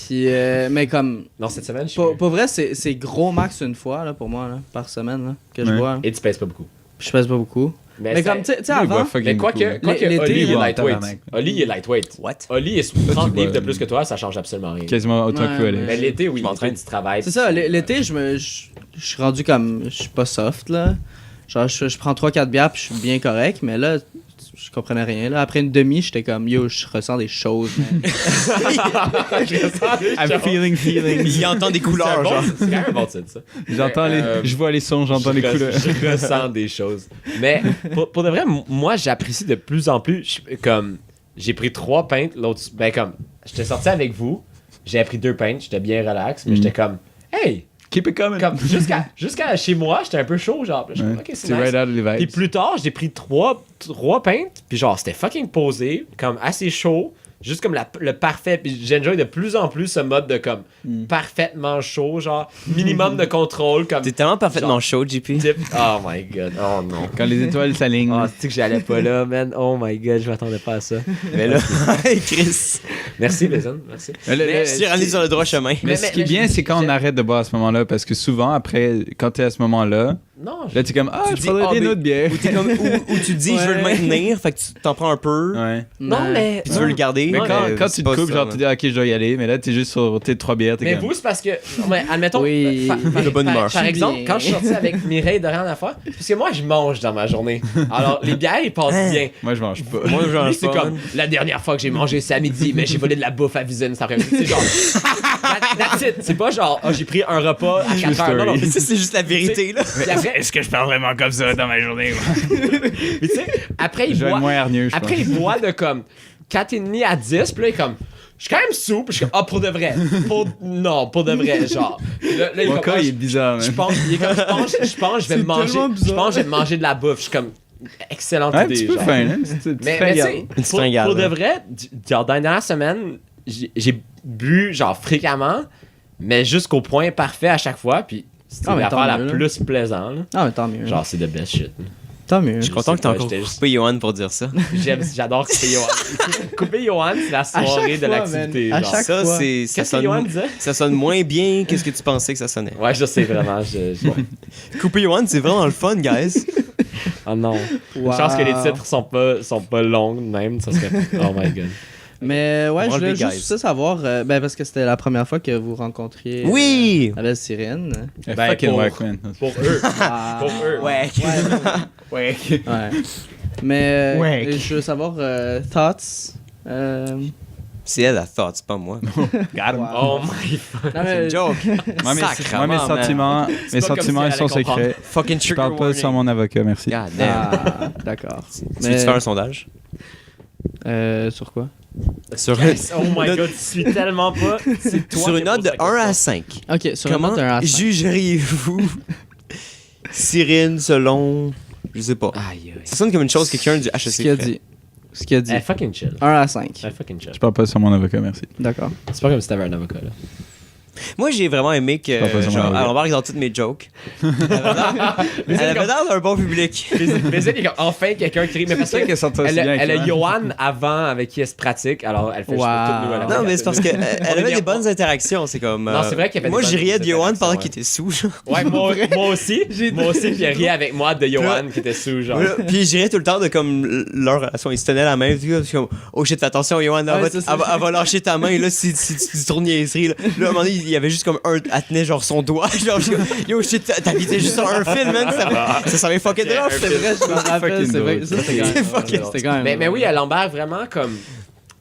Puis, mais comme. Non, cette semaine, je suis. Pour vrai, c'est gros max une fois, là, pour moi, là, par semaine, là, que je Ouais. bois. Et tu pèses pas beaucoup. Puis je pèse pas beaucoup. Mais c'est- comme, tu sais, Lui, il avant. boit fucking Mais quoi beaucoup. que L'été, Oli il est là, lightweight. tabarnak. Oli il est lightweight. What? Oli est 30 bois- livres de plus que toi, ça change absolument rien. Quasiment autant Ouais, que mais- Alex. Mais l'été, oui, Je m'entraîne. tu travailles. C'est ça, l'été, je suis rendu comme. Je suis pas soft, là. Genre, je prends 3-4 bières puis je suis bien correct, mais là, je comprenais rien. Là. Après une demi, j'étais comme, yo, je ressens des choses, man. I'm feeling. Il entend des couleurs, genre. C'est quand même bon titre, ça. J'entends je vois les sons, j'entends les couleurs. Je ressens des choses. Mais pour de vrai, moi, j'apprécie de plus en plus. Comme, j'ai pris 3 pintes, l'autre. Ben, comme, j'étais sorti avec vous, j'ai pris 2 pintes, j'étais bien relax, mais j'étais comme, hey! Keep it coming. Comme, jusqu'à chez moi, j'étais un peu chaud, genre. Je suis comme, ok, c'est nice. right out of the vibes. Puis plus tard, j'ai pris 3 pintes, puis genre, c'était fucking posé, comme assez chaud, juste comme le parfait. Puis j'enjoy de plus en plus ce mode de comme parfaitement chaud, genre minimum de contrôle. Comme T'es tellement parfaitement chaud, JP. type. Oh my god, oh non. Quand les étoiles s'alignent. Oh, c'est que j'allais pas là, man. Oh my god, je m'attendais pas à ça. Mais là, Chris, Merci, Bézon, merci. je suis rendu sur le droit chemin. Mais ce qui est bien, c'est quand on arrête de boire à ce moment-là, parce que souvent, après, quand t'es à ce moment-là, Non, là, t'es comme, Tu je dis, prendrais bien mais- une autre bière. Ou, t'es comme, ou tu dis, je veux le maintenir, fait que tu t'en prends un peu, Ouais. non, mais. puis tu veux le garder. Mais quand c'est tu te pas coupes, ça, genre, man. tu dis, ok, je dois y aller, mais là, t'es juste sur tes 3 bières, t'es Mais comme... vous, c'est parce que. Non, mais admettons. Oui. De bonne humeur. Par exemple, Bien. quand je suis sorti avec Mireille de rien à faire, parce que moi, je mange dans ma journée. Alors, les bières, ils passent bien. Moi, je mange pas. Moi, j'en Lui, ai c'est pas, comme man. la dernière fois que j'ai mangé, c'est à midi, mais j'ai volé de la bouffe à Vizine cet après-midi. C'est genre. That's it. C'est pas genre, j'ai pris un repas à 4 heures. Non, non. Mais ça, c'est juste la vérité, là. Puis après, Est-ce que je parle vraiment comme ça dans ma journée? mais tu sais, après, il Je vais être boit. moins hargneux, je Après, pense. il boit de comme 4,5 à 10, puis là, il est comme. Je suis quand même sous, puis je suis comme, pour de vrai. Non, pour de vrai, genre. Puis là, il est Mon comme, cas, il est bizarre, je man. pense, il est comme, je pense, je vais me manger. tellement bizarre. Je pense, je vais me manger de la bouffe. Je suis comme, excellente Ouais, un idée, petit peu genre. fin, hein? Mais tu sais, Une petite pour fringale, de là. vrai, genre, dans les dernières semaines, j'ai bu, genre, fréquemment, mais jusqu'au point parfait à chaque fois, puis c'était Ah, mais l'affaire tant la mieux, là. plus plaisante, là. Ah, mais tant mieux. Genre, c'est the best shit. Tant mieux. Je suis content que t'aies pas, encore j'étais juste- coupé Johan pour dire ça. J'adore couper Johan. Couper Johan, c'est la À soirée chaque de fois, l'activité. man. À genre. chaque Ça, fois. c'est, ça, Qu'est-ce que sonne, Johan disait? ça sonne moins bien que ce que tu pensais que ça sonnait. Ouais, je sais vraiment. Couper Johan, c'est vraiment le fun, guys. Oh non. Wow. Je pense que les titres sont pas longs même. Ça serait. Oh my god. Mais ouais, On je va voulais enlever juste guys. ça savoir, ben parce que c'était la première fois que vous rencontriez Oui! la belle Sirène. Ben, Fucking pour- whack, man. Pour eux. Ah, Pour eux. Ouais. Ouais. ouais. Mais Ouais. je veux savoir, thoughts. C'est elle la thought, c'est pas moi. Oh my fuck. Non, C'est mais, une joke. Moi, mes Sacrement, man. sentiments, C'est pas comme si ils elle sont allait comprendre. secrets. Fucking Je trigger parle pas warning. sans mon avocat, merci. God damn. ah, d'accord. Tu veux faire un sondage? Sur quoi? Sur, Yes. Oh my god, tu suis tellement pas. C'est toi sur qui une note poses de la 1 à question. 5. Ok, sur Comment une note de 1 à 5. jugeriez-vous Cyrine selon... Je sais pas. Aïe, aïe. Ça sonne comme une chose que quelqu'un du HEC Ce qu'il a ferait. dit. Ce qu'il a dit. Elle fucking chill. 1 à 5. Elle fucking chill. Je parle pas sans mon avocat, merci. D'accord. C'est pas comme si t'avais un avocat là. Moi, j'ai vraiment aimé que... pas forcément genre, vrai. elle embarque dans toutes mes jokes. Elle avait l'air d'un bon public. Mais c'est comme enfin quelqu'un qui rit. Mais parce que qu'elle s'entend aussi elle, bien avec elle a toi. Johan avant avec qui elle se pratique, alors elle fait juste Wow. tout nous à la Non, mais c'est parce qu'elle On est avait bien- des bonnes interactions. C'est comme... Non, c'est vrai qu'il y avait Moi, des je bonnes riais de Johan pendant interactions, qu'il était sous. genre. Ouais, moi aussi. Moi aussi, puis elle riait avec moi de Johan qui était sous, genre. Voilà. Puis je riais tout le temps de comme leur relation. Ils se tenaient la main. Puis comme, oh shit, fais attention, Johan, elle, Ouais, va, c'est ça. elle va lâcher ta main. Là, si tu dis trop de niaiseries. Là, à un moment donné, il y avait juste comme un. Elle tenait genre son doigt. Genre, je suis comme, yo shit, t'habitais juste sur un film, man. Ça s'avait fucking C'est un rough. C'est vrai, je me rappelle. fucking C'est vrai. drôle. Ça, c'était quand C'est même. fucking- C'était quand même. Mais oui, elle embarque vraiment comme.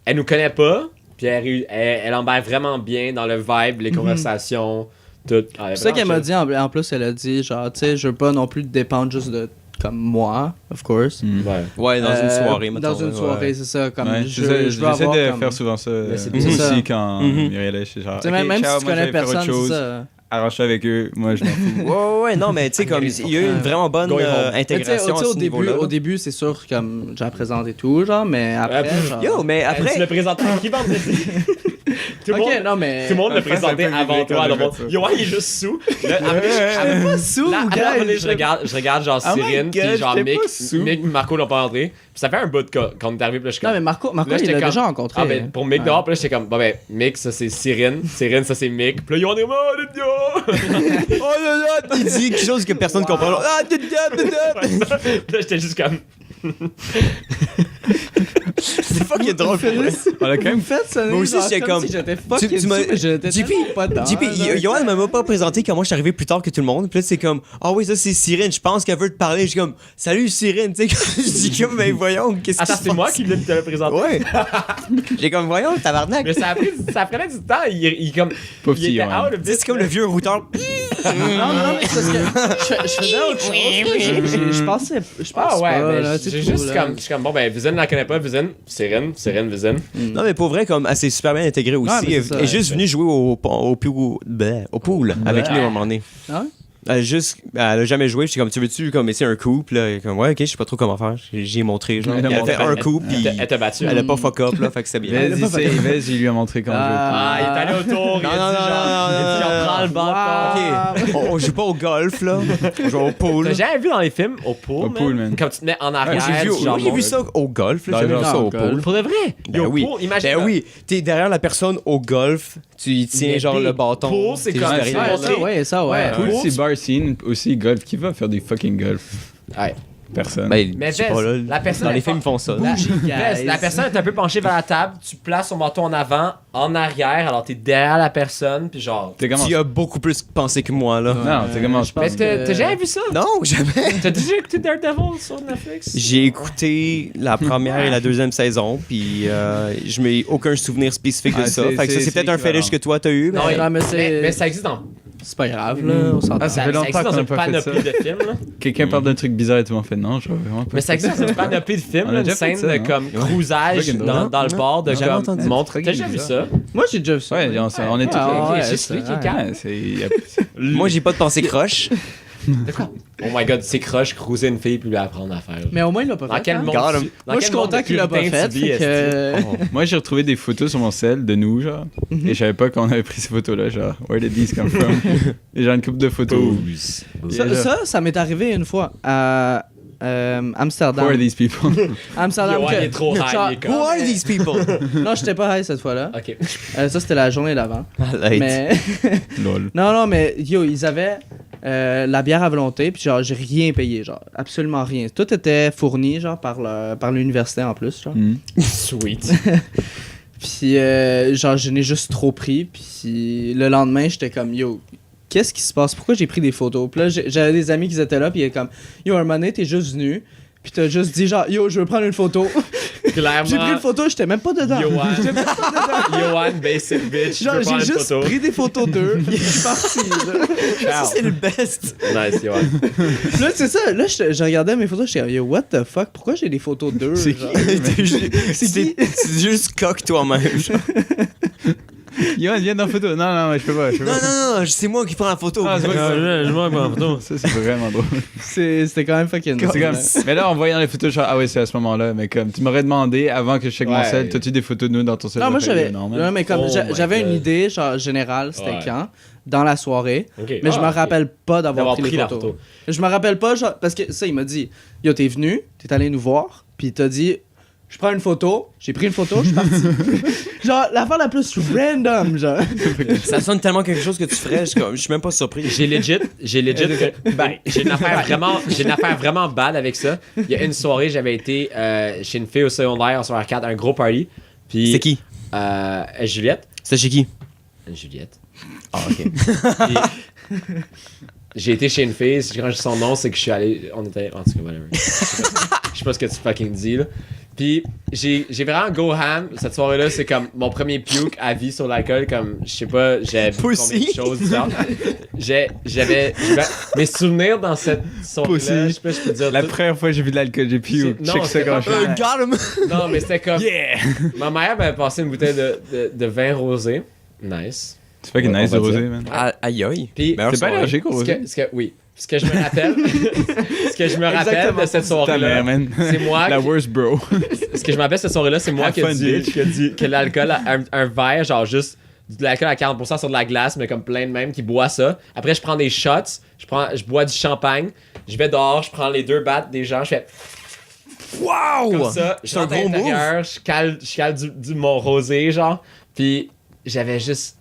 Elle nous connaît pas, puis elle embarque vraiment bien dans le vibe, les conversations, tout. Ah, elle est C'est ça qu'elle m'a vraiment dit en plus, elle a dit genre, tu sais, je veux pas non plus dépendre juste de comme moi, of course. Mm. chill. Ouais. Ouais, dans une soirée, Dans mettons, une ouais. soirée, c'est ça. Comme Ouais, je j'essaie veux avoir de comme... faire souvent ça. Mais c'est Aussi ça. quand Mhm. Muriel est chez genre. Tu sais, même ok, si ciao, tu moi, connais je vais faire autre personne, c'est chose. ça. Arrache avec eux, moi je m'en fous. Ouais, non, mais tu sais, comme il y a eu une vraiment bonne Going home. Mais tu sais, intégration à ce au début, niveau-là. au début, c'est sûr comme je la présente et tout, genre, mais après, Ouais, genre... Yo, mais Tu après. le présentais à qui vendredi? Tout le Ok, monde. non, mais... Tout le monde le Enfin, ça présentait fait un avant public, toi. on a alors, fait ça. Johan, il est juste sous. Là, après, pas sous, là, après, gars, à un moment donné, je regarde genre Oh my Cyrine, God, puis genre j'étais Mick, pas sous. Mick, Marco l'ont pas rentré. Puis ça fait un bout qu'on est arrivé, puis là, je suis Non, comme. mais Marco Là, il j'étais l'a comme- déjà rencontré. Ah, ben pour Mick dehors, puis là, j'étais comme, bah ben, Mick, ça c'est Cyrine, Cyrine, ça c'est Mick. Puis là, Johan est comme, oh, let's go! Oh là là, il dit quelque chose que personne comprend. Genre, ah, Puis là, j'étais juste comme. C'est fucking drôle pour vrai. On l'a quand même fait ça. Moi aussi, j'étais comme- si j'étais fucking tu m'as- sous, mais j'étais JP, tellement pas dedans, JP, là. Yoann m'a même pas présenté comment je suis arrivé plus tard que tout le monde. Puis là, c'est comme, ah oui, ça c'est Cyrine, je pense qu'elle veut te parler. Je suis comme, salut Cyrine, tu sais, je dis comme, mais voyons, qu'est-ce qui Attends, se c'est moi passe? qui viens de te le présenter. Ouais. J'ai comme, voyons, tabarnak. Mais ça prenait du temps. Il comme. Pauvre Il petit était Yoann. out of C'est comme le vieux routeur. Non, mais c'est parce que je faisais autre chose. Je pensais Ah pas, ouais, là, mais c'est j'ai tout, juste là. comme. Je suis comme, bon, ben, Vizine la connaît pas, Vizine. Cyrine, Vizine. Non, mais pour vrai, comme, elle s'est super bien intégrée aussi. mais c'est ça, Elle est juste ouais. venue jouer au pool avec nous à un moment donné. Ah ouais? Elle a jamais joué. J'étais comme, tu veux-tu comme essayer un coup? Puis là, elle est comme, ouais, ok, je sais pas trop comment faire. J'ai montré, genre. Elle a Elle a montré. fait un coup, puis Elle t'a battu. elle a pas fuck up, là, fait que c'est bien. Vas-y, vas-y, il lui a montré comment jouer. Ah, il est allé autour. Il Non, a non, dit, non, genre. non, Il a dit, on prend le bâton. Ok, on joue pas au golf, là. On joue au pool. T'as jamais vu dans les films au pool? Au pool, man. Comme tu te mets en Moi, arrière. j'ai vu, tu genre moi, j'ai vu montes. ça au golf, là. Dans J'ai jamais le vu ça genre au au golf. pool. Pour de vrai? Ben Yo, oui. pool, imagine. Ben oui, t'es derrière la personne au golf, tu y tiens Mais genre des le bâton. pool, c'est t'es comme- juste derrière. Ouais, Ça, ouais. Ouais. Pool, Pool, c'est bar scene, aussi golf. Qui va faire des fucking golf? Ouais. Personne. Ben, Mais je sais pas, là, la personne dans les est films, ils font ça. La personne est un peu penchée vers la table, tu places son bâton en avant, en arrière, alors t'es derrière la personne, puis genre. T'es comment? Tu as beaucoup plus pensé que moi, là. Non, t'es comment? je pense Mais que- t'as jamais vu ça? Non, jamais. T'as déjà écouté Daredevil sur Netflix? J'ai écouté la première et la deuxième saison, puis je n'ai aucun souvenir spécifique de Ah, ça. c'est- Fait que ça, c'est- c'est peut-être c'est un fétiche équivalent. que toi t'as eu. Non, mais- mais c'est- mais ça existe dans. C'est pas grave, là, on s'entend. Ah, ça fait longtemps existe qu'on dans a une pas fait ça. panoplie de films, là. Quelqu'un parle d'un truc bizarre et tout le monde fait non, je vois vraiment pas. Mais ça existe dans une panoplie de films, On a là, une déjà fait scène ça, de non? comme cruisage Fucking dans drôle. le bord de Jamais comme entendu. montre. T'as déjà vu bizarre. ça? Moi, j'ai déjà vu ça. Ouais, on est tous Ah, là. ouais, C'est juste lui qui est ouais. calme. Ouais, c'est. Moi, j'ai pas de pensée croche. De quoi? Oh my god, c'est crush, cruiser une fille puis lui apprendre à faire. Mais au moins, il l'a pas Dans fait. quel hein? monde? Got him. dans Moi, je suis quel monde content qu'il l'a pas puritain fait. tu vis, fait que- Moi, j'ai retrouvé des photos sur mon cell de nous, genre. Et je savais pas qu'on avait pris ces photos-là, genre. Where did these come from? Et genre une couple de photos. Ça m'est arrivé une fois à Amsterdam. Who are these people? Amsterdam. Yo, que- il est trop high, genre- il est comme- Who are these people? Non, j'étais pas high cette fois-là. Ok. Ça, c'était la journée d'avant. Mais. Lol. Non, mais yo, ils avaient la bière à volonté, puis genre, j'ai rien payé, genre, absolument rien. Tout était fourni, genre, par l'université en plus, genre. Hmm. Sweet. Puis, genre, je n'ai juste trop pris, puis le lendemain, j'étais comme, yo, qu'est-ce qui se passe? Pourquoi j'ai pris des photos? Puis là, j'avais des amis qui étaient là, puis ils étaient comme, yo, un moment donné, t'es juste venu, puis t'as juste dit, genre, yo, je veux prendre une photo. Clairement. J'ai pris une photo, j'étais même pas dedans. Yoann, basic bitch. Genre, je peux j'ai prendre une juste photo. pris des photos d'eux, puis je suis parti, là. Ciao. C'est le best. Nice, Yoann. Là, c'est ça. Là, je regardais mes photos, j'étais comme, yo, what the fuck? Pourquoi j'ai des photos d'eux? C'est genre? C'est juste coq toi-même. Yoann, viens dans la photo. Non, mais je peux pas. Non, non, non, c'est moi qui prends la photo. Ah, c'est vrai que Je vois ma photo. ça, c'est vraiment drôle. C'était quand même fucking C'est drôle. comme... Mais là, en voyant les photos, je suis ah ouais, c'est à ce moment-là. Mais comme tu m'aurais demandé avant que je check mon Ouais. sel, t'as-tu des photos de nous dans ton sel? Non, moi, J'aurais fait, j'avais. non, man. Non, mais comme Oh j'avais my une God. idée, genre, générale, c'était Ouais. quand? Dans la soirée. Ok. Mais je me ok. rappelle pas d'avoir pris les la photos. photo. Je me rappelle pas, genre, parce que ça, il m'a dit, yo, t'es venu, t'es allé nous voir, puis t'as dit, je prends une photo, j'ai pris une photo, je suis parti. Genre, l'affaire la plus random, genre. Ça sonne tellement quelque chose que tu ferais, je suis même pas surpris. J'ai legit j'ai une affaire vraiment bad avec ça. Il y a une soirée, j'avais été chez une fille au secondaire en soirée 4, un gros party. Puis C'est qui? Juliette. C'est chez qui? Juliette. Ah, ok. Puis, j'ai été chez une fille, si quand je dis son nom, c'est que je suis allé. On était. En tout cas, whatever. Je sais pas ce que tu fucking dis, là. Puis, j'ai vraiment go ham. Cette soirée-là, c'est comme mon premier puke à vie sur l'alcool. Comme, je sais pas, j'ai vu Pussy. combien de choses différentes. J'avais. Mes souvenirs dans cette soirée-là, Pussy. je sais pas, je peux dire. La tout- première fois que j'ai vu de l'alcool, j'ai pu Non, check ça c'était quand pas- je suis. Got him! Non, mais c'était comme. Yeah! Ma mère m'avait passé une bouteille de vin rosé. Nice. C'est pas qu'il Ouais, nice on de va rosé, dire. man. Puis, Aïe aïe. T'es Meilleure T'es pas soirée. allergique au rosé? Oui. Ce que je me rappelle, ce que je me rappelle Exactement. de cette Ta soirée-là, mère, man. c'est moi La qui- worst bro. ce que je me rappelle de cette soirée-là, c'est moi Have qui a fun, dit, bitch. que l'alcool, un verre, genre juste de l'alcool à 40% sur de la glace, mais comme plein de même qui boit ça. Après, je prends des shots, je bois du champagne, je vais dehors, je prends les 2 battes des gens, je fais Wow! comme ça, je C'est un rentre à gros move. l'intérieur, je cale mon rosé, genre, puis j'avais juste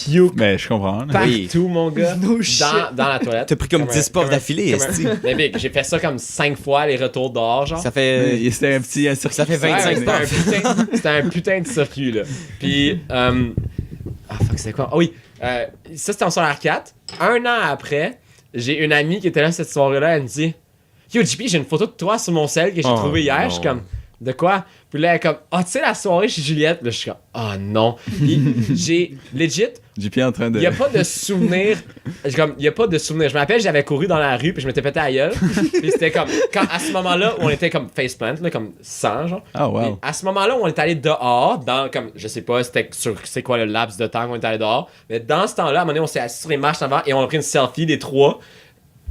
puke Mais je comprends. là. partout, mon gars, No shit. dans la toilette. T'as pris comme 10 puffs d'affilée, comme un- esti. Mais big, j'ai fait ça comme 5 fois, les retours dehors, genre. Ça fait. C'était un petit circuit. Ça fait 25 Ouais, c'était un putain de circuit, là. Puis, ah fuck, c'est quoi? Ah oui, ça c'était en secondaire 4. Un an après, j'ai une amie qui était là cette soirée-là, elle me dit Yo, JP, j'ai une photo de toi sur mon sel que j'ai Oh, trouvé hier. non. Je suis comme, de quoi? Puis là, elle est comme, ah, tu sais, la soirée chez Juliette? Là, je suis comme, ah non. Puis j'ai, legit, JP en train de. il n'y a pas de souvenir. Il n'y a pas de souvenir. Je me rappelle, j'avais couru dans la rue, puis je m'étais pété à la gueule. Puis c'était comme, à ce moment-là, où on était comme faceplant, là, comme 100, genre. Ah, wow. Puis à ce moment-là où on est allé dehors, dans, comme, je sais pas, c'était sur c'est quoi le laps de temps qu'on est allé dehors, mais dans ce temps-là, à un moment donné, on s'est assis sur les marches avant et on a pris une selfie, les trois.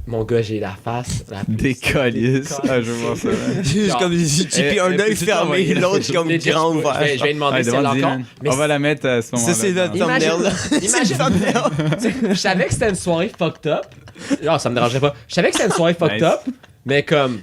Mon gars, j'ai la face. La plus- Des colis. Ah, je veux voir ça. Juste comme JP, un œil fermé, l'autre comme Legit, grand je ouvert. vais lui demander Ouais, si elle l'a demande-y, encore. man. Mais On va la mettre à ce moment-là. Ça, c'est le Imagine- thumbnail. C'est le thumbnail. je savais que c'était une soirée fucked up. Non, ça me dérangerait pas. Je savais que c'était une soirée fucked Nice. up, mais comme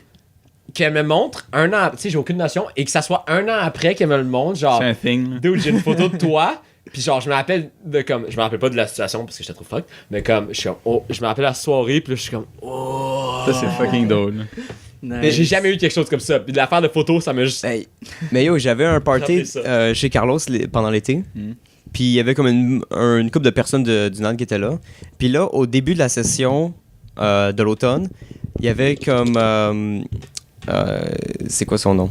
qu'elle me montre un an, tu sais, j'ai aucune notion, et que ça soit un an après qu'elle me le montre, genre, C'est un thing. là. dude, j'ai une photo de toi. Puis genre, je me rappelle de comme, je me rappelle pas de la situation parce que j'étais trop fucked, mais comme, je suis comme, oh, je me rappelle la soirée, puis là, je suis comme, oh. Ça, c'est fucking drôle. là. Mais j'ai jamais eu quelque chose comme ça. Puis de l'affaire de photo, ça m'a juste. Hey. Mais yo, j'avais un party Rappelez ça. chez Carlos pendant l'été. Puis il y avait comme une couple de personnes du NAD qui étaient là. Puis là, au début de la session de l'automne, il y avait comme. C'est quoi son nom?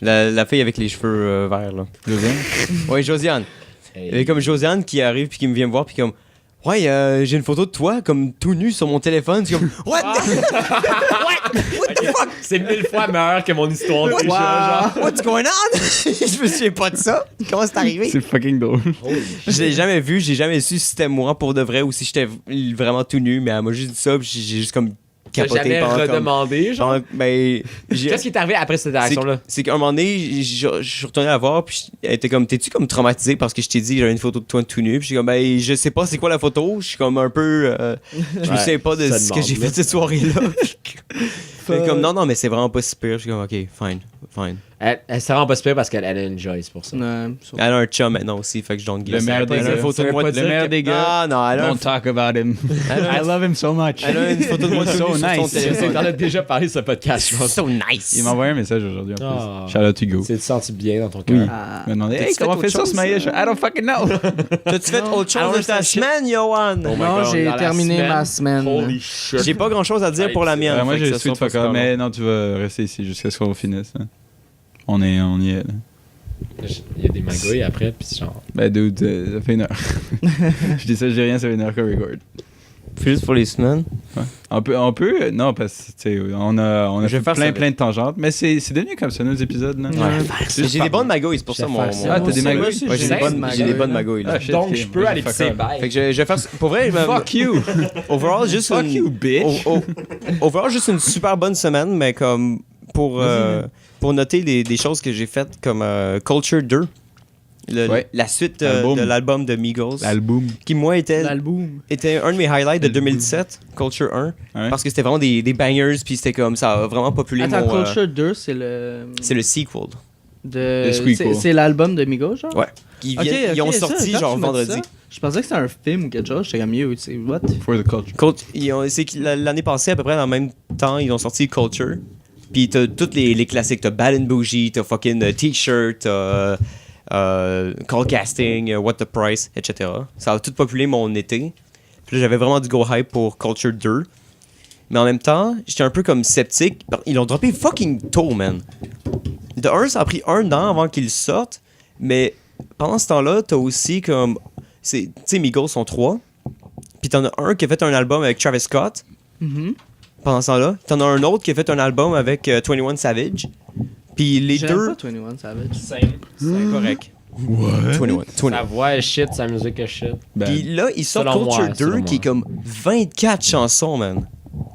La fille avec les cheveux verts, là. Josiane? Ouais, Josiane. Il y avait comme Josiane qui arrive puis qui me vient me voir puis comme ouais j'ai une photo de toi comme tout nu sur mon téléphone. C'est comme what Ok, c'est 1000 fois meilleur que mon histoire déjà, genre. what's going on? Je me souviens pas de ça. Comment c'est arrivé? C'est fucking drôle. Je l'ai jamais vu, j'ai jamais su si c'était moi pour de vrai ou si j'étais vraiment tout nu, mais elle m'a juste dit ça puis j'ai juste comme T'as capoté jamais pendant comme redemandé, genre. ben Qu'est-ce qui est arrivé après cette interaction-là? c'est qu'à un moment donné, je suis retourné la voir, puis elle était comme, t'es-tu comme traumatisé parce que je t'ai dit, j'avais une photo de toi tout nu, puis je suis comme, ben, je sais pas c'est quoi la photo, je suis comme un peu, je me souviens pas de ça ce que demande, j'ai là. fait cette soirée-là. Fait comme, non, mais c'est vraiment pas super, je suis comme, ok, fine. Elle s'est vraiment pas super parce qu'elle a une joy, c'est pour ça. Ouais, Elle a un chum maintenant aussi, fait que je don't give Le a maire fuck. des Elle a gars. une photo de moi Le maire des gars. Ah, non, elle a, Don't talk about him. I love him so much. elle a une photo de moi tout So nu sur son nice. téléphone. T'en as déjà parlé sur ce podcast, je pense. So nice. Il m'a envoyé un message aujourd'hui en Ah. plus. Charlotte Hugo. Tu te senti bien dans ton cœur? Oui. Ah. Il m'a demandé T'as-tu hey, comment fait on fait autre ça chose, ce mariage? I don't fucking know. T'as-tu fait autre chose Alors, de ta shit. semaine, Johan? Oh my Non, God, j'ai dans la terminé semaine. ma semaine. Holy shit. J'ai pas grand chose à dire pour la mienne. Moi fait que j'ai ça sweet sera pas fuck all, super mais long. non, tu vas rester ici jusqu'à ce qu'on finisse. hein. On y est là. Il y a des magouilles après, pis genre. Ben dude, ça fait 1 heure. Je dis ça, je dis rien, ça fait 1 heure qu'on record. Juste pour les semaines. Ouais. On peut, non, parce que, tu sais, on a Je vais fait faire ça plein de tangentes, mais c'est devenu comme ça, nos épisodes, là. J'ai des bonnes magouilles, c'est pour ça Je mon. vais faire ça. Ah, t'as des Moi magouilles? aussi, Ouais, j'ai des bonnes magouilles, magouilles. là. Ah, shit, Donc, ok, je peux moi, aller fuck pisser, all. bye. Fait que je vais faire. Pour vrai, Fuck you! overall, juste Fuck you, bitch! Overall, juste une super bonne semaine, mais comme pour noter des choses que j'ai faites comme Culture 2. Ouais. La suite Album. de l'album de Migos. L'album. Qui, moi, était L'album. un de mes highlights de 2017, Culture 1. Ouais. Parce que c'était vraiment des bangers, puis c'était comme ça a vraiment populé Attends, mon. Culture 2, c'est le. C'est le sequel. De... Squeakle. C'est l'album de Migos, genre? Ouais. Ils ont ça, sorti quand genre tu m'as dit vendredi. ça, je pensais que c'était un film ou quelque chose. J'étais comme mieux, tu sais, what? For the culture. C'est que l'année passée, à peu près dans le même temps, ils ont sorti Culture. Puis t'as tous les classiques. T'as Bad and Bougie, t'as fucking T-shirt, t'as Call Casting, What the Price, etc. Ça a tout populé mon été. Puis là, j'avais vraiment du go hype pour Culture 2. Mais en même temps, j'étais un peu comme sceptique. Ils l'ont droppé fucking tôt, man. De un, ça a pris 1 an avant qu'ils sortent. Mais pendant ce temps-là, t'as aussi comme... Tu sais, Migos sont 3. Puis t'en as un qui a fait un album avec Travis Scott. Mhm. Pendant ce temps-là. T'en as un autre qui a fait un album avec 21 Savage. Puis les J'aime deux... pas 21 Savage. C'est correct. What? 21. Sa voix est shit, sa musique est shit. Puis là, ils sortent Selon Culture moi, 2 selon qui est comme 24 chansons, man.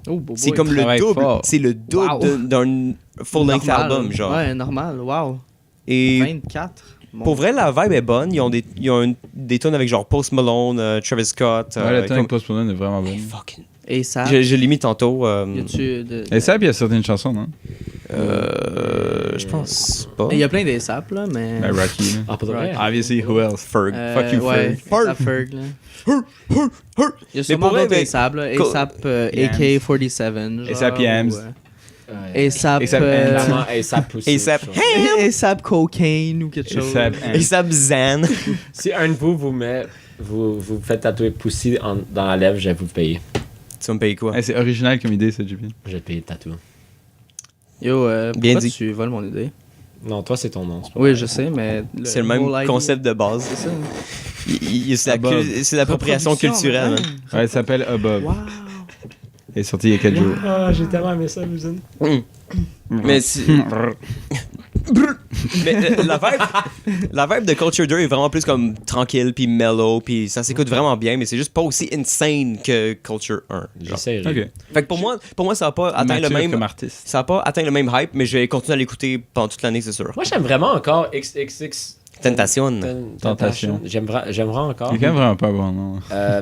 Oh, boy. C'est comme le travaille double. fort. C'est le double Wow. d'un full-length Normal. album, genre. Ouais, normal, wow. Et 24. Bon. pour vrai, la vibe est bonne. Ils ont des tunes avec genre Post Malone, Travis Scott. Ouais, la tune comme- avec Post Malone est vraiment bonne. Fucking A$AP. Je l'ai mis tantôt. Y a-tu de... Et ça, puis il a sorti une chanson, non? Je pense pas. Il y a plein d'A$AP, là, mais... Ben, Rocky, là. Ah, pas de vrai? Obviously, who else? Ferg. Fuck you, ouais, Ferg. A$AP Ferg, là. Il y a sûrement pour vrai, d'autres mais- A$AP, là. A$AP AK-47, genre. A$AP Yams. ou, Ouais. A$AP... A$AP Clairement, A$AP aussi. A$AP. A$AP Cocaine ou quelque chose. A$AP Et ça Zan. Si un de vous faites tatouer Pussy dans la lèvre, je vais vous payer. Tu vas me payer quoi? Ah, Hey, c'est original comme idée, ça, JP. Je vais te payer le tatou. Yo, Bien pourquoi dit. tu voles mon idée? Non, toi, c'est ton nom. c'est pas Oui, vrai. je sais, mais... C'est le même whole idea, concept de base. C'est ça. C'est l'appropriation Reproduction, culturelle. mais- man. Ouais, ça s'appelle Above. Wow. Il est sorti il y a 4 jours. Ah, j'ai tellement aimé ça, l'usine. Mais, mais la vibe de Culture 2 est vraiment plus comme tranquille puis mellow puis ça s'écoute vraiment bien, mais c'est juste pas aussi insane que Culture 1. genre. J'essaie. Ok. Fait que pour moi ça va pas atteindre le Mature même comme artiste. ça va pas atteindre le même hype, mais je vais continuer à l'écouter pendant toute l'année, c'est sûr. Moi, j'aime vraiment encore XXX. Tentation. Tentation. J'aime vraiment encore. C'est quand même vraiment pas bon, non?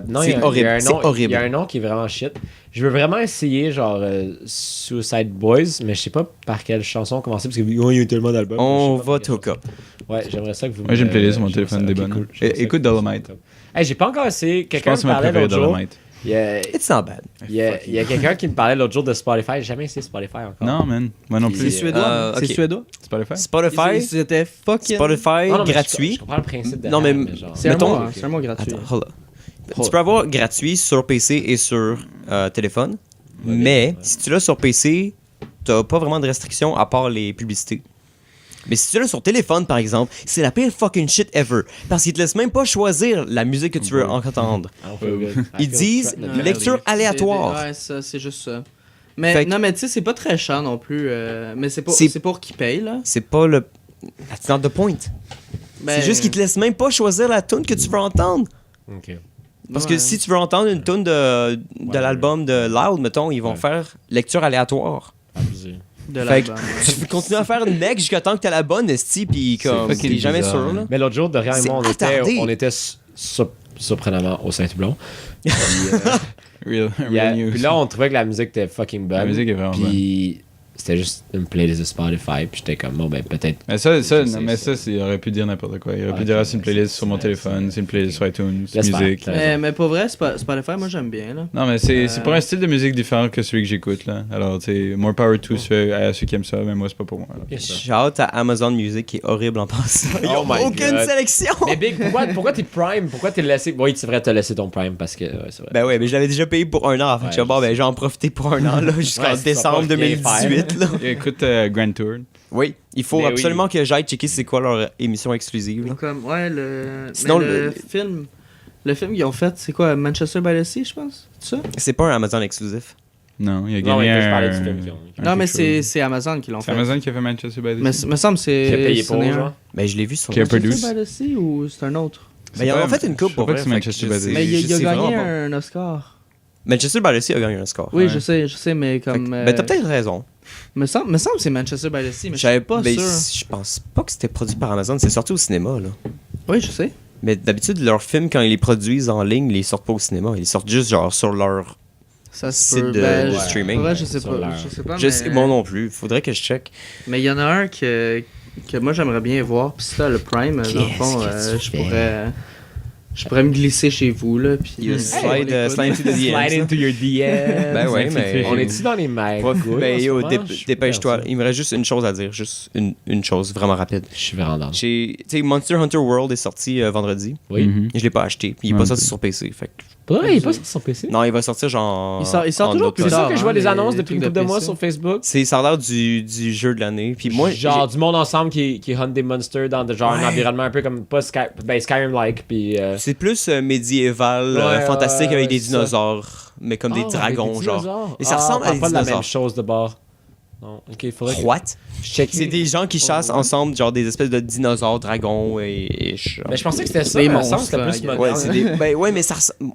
Non, C'est il y a- horrible, il y a un c'est nom- horrible. Il y a un nom qui est vraiment shit. Je veux vraiment essayer, genre, Suicide Boys, mais je sais pas par quelle chanson commencer, parce qu'il y a tellement d'albums. On Je sais pas va par te hook quelle up. chanson. Ouais, j'aimerais ça que vous Moi, j'ai une playlist sur mon j'aimerais téléphone ça. des Ok, bonnes. cool. J'aimerais ça Écoute que- Dolomite. Hey, j'ai pas encore essayé. Je Quelqu'un pense me que c'est ma parlait préférée, l'autre jour. Dolomite. Il y a, It's not bad. il y a quelqu'un qui me parlait l'autre jour de Spotify. J'ai jamais essayé Spotify encore. Non, man. Moi non Puis- plus. C'est suédois. ok. C'est suédois. C'est pas le faire? Spotify, C'était fucking... Spotify Non, non, mais gratuit. Je comprends le principe Non, mais- genre. C'est Mettons- un mot gratuit. Attends, hold up. Tu peux avoir gratuit sur PC et sur téléphone, mais si tu l'as sur PC, t'as pas vraiment de restrictions à part les publicités. Mais si tu l'as sur téléphone, par exemple, c'est la pire fucking shit ever. Parce qu'ils te laissent même pas choisir la musique que tu veux entendre. I don't feel good. I Ils feel disent trapped. lecture aléatoire. Ouais, ça, c'est juste ça. Mais Fait que- non, mais tu sais, c'est pas très cher non plus. Mais c'est C'est- pour qui paye, là. C'est pas le. That's not the point. Ben, C'est juste qu'ils te laissent même pas choisir la tune que tu veux entendre. Ok. Parce que ouais. si tu veux entendre une tune de l'album de Loud, mettons, ils vont Ouais. faire lecture aléatoire. Abusé. De Fait que l'album. tu peux continuer à faire next jusqu'à temps que t'as la bonne, esti, pis comme, fucking t'es jamais bizarre, sûr, hein. là. Mais l'autre jour, Dorian et C'est moi, attardé. on était surprenamment au Saint-Houblon. Puis, Real news. puis là, on trouvait que la musique était fucking bonne. La musique est vraiment bonne. Puis c'était juste une playlist de Spotify. Puis j'étais comme, bon, ben peut-être. Mais ça, Je sais, non, mais ça. ça, il aurait pu dire n'importe quoi. Il aurait pu Ouais, dire, ok, c'est une playlist sur mon téléphone, c'est une playlist sur iTunes, Laisse faire. musique. T'as- Mais pour vrai, Spotify, moi j'aime bien, là. Non, mais c'est pour un style de musique différent que celui que j'écoute, là. Alors, tu sais, more power to à ceux qui aiment ça, mais moi, c'est pas pour moi. là. Bien sûr. Shout à Amazon Music qui est horrible en passant. Ils Oh ont my aucune God. sélection. Mais Big, pourquoi t'es Prime? Pourquoi t'es laissé. Oui, c'est vrai, t'as laissé ton Prime parce que. Ouais, c'est vrai. Ben ouais, mais je l'avais déjà payé pour un an. Fait que Ouais, je suis bon, je ben sais. j'ai en profité pour un an, là, jusqu'en Ouais, ça va décembre pas rien 2018, là. Écoute Grand Tour. Oui, il faut Mais oui. absolument que j'aille checker c'est quoi leur émission exclusive, là. Comme, ouais, le. Sinon, mais le le- film. Le film qu'ils ont fait, c'est quoi? Manchester by the Sea, je pense? C'est ça? C'est pas un Amazon exclusif. Non, il a Non, gagné mais je un... parlais du film. Non, mais quelque chose. c'est Amazon qui l'ont C'est fait. Amazon qui a fait Manchester by the Mais Sea. me semble que c'est. Qui a payé pour, c'en est un. genre? Ben je l'ai vu sur Qui a Netflix. produce. Manchester by the Sea ou c'est un autre? Ben ils en ont pas- fait une coupe je pour sais pas vrai. que c'est fait Manchester que by je the sais- Sea. Mais il je a sais gagné vraiment pas. un Oscar. Manchester by the Sea a gagné un score. Oui, Ouais. je sais, mais comme. Ben t'as peut-être raison. Me semble que c'est Manchester by the Sea, mais je J'avais suis pas ben, sûr. Je pense pas que c'était produit par Amazon, c'est sorti au cinéma, là. Oui, je sais. Mais d'habitude, leurs films, quand ils les produisent en ligne, ils les sortent pas au cinéma. Ils les sortent juste genre sur leur Ça se site peut. de Ben, streaming. pour vrai, je sais Sur pas. leur- Je sais pas. Je mais... sais, moi non plus. Faudrait que je check. Mais il y en a un que moi j'aimerais bien voir. Puis si t'as le Prime, dans le fond, Qu'est-ce que tu je pourrais me glisser chez vous, là. Puis. You on slide, l'écoute. slide into the Slide DMs. into your DM. Ben ouais, mais- On est-tu dans les mecs? Ben yo, dépêche-toi. Il me reste juste une chose à dire. Juste une chose vraiment rapide. Je suis vraiment dans. Tu sais, Monster Hunter World est sorti vendredi. Oui. Mhm. Je l'ai pas acheté. Puis il est Ouais, pas un sorti peu. sur PC. Fait que... Ouais, il est pas sur son PC. Non, il va sortir genre. Il sort en toujours automne. plus C'est ça tard, que je vois hein, les les annonces depuis trucs une couple de de mois PC. sur Facebook. Ça a l'air du jeu de l'année. Puis moi, Genre du monde ensemble qui hunt des monsters dans de genre un Ouais. environnement un peu comme pas Skyrim-like. Puis. c'est plus médiéval, Ouais, fantastique ouais, avec des ça. dinosaures, mais comme des Ah, dragons, avec des genre. dinosaures. Et ça ressemble à des pas de la même dinosaures. chose de bord. Non, ok, il faudrait que What? je check. C'est des gens qui chassent ensemble, genre des espèces de dinosaures, dragons et Mais je pensais que c'était ça. Des mais il me semble que monstres, c'était plus là, moderne. Ouais, c'est des. Ben ouais, mais ça ressemble.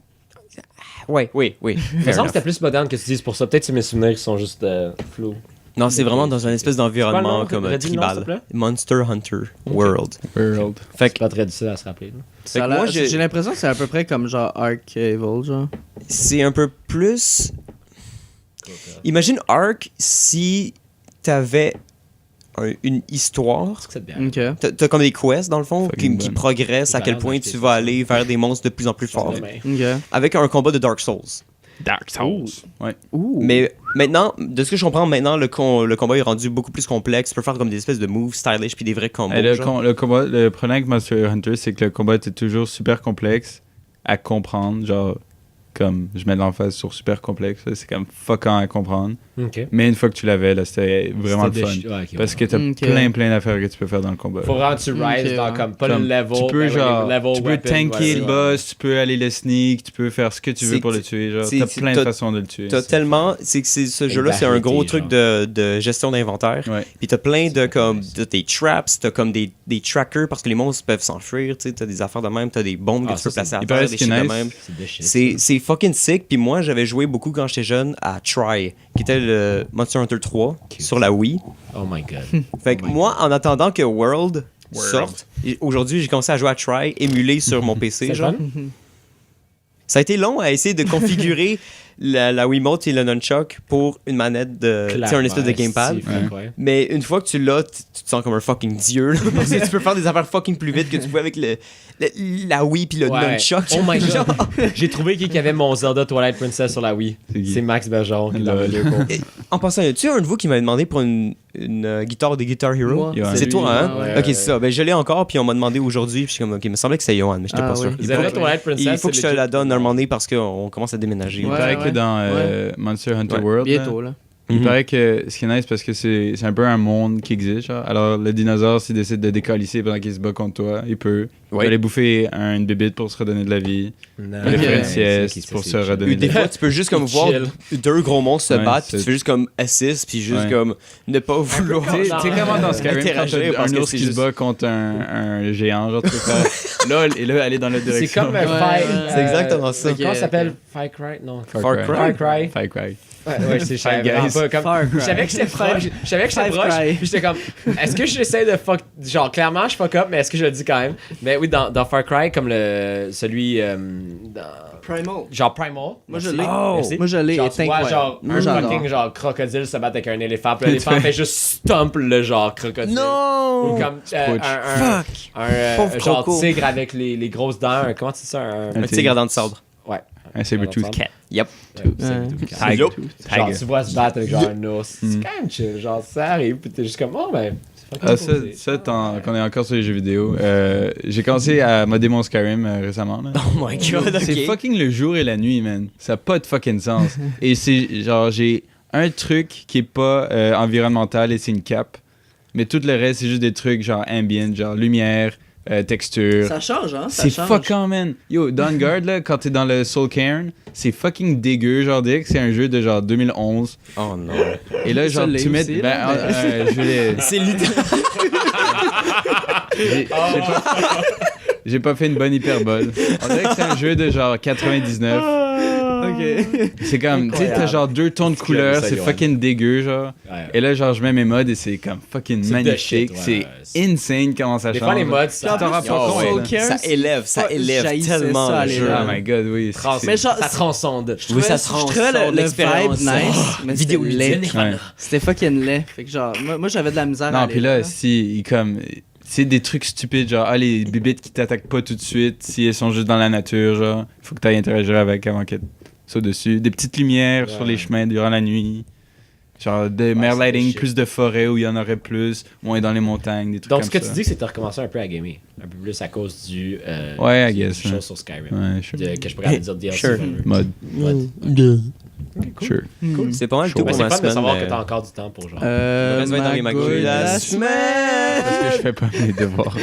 Ouais, oui. Il me Fair semble que enough. c'était plus moderne que tu dises pour ça. Peut-être que c'est mes souvenirs qui sont juste flous. Non, c'est vraiment dans un espèce C'est quoi d'environnement le nom? comme Redis le nom, s'il te tribal. plaît. Monster Hunter World. World. Fait C'est que pas très difficile à se rappeler. là. Ça a Fait que moi, l'air- j'ai- j'ai l'impression que c'est à peu près comme genre Ark Evil, genre. c'est un peu plus plus. Imagine Ark si t'avais une histoire. C'est bien. Ok. T'as comme des quests dans le fond Fucking qui bonne. progressent à quel point tu vas aller vers des monstres de plus en plus forts. Ok. Avec un combat de Dark Souls. Dark Souls. Ouais. Ouh. Mais maintenant, de ce que je comprends maintenant, le combat est rendu beaucoup plus complexe. Tu peux faire comme des espèces de moves stylish puis des vrais combos. Et genre. le problème avec Monster Hunter, c'est que le combat était toujours super complexe à comprendre. Genre, comme je mets l'emphase sur super complexe, là, c'est comme fuckant à comprendre. Ok. Mais une fois que tu l'avais, là, c'était vraiment le fun. Ouais, ok, Parce ouais. que t'as Ok. plein d'affaires que tu peux faire dans le combat. Faut vraiment que tu rises Ok, dans ouais. comme pas Comme, le level. tu peux mais genre, level, tu peux weapon, tanker le whatever. boss, tu peux aller le sneak, tu peux faire ce que tu veux C'est- pour le tuer. Genre, c'est- t'as c'est- plein de t'as- façons de le tuer. T'as tellement. Ce jeu-là, c'est un variété, gros truc de gestion d'inventaire. Ouais. Puis t'as plein de C'est comme nice. de tes traps, t'as comme des trackers parce que les monstres peuvent s'enfuir, tu sais, t'as des affaires de même, t'as des bombes Ah, que tu ça, peux placer c'est- à il terre, paraît des ce qui shit est de nice. même. C'est de shit. C'est fucking sick. Puis moi, j'avais joué beaucoup quand j'étais jeune à Try, qui était le Monster Hunter 3 sur la Wii. Oh my god. Fait que Oh my moi, en attendant que World sorte, aujourd'hui, j'ai commencé à jouer à Try, émulé sur mon PC. C'est Genre. fun? Ça a été long à essayer de configurer la Wiimote et le Nunchuck pour une manette de. Tu sais, un espèce de gamepad. Mais une fois que tu l'as, tu te sens comme un fucking dieu. Là, parce que tu peux faire des affaires fucking plus vite que tu pouvais avec la Wii puis le Nunchuck. Oh my god. Genre. J'ai trouvé qui avait mon Zelda Twilight Princess sur la Wii. C'est qui? C'est Max Bergeron qui est dans le Lol. vidéo. Et en passant, y a-tu un de vous qui m'a demandé pour une guitare de Guitar Hero? Moi. Johan. C'est lui, toi, hein? ouais, ok, c'est ouais. ça. Ben, je l'ai encore, puis on m'a demandé aujourd'hui, puis je suis comme, ok, il me semblait que c'était Johan, mais j'étais Ah, pas sûr. oui. Il Zelda faut, Twilight Princess. il faut que je te la donne un moment donné parce qu'on commence à déménager. Il Ouais, paraît que ouais. dans Monster Hunter Ouais. World, là, Bientôt, là. il Mhm. paraît que ce qui est nice parce que c'est un peu un monde qui existe. Genre. Alors, le dinosaure, s'il décide de décalisser pendant qu'il se bat contre toi, il peut. Il Ouais. va aller bouffer une bébite pour se redonner de la vie. Il va aller Ok. faire une sieste pour se redonner Ou de des la vie. fois, tu peux juste comme Il voir chill. deux gros monstres se Ouais, battre, puis c'est- tu fais juste comme assist, puis juste Ouais. comme ne pas vouloir. Tu sais comment dans Skyrim, quand interagir t'as parce un que ours c'est qui se juste- bat contre un géant, genre tu peux faire LOL et là aller dans l'autre C'est direction. comme un Ouais, Fire. ouais. C'est exactement ça. Comment ça Ok, s'appelle? ok. Far Cry? Non. Far Far Cry. Cry. Far Cry. Far Cry. Ouais, c'est Five vraiment Guys. pas comme. Far Cry. Je savais que j'étais proche. Je savais que j'étais Five proche. Cry. Puis j'étais comme, est-ce que j'essaie de fuck. Genre, clairement, je fuck up, mais est-ce que je le dis quand même? Mais oui, dans Far Cry, comme celui. Primal. Genre Primal. Moi, Merci. je l'ai. Merci. Moi, je l'ai. Genre, est tu vois, incroyable. genre, Moi, un j'adore. fucking genre crocodile se battre avec un éléphant. Puis l'éléphant fait juste stomp le genre crocodile. Non! Ou comme Putsch. Fuck! Pauvre genre croco. tigre avec les grosses dents. Comment tu dis ça? Un tigre à dents de sabre. Ouais. Un saber-tooth cat. Yep. Tiger. Genre, Tiger. tu vois se battre avec genre un ours. C'est quand même chill. Genre, ça arrive. Puis t'es juste comme, oh, ben. c'est Ah, fucking cool, c'est- qu'on est encore sur les jeux vidéo. J'ai commencé à modder mon Skyrim récemment. Là. Oh my god, ok. C'est fucking le jour et la nuit, man. Ça n'a pas de fucking sens. Et c'est genre, j'ai un truc qui est pas environnemental et c'est une cape. Mais tout le reste, c'est juste des trucs genre ambient, genre lumière, texture. Ça change, hein? Ça C'est change. fucking, man. Yo, Dawnguard, là, quand t'es dans le Soul Cairn, c'est fucking dégueu, genre, dès que c'est un jeu de genre 2011. Oh non. Et là, genre, Ça l'est tu mets. aussi, Ben, là, je l'ai. C'est littéralement. J'ai pas fait une bonne hyperbole. On dirait que c'est un jeu de genre 99. Ok. C'est comme, tu sais, t'as Incroyable. genre deux tons de couleurs, ça, c'est Johan. fucking dégueu, genre. Ouais. Et là, genre, je mets mes mods et c'est comme fucking C'est de magnifique. shit, ouais, C'est ouais, c'est- insane comment ça Des change. fois, les mods, Tu t'en rends pas Oh, compte, ouais. là. Cairn, Ça élève j'haïssais tellement ça, le les jeu. gens. Oh my god, oui. Trans- Mais genre, ça transcende. Oui, ça Je trouvais transcende le l'expérience. vibe nice, mais Vidéo c'était laid. ludique. Ouais. C'était fucking laid. Fait que genre, moi j'avais de la misère à Non, aller puis là, si, comme, c'est des trucs stupides, genre, ah, les bibites qui t'attaquent pas tout de suite, si elles sont juste dans la nature, genre, faut que t'ailles interagir avec avant qu'elles soient dessus. Des petites lumières sur les chemins durant la nuit. Genre, de mer c'est lighting, shit. plus de forêts où il y en aurait plus, moins dans les montagnes, des trucs Donc, comme ce que ça. tu dis, c'est que tu as recommencé un peu à gamer. Un peu plus à cause du. Ouais, I du guess, chose ouais. sur Skyrim. Ouais, sure. Que je pourrais dire DLC. Sure. si on veut. Mode, Mode. sure. Cool. C'est pas mal tout Chaud. Mais pour c'est ma fun de semaine. savoir mais- que t'as encore du temps pour genre. Le reste va être dans les magouilles la semaine. Parce que je fais pas mes devoirs.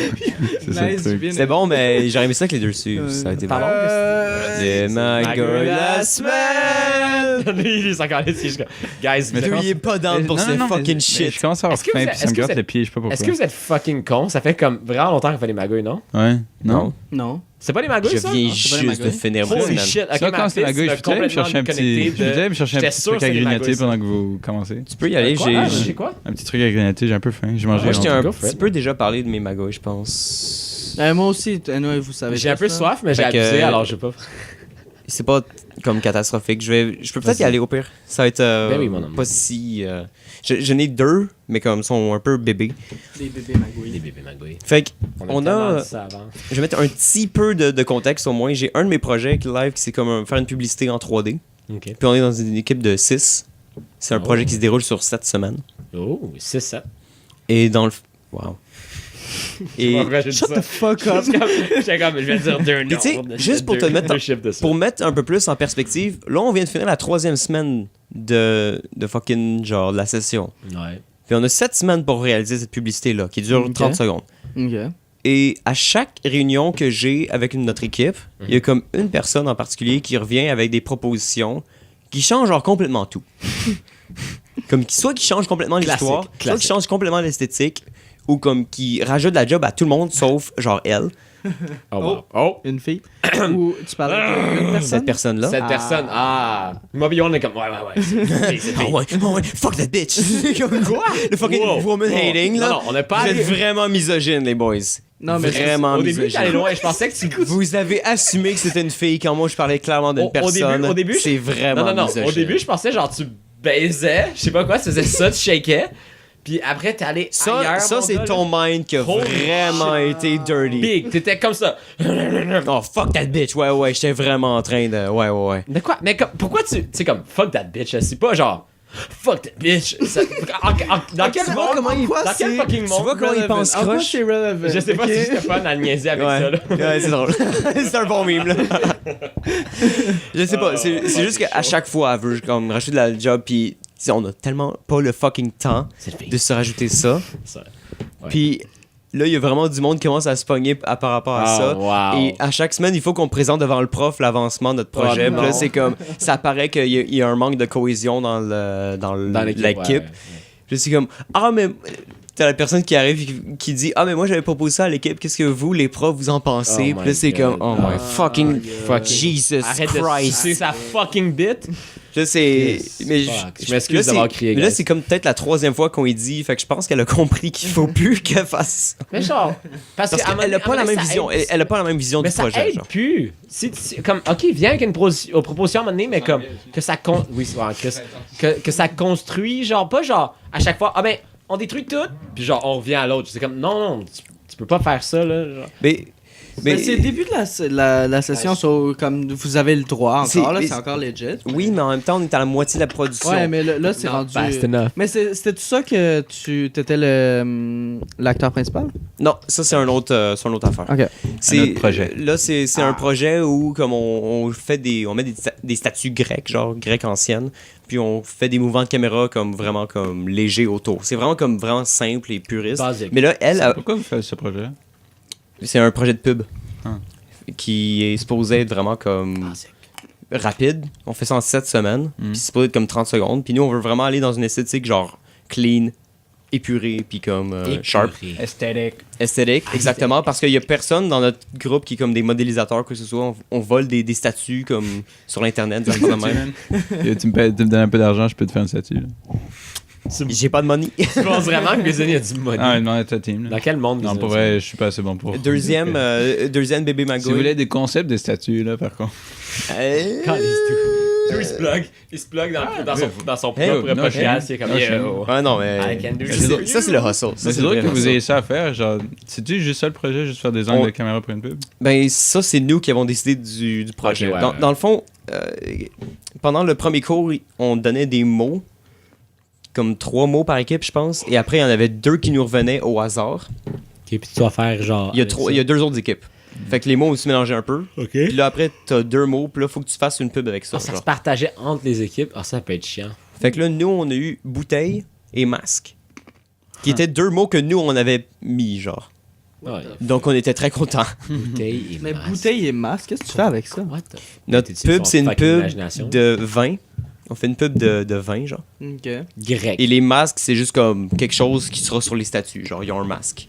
C'est ça le Nice, truc. bien. C'est bon, mais j'aurais aimé ça que les deux suivent. Ça a été bon. Les magouilles la semaine. Il est encore là, c'est juste comme, guys, Mais vous Lui, êtes- il est pas down pour Non, ce non, mais- fucking mais shit. Je commence à avoir Est-ce que faim, vous puis êtes- ça me est-ce que gratte vous le êtes- pied, je sais pas pourquoi. est-ce que vous êtes fucking con? Ça fait comme vraiment longtemps qu'on fait des magouilles, non? Ouais, non. Non. C'est pas des magouilles, Je ça? viens c'est pas les juste de magouilles. finir ma Holy semaine. shit, ok, Ça, quand c'est la gauche, je peux aller me chercher un petit, je peux aller me chercher un J'étais petit sûr truc que à c'était des grignoter magouilles, ça. pendant que vous commencez. Tu peux y aller, J'ai quoi? Un petit truc à grignoter, j'ai un peu faim. J'ai mangé. Moi, je t'ai longtemps. un Go for petit it. peu déjà parlé de mes magouilles, je pense. Moi aussi, vous savez. J'ai un tout peu ça. soif, mais j'ai Fait que- abusé, alors je vais pas. c'est pas comme catastrophique. Je peux peut-être y aller au pire. Ça va être Ben oui, mon homme. pas si. Je n'ai 2, mais comme sont un peu bébés. Des bébés magouilles. Les bébés magouilles. Fait que On On a a- tellement dit ça avant. je vais mettre un petit peu de contexte au moins. J'ai un de mes projets live qui c'est comme faire une publicité en 3D. Ok. Puis on est dans une équipe de 6. C'est un Oh. projet qui se déroule sur 7 semaines. Oh, 6-7. Et dans le. Wow. Et Shut the fuck up. J'étais comme, je vais dire deux Puis tu sais, noms. juste pour te mettre deux chiffres de ça. pour mettre un peu plus en perspective, là on vient de finir la 3e semaine de fucking genre de la session. Ouais. Puis on a 7 semaines pour réaliser cette publicité-là, qui dure Ok. 30 secondes. Ok. Et à chaque réunion que j'ai avec notre équipe, il y a comme une personne en particulier qui revient avec des propositions qui changent genre complètement tout. Comme soit qui change complètement l'histoire, soit qui classique. change complètement l'esthétique, ou comme qui rajoute la job à tout le monde sauf genre elle, Oh, wow. Oh. Une fille. Ou tu parlais d'une personne. cette personne-là. Cette personne, Moby One est comme, ouais. C'est Ah ouais, ah ouais, fuck that bitch! Quoi? Le fucking Wow. woman hating, là. Non, on n'a pas Vous allé- êtes vraiment misogyne, les boys. Non, mais vraiment Au début, t'es allé misogyne. loin. Je pensais que tu. Vous avez assumé que c'était une fille quand moi je parlais clairement d'une Au personne. début, c'est vraiment Non. misogyne. Au début, je pensais genre tu baisais, je sais pas quoi, tu faisais ça, tu shakais. Puis après, t'es allé ailleurs. Ça mon c'est gars, ton mind qui a Holy vraiment été dirty. Big, t'étais comme ça. Oh, fuck that bitch. Ouais, j'étais vraiment en train de. Ouais. De quoi? Mais pourquoi tu sais comme fuck that bitch? C'est pas genre fuck that bitch. Dans quel Tu vois comment il- dans quel c'est- fucking Tu vois monde? comment il pense En quoi croche? c'est relevant? Je sais pas ok? si Stéphane a niaisé avec ça là. Ouais, c'est drôle. C'est un bon meme, là. Je sais pas, c'est juste qu'à chaque fois, elle veut comme rajouter de la job, puis tu sais, on a tellement pas le fucking temps C'est le de se rajouter ça. Ça. Ouais. Puis là, il y a vraiment du monde qui commence à se pogner par rapport à ça. Wow. Et à chaque semaine, il faut qu'on présente devant le prof l'avancement de notre projet. Oh, Puis là, non. c'est comme, ça paraît qu'il y a un manque de cohésion dans l'équipe. ouais. Puis c'est comme, ah, mais t'as la personne qui arrive qui dit, ah, mais moi, j'avais proposé ça à l'équipe. Qu'est-ce que vous, les profs, vous en pensez? Oh Puis là, c'est my comme, God. oh my fucking Fuck. Jesus Arrête de Christ. sucer sa fucking bite. Là, c'est. Yes. Mais Fuck. Je là, m'excuse c'est- d'avoir crié, mais là, guys. c'est comme peut-être la 3e fois qu'on y dit. Fait que je pense qu'elle a compris qu'il faut plus qu'elle fasse ça. Mais genre parce Parce qu'elle a pas la même vision. Elle a pas la même vision Mais du ça projet. aide Genre. plus. Comme, ok, viens avec une proposition à un moment donné, mais comme, que ça oui, c'est vrai, que ça construit, genre, pas genre, à chaque fois, ah ben, on détruit tout, puis genre, on revient à l'autre. C'est comme, non, tu peux pas faire ça, là. Genre. Mais. Mais c'est le début de la session, so, comme vous avez le droit C'est- encore, là, mais- c'est encore legit. Oui, mais en même temps, on est à la moitié de la production. Ouais, mais là c'est Non, rendu. fast enough. Mais c'était tout ça que tu étais l'acteur principal? Non, ça, c'est un autre affaire. Ok. C'est autre projet. Là, c'est un projet où comme on fait on met des statues grecques, genre grecques anciennes, puis on fait des mouvements de caméra comme vraiment comme légers autour. C'est vraiment comme vraiment simple et puriste. Basique. Mais là, Pourquoi vous faites ce projet? c'est un projet de pub Ah. qui est supposé être vraiment comme rapide. On fait ça en 7 semaines, puis c'est supposé être comme 30 secondes. Puis nous, on veut vraiment aller dans une esthétique genre clean, épurée, puis comme sharp. Esthétique. Esthétique, exactement, parce qu'il y a personne dans notre groupe qui est comme des modélisateurs, que ce soit. On vole des statues comme sur l'internet, des affaires de même. Tu me donnes un peu d'argent, je peux te faire une statue. Là. J'ai pas de money. Tu penses vraiment que Bisoni a du money? Ah, demande à ta team. Là. Dans quel monde, Non, Bisoni? pour vrai, je suis pas assez bon pour. Deuxième bébé magouille. Si vous voulez des concepts des statues, là, par contre. Quand il se plug dans son Hey, propre no podcast, shame. il est comme, No shame. yo. Ah non, mais. I can do Ça, this for c'est- ça, c'est le hustle. Ça, Mais c'est le drôle vrai que vous hustle. ayez ça à faire. Genre, c'est-tu juste ça le projet, juste faire des angles On- de caméra pour une pub? Ben, ça, c'est nous qui avons décidé du projet. Ok, ouais, dans, ouais. dans le fond, pendant le premier cours, on donnait des mots, comme 3 mots par équipe, je pense. Et après, il y en avait 2 qui nous revenaient au hasard. Ok, puis tu dois faire genre. Il y a 2 autres équipes. Fait que les mots, on se mélangeait un peu. Ok. Puis là, après, t'as 2 mots. Puis là, faut que tu fasses une pub avec ça. Ça genre. se partageait entre les équipes. Ah, ça peut être chiant. Fait que là, nous, on a eu bouteille et masque. Qui étaient 2 mots que nous, on avait mis, genre. Ouais. Donc, on était très contents. Bouteille et Mais masque. bouteille et masque, qu'est-ce que tu fais avec ça? What the... Notre T'es-tu pub, son c'est une fucking pub imagination? de vin. On fait une pub de vin, genre. Ok. Grec. Et les masques, c'est juste comme quelque chose qui sera sur les statues. Genre, ils ont un masque.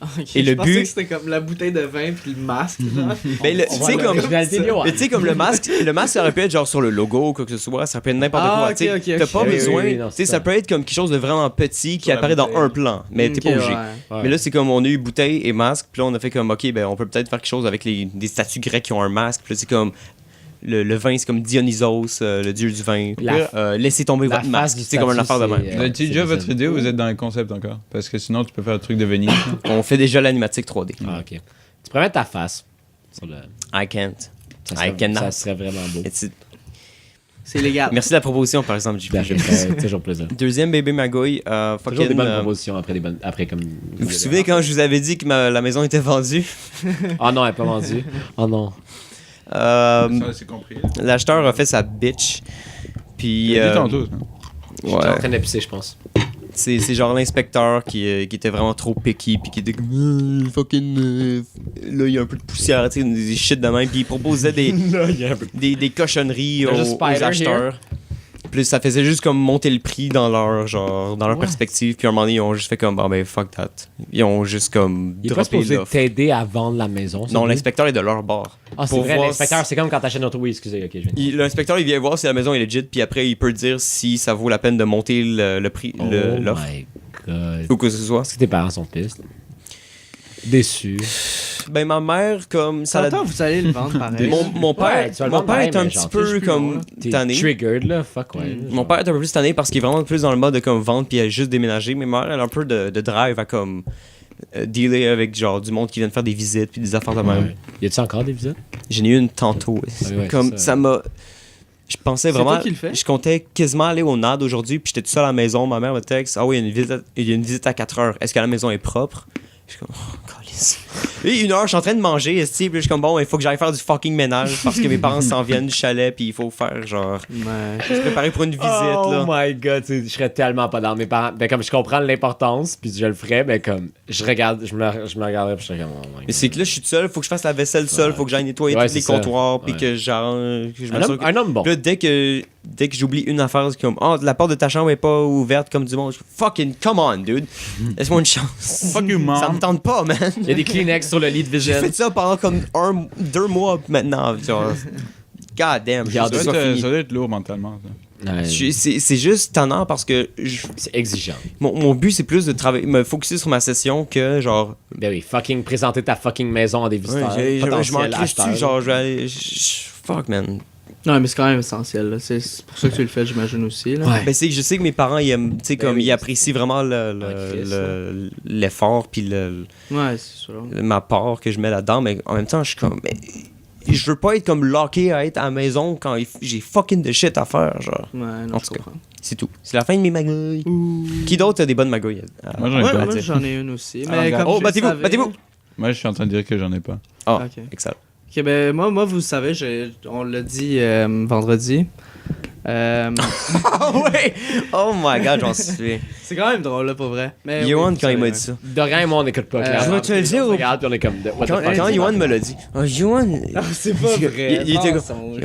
Ok, Et le je pensais but- que c'était comme la bouteille de vin puis le masque. genre. Ben, tu sais, comme. L'originalité de Johan. Mais tu sais, comme le masque, ça aurait pu être genre sur le logo ou quoi que ce soit, ça peut être n'importe Ah, quoi. ok, tu sais. ok, T'as ok. pas Oui, besoin. oui, non, Tu sais, c'est ça ça. peut être comme quelque chose de vraiment petit qui la apparaît dans bouteille. un plan, mais t'es Ok, pas obligé. ouais. Ouais. Mais là, c'est comme on a eu bouteille et masque, puis là, on a fait comme, ok, ben on peut peut-être faire quelque chose avec des statues grecques qui ont un masque, puis là, c'est comme. le vin, c'est comme Dionysos, le dieu du vin. Laissez tomber la votre face masque. du C'est comme une affaire de statut, même. Vous avez c'est déjà bizarre. votre idée ou vous êtes dans le concept encore? Parce que sinon, tu peux faire un truc de Venise. là. On fait déjà l'animatique 3D. Ah, ok. Tu pourrais mettre ta face sur le. I can't. Ça I cannot. ça serait vraiment beau. C'est illégal. Merci de la proposition, par exemple, JP. Ça fait toujours plaisir. Deuxième bébé magouille. Toujours Fucking, des bonnes propositions après comme. vous vous souvenez quand je vous avais dit que la maison était vendue? Oh non, elle n'est pas vendue. Oh non. Ça, c'est compris. L'acheteur a fait sa bitch. Puis. Il a dit tantôt, ça. J'étais en Ouais. train d'épicer, je pense. C'est genre l'inspecteur qui était vraiment trop picky puis qui était comme fucking là il y a un peu de poussière, tu sais, des shit de même, puis il proposait des cochonneries There's a aux spider acheteurs. Plus ça faisait juste comme monter le prix dans leur perspective, puis à un moment donné ils ont juste fait comme bon ben fuck that. Ils ont juste comme Il est pas droppé supposé l'offre. t'aider à vendre la maison. Non, l'inspecteur est de leur bord. Ah, c'est pour vrai, voir l'inspecteur, c'est comme quand t'achètes notre. Oui, excusez, ok, je viens. L'inspecteur il vient voir si la maison est legit, puis après il peut dire si ça vaut la peine de monter le prix, Oh l'offre my god. ou que ce soit. Est-ce que tes parents sont pistes? Déçus. Ben ma mère comme ça l'a- Attends, vous allez le vendre pareil. Mon père, Ouais, tu vas le mon vendre père pareil, est un mais petit genre, peu t'es comme T'es tanné. triggered, là. Fuck, ouais. Mon père est un peu plus tanné parce qu'il est vraiment plus dans le mode de comme vendre puis juste déménager. Mais ma mère, elle a un peu de drive à comme dealer avec genre du monde qui vient de faire des visites puis des affaires de même. Ouais. Y a-tu encore des visites? J'en ai eu une tantôt. ouais, Comme c'est ça. ça m'a. Je pensais C'est vraiment. toi qui le fais? Je comptais quasiment aller au NAD aujourd'hui puis j'étais tout seul à la maison. Ma mère me texte ah oui, il y a une visite à 4 heures. Est-ce que la maison est propre? Je suis comme, oh, câlisse. Et 1 heure, je suis en train de manger, esti, puis je suis comme, bon, il faut que j'aille faire du fucking ménage parce que mes parents s'en viennent du chalet, puis il faut faire, genre, Ouais. se préparer pour une visite, Oh là. my god, je serais tellement pas dans mes parents. Ben, comme je comprends l'importance, puis je le ferais, mais comme je me regarderais, puis je serais comme, oh my god. Mais c'est que là, je suis tout seul, faut que je fasse la vaisselle seul, faut que j'aille nettoyer Ouais, tous les c'est ça. comptoirs, puis Ouais. que j'arrange. que je m'assure que- Un homme bon. Puis là, dès que j'oublie une affaire, c'est comme, oh, la porte de ta chambre est pas ouverte comme du monde. Je fais, fucking, come on, dude. Laisse-moi une chance. Fuck you, Ça me mom. tente pas, man. Il y a des Kleenex sur le lit de J'ai vision. fait ça pendant comme 2 mois maintenant, genre. God damn, je Regarde, veux que Ça ça doit soit être- fini. ça doit être lourd mentalement. Ça. Ouais, C'est juste tannant parce que c'est exigeant. mon but c'est plus de travailler, me focuser sur ma session que genre. Ben oui, fucking présenter ta fucking maison à des visiteurs. je m'en potentiels crisse acheteurs. dessus, genre je vais aller. Fuck man. Non, mais c'est quand même essentiel. là. C'est pour ça que tu le fais, j'imagine aussi. Là. Ouais. Ben c'est que je sais que mes parents ils aiment, tu sais Ben comme oui, ils apprécient vraiment l'effort puis Ouais, c'est sûr. ma part que je mets là-dedans, mais en même temps je suis comme. Mais, je veux pas être comme locké à être à la maison quand j'ai fucking de shit à faire, genre. Ouais, non, En je tout cas. comprends. C'est tout. C'est la fin de mes magouilles. Qui d'autre a des bonnes magouilles? Moi, j'en ai Ouais, pas. moi j'en ai une aussi. Ah, Mais regarde. comme Oh, je battez-vous, savais- battez-vous! Moi, je suis en train de dire que j'en ai pas. Ah, Ok. excellent. Ok, ben moi vous savez, on l'a dit vendredi. Ah ouais! Oh my god, j'en suis. C'est quand même drôle, là, pour vrai. Mais Yohan, oui, quand il m'a vous dit ça. Dorian et moi, on n'écoute pas. clairement. je vais te le dire On au- regarde, puis on est comme. what the Quand fuck? Yohan me l'a dit. Oh, Yohan. savez. C'est pas vrai. Il était mensonge.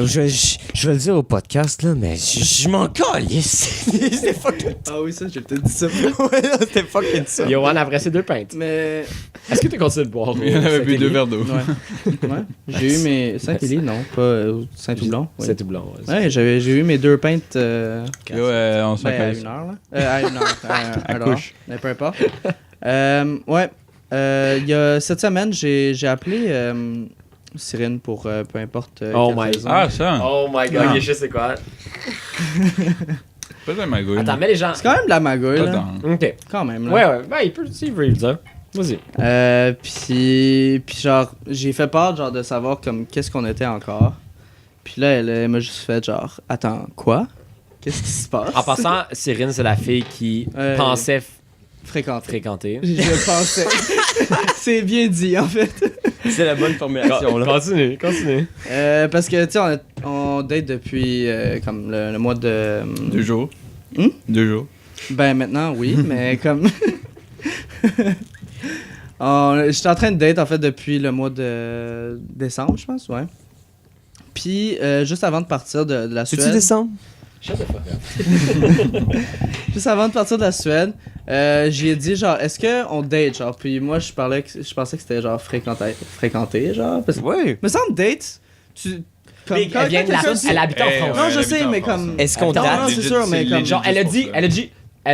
Je vais le dire au podcast, là, mais je m'en calisse. C'était fucking. Ah oui, ça, j'ai peut-être dit ça. Ouais, non, c'était fucking ça. Yohan, après ces 2 pintes. Mais. Est-ce que tu continues de boire? Il y en avait bu 2 verres d'eau. Ouais. Ouais. J'ai eu mes. Saint-Élie, non, pas Saint-Houblon. Oui. C'est tout blanc. Ouais, j'ai eu mes 2 pintes. Yo, on s'en Ben, à calisse. 1 heure, là. À 1 heure. À à l'heure. couche. Mais peu importe. Ouais. Il y a cette semaine, j'ai appelé Cyrine pour peu importe. Oh quelle my- raison. Ah, ça. Oh my god, Ah. je sais quoi. Pas de magouille. Attends, mets les gens. C'est quand même de la magouille, Pas là. tant. Ok. Quand même, là. Ouais, ouais. Ben, il peut s'il veut le dire. Vas-y. Puis genre, j'ai fait peur genre de savoir comme qu'est-ce qu'on était encore. Puis là, elle m'a juste fait genre, attends, quoi? Qu'est-ce qui se passe? En passant, Cyrine, c'est la fille qui Ouais. pensait Fréquenter. fréquenter. Je pensais. C'est bien dit, en fait. C'est la bonne formulation, là. Continue, continue. Parce que, tu sais, on date depuis comme le mois de... 2 jours. 2 jours. Ben maintenant, oui, mais comme... J'étais en train de date, en fait, depuis le mois de décembre, je pense, ouais. Puis, juste avant de partir de la Suède... C'est-tu décembre? Juste avant de partir de la Suède, j'ai dit genre, est-ce qu'on date, genre, puis moi je pensais que c'était genre fréquenter, genre, parce que, Ouais. me semble date, tu, comme, Mais elle vient de la... Elle habite en Eh, France. non, ouais, je elle sais, habite en mais France, comme, hein. Est-ce qu'on Attends, date? non, c'est sûr, mais comme, Genre, elle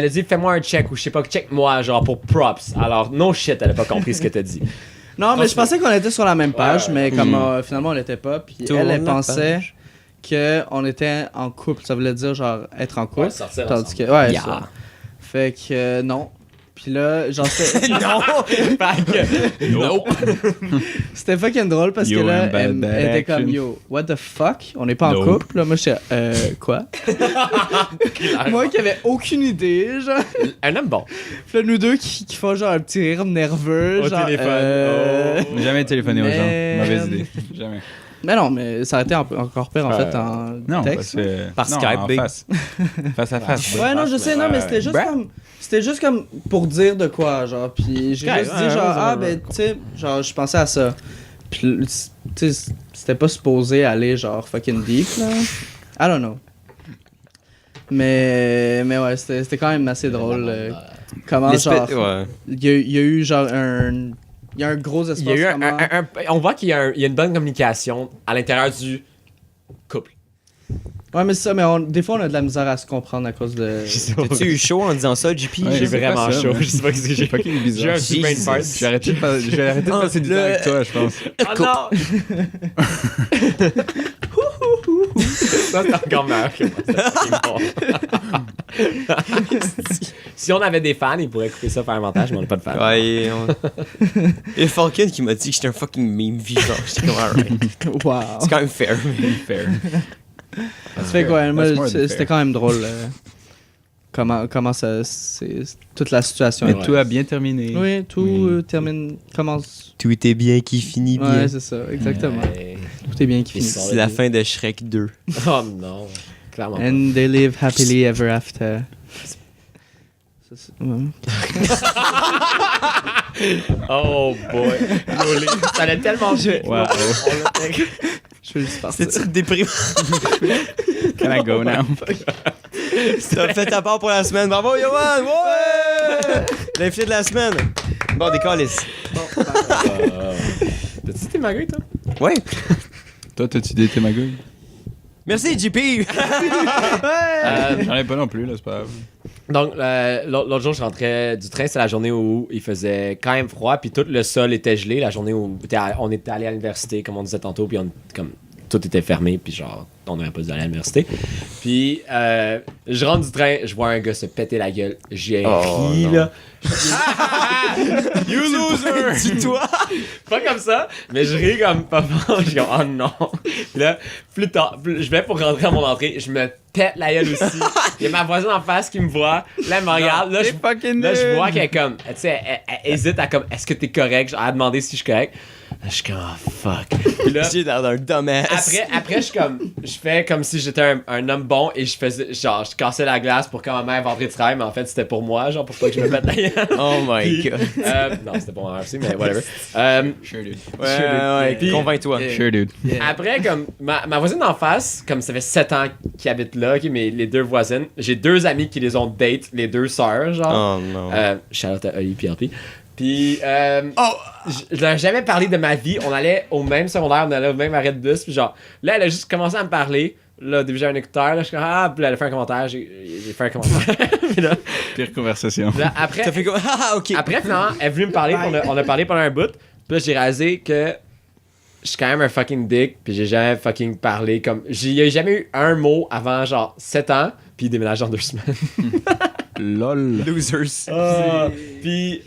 a dit, fais-moi un check ou je sais pas, check-moi, genre, pour props. Alors, no shit, elle a pas compris ce que t'as dit. non, mais je pensais qu'on était sur la même page, Ouais, mais comme finalement on l'était pas, puis Tourne elle la pensait, page. qu'on était en couple. Ça voulait dire, genre, être en couple. Ouais, sortir Tandis ensemble. que, ouais, Yeah. ça. Fait que, non. Puis là, genre, c'était Non! Nope. c'était fucking drôle parce Yo, que là, I'm bad, elle bad était comme, action. yo, what the fuck? On n'est pas en Nope. couple. Là, moi, j'étais, quoi? Moi qui avais aucune idée, genre. Un homme bon. Puis là, nous deux qui font genre un petit rire nerveux, Au genre. téléphone. Jamais téléphoner aux gens. Mais- Mauvaise idée. Jamais. Mais non, mais ça aurait été encore pire en fait en Non, texte. parce que... Par non, Skype, en big. face. Face à face. Ouais, non, je sais, non, mais c'était juste Ouais. comme. C'était juste comme pour dire de quoi, genre. Puis j'ai Ouais, juste ouais, dit, genre, ouais, ah, ouais, ben, tu sais, genre, je pensais à ça. Puis, tu sais, c'était pas supposé aller, genre, fucking deep, là. I don't know. Mais ouais, c'était quand même assez drôle. Comment, genre. Ouais. Il y a eu, genre, un. Il y a un gros espace. Il y a eu comment- on voit qu'il y a une bonne communication à l'intérieur du couple. Ouais, mais c'est ça, mais des fois, on a de la misère à se comprendre à cause de. T'as-tu eu chaud en disant ça, JP? Ouais, J'ai c'est pas vraiment ça, chaud. moi. Je sais pas ce que C'est j'ai. fucking J'ai bizarre. un petit brain Jesus. fart. Je vais arrêter de passer du temps avec toi, je pense. Oh non! Ça, c'est encore meilleur que moi. C'est fucking bon. Si on avait des fans, ils pourraient couper ça, faire un montage, mais on n'a pas de fans. Ouais, et Falcon qui m'a dit que j'étais un fucking meme vivant. J'étais comme, alright. Wow. C'est quand même fair, mais. Fair. Ça fait quoi, moi, That's more than c'était fair. quand même drôle. Comment ça. C'est toute la situation. Mais Ouais. tout a bien terminé. Oui, tout Oui. termine. Commence. Tout était bien qui finit bien. Ouais, c'est ça, exactement. Ouais. Tout est bien qui Ils finit. sont- C'est la fin de Shrek 2. Oh non, clairement. pas. And they live happily ever after. Ça, ouais. Oh boy. Loli. Ça allait tellement vite. Wow. Je veux juste partir. C'était-tu déprimant? Can I go now? T'as fait ta part pour la semaine. Bravo, Yohan! Ouais! L'invité de la semaine. Bon, des calices. T'as-tu tes magrets, toi? Ouais. Toi, t'as-tu daté ma gueule? Merci, JP! J'en ai pas non plus, là, c'est pas grave. Donc, l'autre jour, je rentrais du train. C'est la journée où il faisait quand même froid, puis tout le sol était gelé. La journée où on était allé à l'université, comme on disait tantôt, puis comme tout était fermé, puis genre, on n'aurait pas dû aller à l'université. Puis, je rentre du train, je vois un gars se péter la gueule. J'ai Oh, ri, non. là. You loser! Dis-toi! Pas comme ça, mais je ris comme pas fort. Je suis comme, oh non. Puis là, plus tard, je vais pour rentrer à mon entrée, je me pète la gueule aussi. Il y a ma voisine en face qui me voit. Là, elle me regarde. Là, je vois qu'elle est comme, tu sais, elle hésite à comme, est-ce que t'es correct? Genre, à demander si je suis correct. Là, je suis comme, oh fuck. Puis là, J'ai l'air d'un dumbass. après je fais comme si j'étais un homme bon et je cassais la glace pour quand ma mère rentrait de travail, mais en fait, c'était pour moi, genre, pour pas que je me pète la gueule. Oh my Puis, god. non, c'était pour moi aussi, mais whatever. Sure, dude. Ouais, Puis- convainc-toi. Sure, dude. Après, comme ma voisine en face, comme ça fait 7 ans qu'ils habitent là, ok, mais les deux voisines, j'ai deux amis qui les ont date, les deux sœurs, genre. Oh non. Shout-out à Oli PRP. Puis, je leur ai jamais parlé de ma vie. On allait au même secondaire, on allait au même arrêt de bus. Puis, genre, là, elle a juste commencé à me parler. Là, au début, j'ai un écouteur. Là, je suis comme, ah, puis là, elle a fait un commentaire. J'ai fait un commentaire. Puis là, Pire conversation. après, T'as fait quoi? Ah, ok. après, finalement, elle est venue me parler. Puis on a parlé pendant un bout. Puis là, j'ai réalisé que je suis quand même un fucking dick. Puis j'ai jamais fucking parlé comme. Il y a jamais eu un mot avant, genre, 7 ans. Puis il déménage en 2 semaines. LOL. Losers. Puis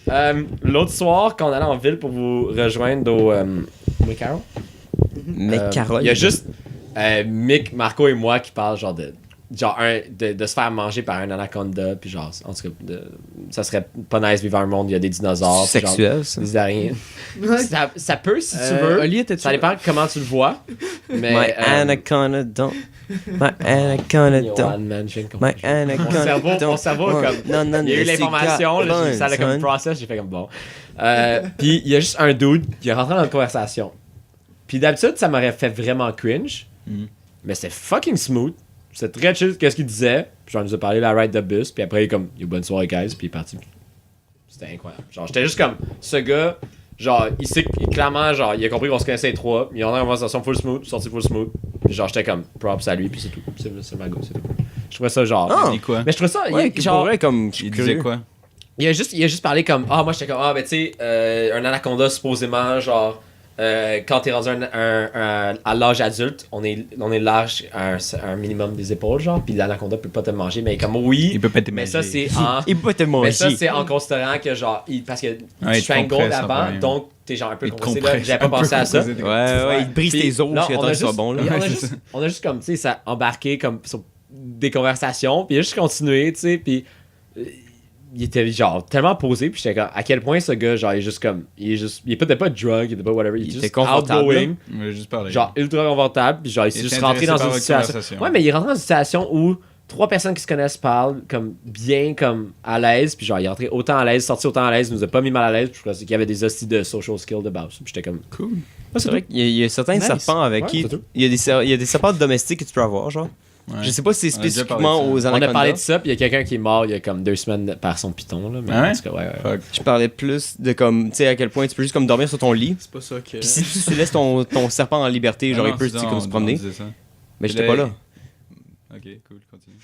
l'autre soir, quand on allait en ville pour vous rejoindre au Carol, Mais Carole. il y a juste Mick, Marco et moi qui parlent genre de se faire manger par un anaconda, puis genre, en tout cas, ça serait pas nice vivre dans un monde où il y a des dinosaures. puis genre, Sexuel, ça. des araignées. ça peut si tu veux. Oli, était Ça dépend comment tu le vois. Mais, My anaconda don't. My anaconda don't. Johan, man, je viens de My comprendre. anaconda don't. Mon cerveau comme. Non, non, Il y a eu c'est l'information, là, bon, ça a comme son. process, j'ai fait comme bon. Puis il y a juste un dude qui est rentré dans la conversation. Puis d'habitude, ça m'aurait fait vraiment cringe. Mais c'est fucking smooth. C'est très chill qu'est-ce qu'il disait. Puis j'en ai parlé la ride de bus. Puis après, il est comme, yo, bonne soirée, guys. Puis il est parti. C'était incroyable. Genre, j'étais juste comme, ce gars, genre, il sait clairement, genre, il a compris qu'on se connaissait les trois. Il en a une conversation full smooth, sorti full smooth. Puis genre, j'étais comme, props à lui. Puis c'est tout. C'est ma go, c'est tout. Je trouvais ça genre. Ah. Il dit quoi? Mais je trouvais ça. Ouais, genre, pour vrai, comme. Il disait quoi? il a juste parlé comme, ah, moi j'étais comme, ah, ben tu sais, un anaconda supposément, genre, quand t'es rendu à l'âge adulte, on est large à un minimum des épaules, genre, puis l'anaconda peut pas te manger, mais comme oui, Il peut pas te mais ça manger. c'est en. Il peut te Mais ça, manger. c'est en considérant que, genre, parce que Ouais, tu il te strangle compresse avant, en premier. donc t'es genre un peu Il te compressé. Là, compresse j'avais pas un peu pensé à ça. compressé. Ouais, il te brise Puis tes os là, jusqu'à on temps a que ce soit juste- bon. Là. on a juste comme, tu sais, ça embarqué comme sur des conversations, puis il a juste continué, tu sais, puis il était genre tellement posé, puis j'étais comme, à quel point ce gars, genre, il est juste comme, il est peut-être pas drunk, il était pas whatever, il est Il juste était confortable, outgoing, On va juste parler. genre ultra confortable, puis genre, il s'est Il juste était rentré dans intéressé une par votre situation. conversation. Ouais, mais il est rentré dans une situation où 3 personnes qui se connaissent parlent comme bien, comme à l'aise, puis genre, il est rentré autant à l'aise, sorti autant à l'aise, il nous a pas mis mal à l'aise, puis je pensais qu'il y avait des hosties de social skills de base, puis j'étais comme, Cool. C'est vrai qu'il y a certains Nice. serpents avec Ouais, qui. c'est tout. Il y a des serpents domestiques que tu peux avoir, genre. Ouais. Je sais pas si c'est On a déjà spécifiquement parlé de aux ça. on a anacondas. parlé de ça, puis il y a quelqu'un qui est mort il y a comme 2 semaines par son python, là, mais Ah ouais? en tout cas, ouais. Fuck. Je parlais plus de comme, tu sais, à quel point tu peux juste comme dormir sur ton lit. C'est pas ça que. Puis si tu laisses ton serpent en liberté, genre Ah il non, peut c'est tu sais, ça, comme se on promener. disait ça. Mais j'étais Là, pas là. Ok, cool, continue.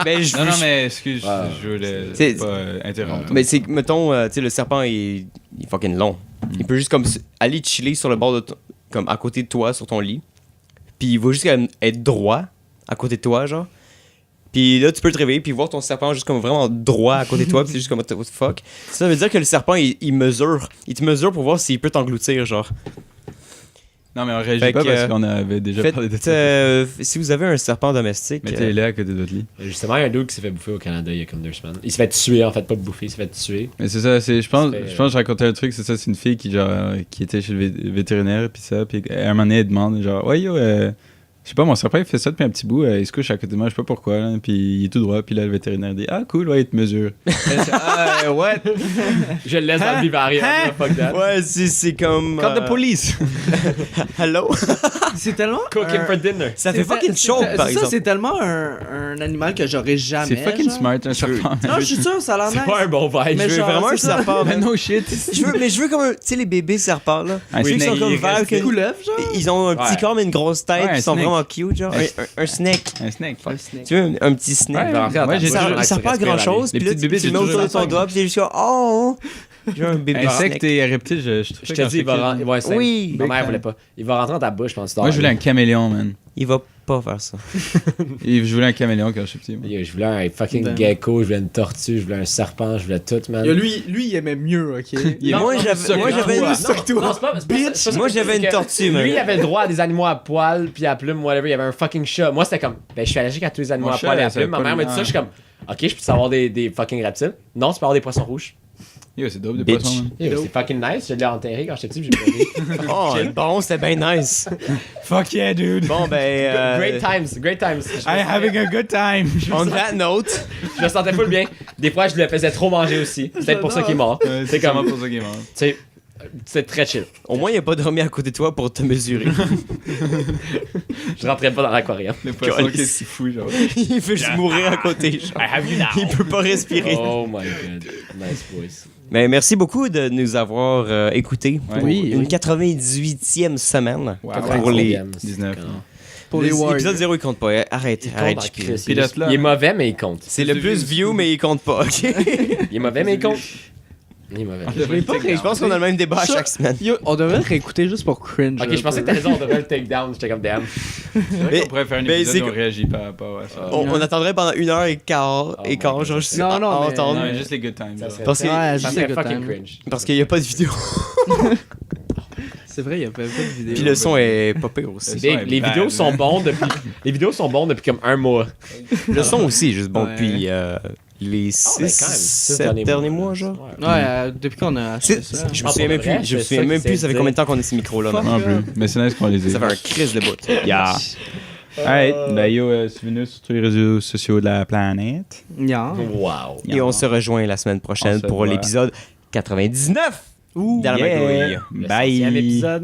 Mais je Non, non, mais excuse, Ah. je voulais C'est- pas interrompre. Mais c'est que, mettons, tu sais, le serpent il est fucking long. Il peut juste comme aller chiller sur le bord de comme à côté de toi, sur ton lit. Puis il va juste comme être droit à côté de toi, genre. Puis là, tu peux te réveiller puis voir ton serpent juste comme vraiment droit à côté de toi. Puis c'est juste comme, what the fuck. Ça veut dire que le serpent, il mesure. Il te mesure pour voir s'il peut t'engloutir, genre. Non, mais on réagit Fait pas que, parce qu'on avait déjà Faites, parlé de ça. si vous avez un serpent domestique, Mettez-le à côté de votre lit. Justement, il y a un dude qui s'est fait bouffer au Canada il y a comme 2 semaines. Il s'est fait tuer, en fait, pas bouffer, il s'est fait tuer. Mais c'est ça, je pense Ça fait- que je racontais un truc, c'est ça, c'est une fille qui genre qui était chez le vétérinaire puis ça, puis à un moment donné elle demande genre ouais yo, je sais pas, mon serpent il fait ça depuis un petit bout, il se couche à côté de moi, je sais pas pourquoi, là, puis il est tout droit, puis là le vétérinaire dit ah cool, ouais il te mesure. what? Je le laisse dans le vivarium, là, fuck that. Ouais, c'est comme. Call the police. Hello? C'est tellement. Cook him for dinner. Ça fait fucking chaud, c'est par ça, exemple. c'est tellement un animal que j'aurais jamais. C'est fucking genre. smart un serpent. Non, je suis sûr, ça a l'air C'est nice. pas un bon vibe. Mais Je veux genre, vraiment un c'est ça. serpent, Mais man. no shit. Je veux comme un. Tu sais, les bébés serpents, là. Un Ceux qui sont snake, comme il verts, reste- que- Couleuvre, genre. ils ont un petit Ouais. corps mais une grosse tête, Ouais, un ils sont snake. vraiment cute, genre. Un snake. Un snake. Un snake. Tu veux un petit snake? Ouais, Il va rentrer dans ta j'ai bouche, toujours- pendant que Ça tu sert pas à respires grand la chose, Les puis là, petites bébés, tu c'est le mets toujours autour de ton la doigt, puis t'es juste comme, oh! J'ai un bébé Insectes snake. et reptiles, je Je te dis, il va rentrer. Ouais, c'est. Oui. Ma mère voulait pas. Il va rentrer dans ta bouche pendant que tu dors. Moi je voulais un caméléon, man. Il va pas faire ça. Et je voulais un caméléon quand je suis petit. moi. Je voulais un fucking Damn. gecko, je voulais une tortue, je voulais un serpent, je voulais tout, man. Lui, il aimait mieux, ok. Non, Moi, non, j'avais non, une. non, non, c'est pas ça, Moi, c'est j'avais une que tortue, man. Lui, il avait le droit à des animaux à poil, puis à plumes, whatever. Il y avait un fucking chat. Moi, c'était comme, ben, je suis allergique à tous les animaux Mon à chat, poil et à ça plumes. Ma pas mère le- m'a dit ça, je suis comme, ok, je peux savoir des fucking reptiles. Non, tu peux avoir des poissons rouges. Yo, c'est dope des Bitch. poissons, man. Yo, c'est fucking nice. Je l'ai enterré quand j'étais petit, puis j'ai pleuré. Oh, bon, c'était bien nice. Fuck yeah, dude. Bon, ben. Great times, great times. I'm having a good time. On that note, Je me sentais full bien. Des fois, je le faisais trop manger aussi. C'est peut-être pour ça qu'il est mort. C'est comme- comme pour ça qu'il est mort. Tu sais, c'est très chill. au moins, il a pas dormi à côté de toi pour te mesurer. Je rentrais pas dans l'aquarium. Le poisson Calice. qui est si fou, genre. Il fait juste mourir à côté, genre. Il peut pas respirer. Oh my god. Nice boys. Mais merci beaucoup de nous avoir écoutés Ouais. pour Oui, une oui. 98e semaine. Wow. Pour les... 19. Pour les Warriors. L'épisode 0, il compte pas. Arrête, arrête. JP. Pilote là. Il est mauvais, mais il compte. C'est le plus view, mais il compte pas, ok? Il est mauvais, mais il compte. Il est mauvais. Je pense qu'on a le même débat à Ça- chaque semaine. Yo, on devrait le réécouter juste pour cringe. Ok, je pensais que t'allais dire on devrait le take down. J'étais comme damn. Mais- On pourrait faire un mais épisode c'est où on que- réagit par rapport à ça. On attendrait pendant 1h15, my God. genre, juste Non, à non, mais- entendre. Non, mais juste les good times. Ça genre. serait- Parce que- Ouais, Ça juste serait le fucking time. cringe. Parce qu'il n'y a pas de vidéo. C'est vrai, il y a pas de vidéo. Puis le son est pas pire aussi. Le Big, son est les bad, vidéos man. sont bons depuis. Les vidéos sont bons depuis comme un mois. Le son aussi est juste bon Ouais. depuis les Ah, mais quand même, 7 derniers mois, genre. Ouais. Ouais, depuis qu'on a acheté C'est- ça. Je me souviens même pour de vrai, plus. Je me c'est souviens ça même qui plus. Ça fait s'est combien de temps qu'on a ces micros-là, Fuck. man? Non plus. Mais c'est nice qu'on les ait. Ça fait un crise de bout. Yeah. Alright, ben yo, suivez-nous sur tous les réseaux sociaux de la planète. Yeah. Wow. Et on se rejoint la semaine prochaine On se pour voit. l'épisode 99 dans la Yeah. magouille. Le Bye. 100e épisode.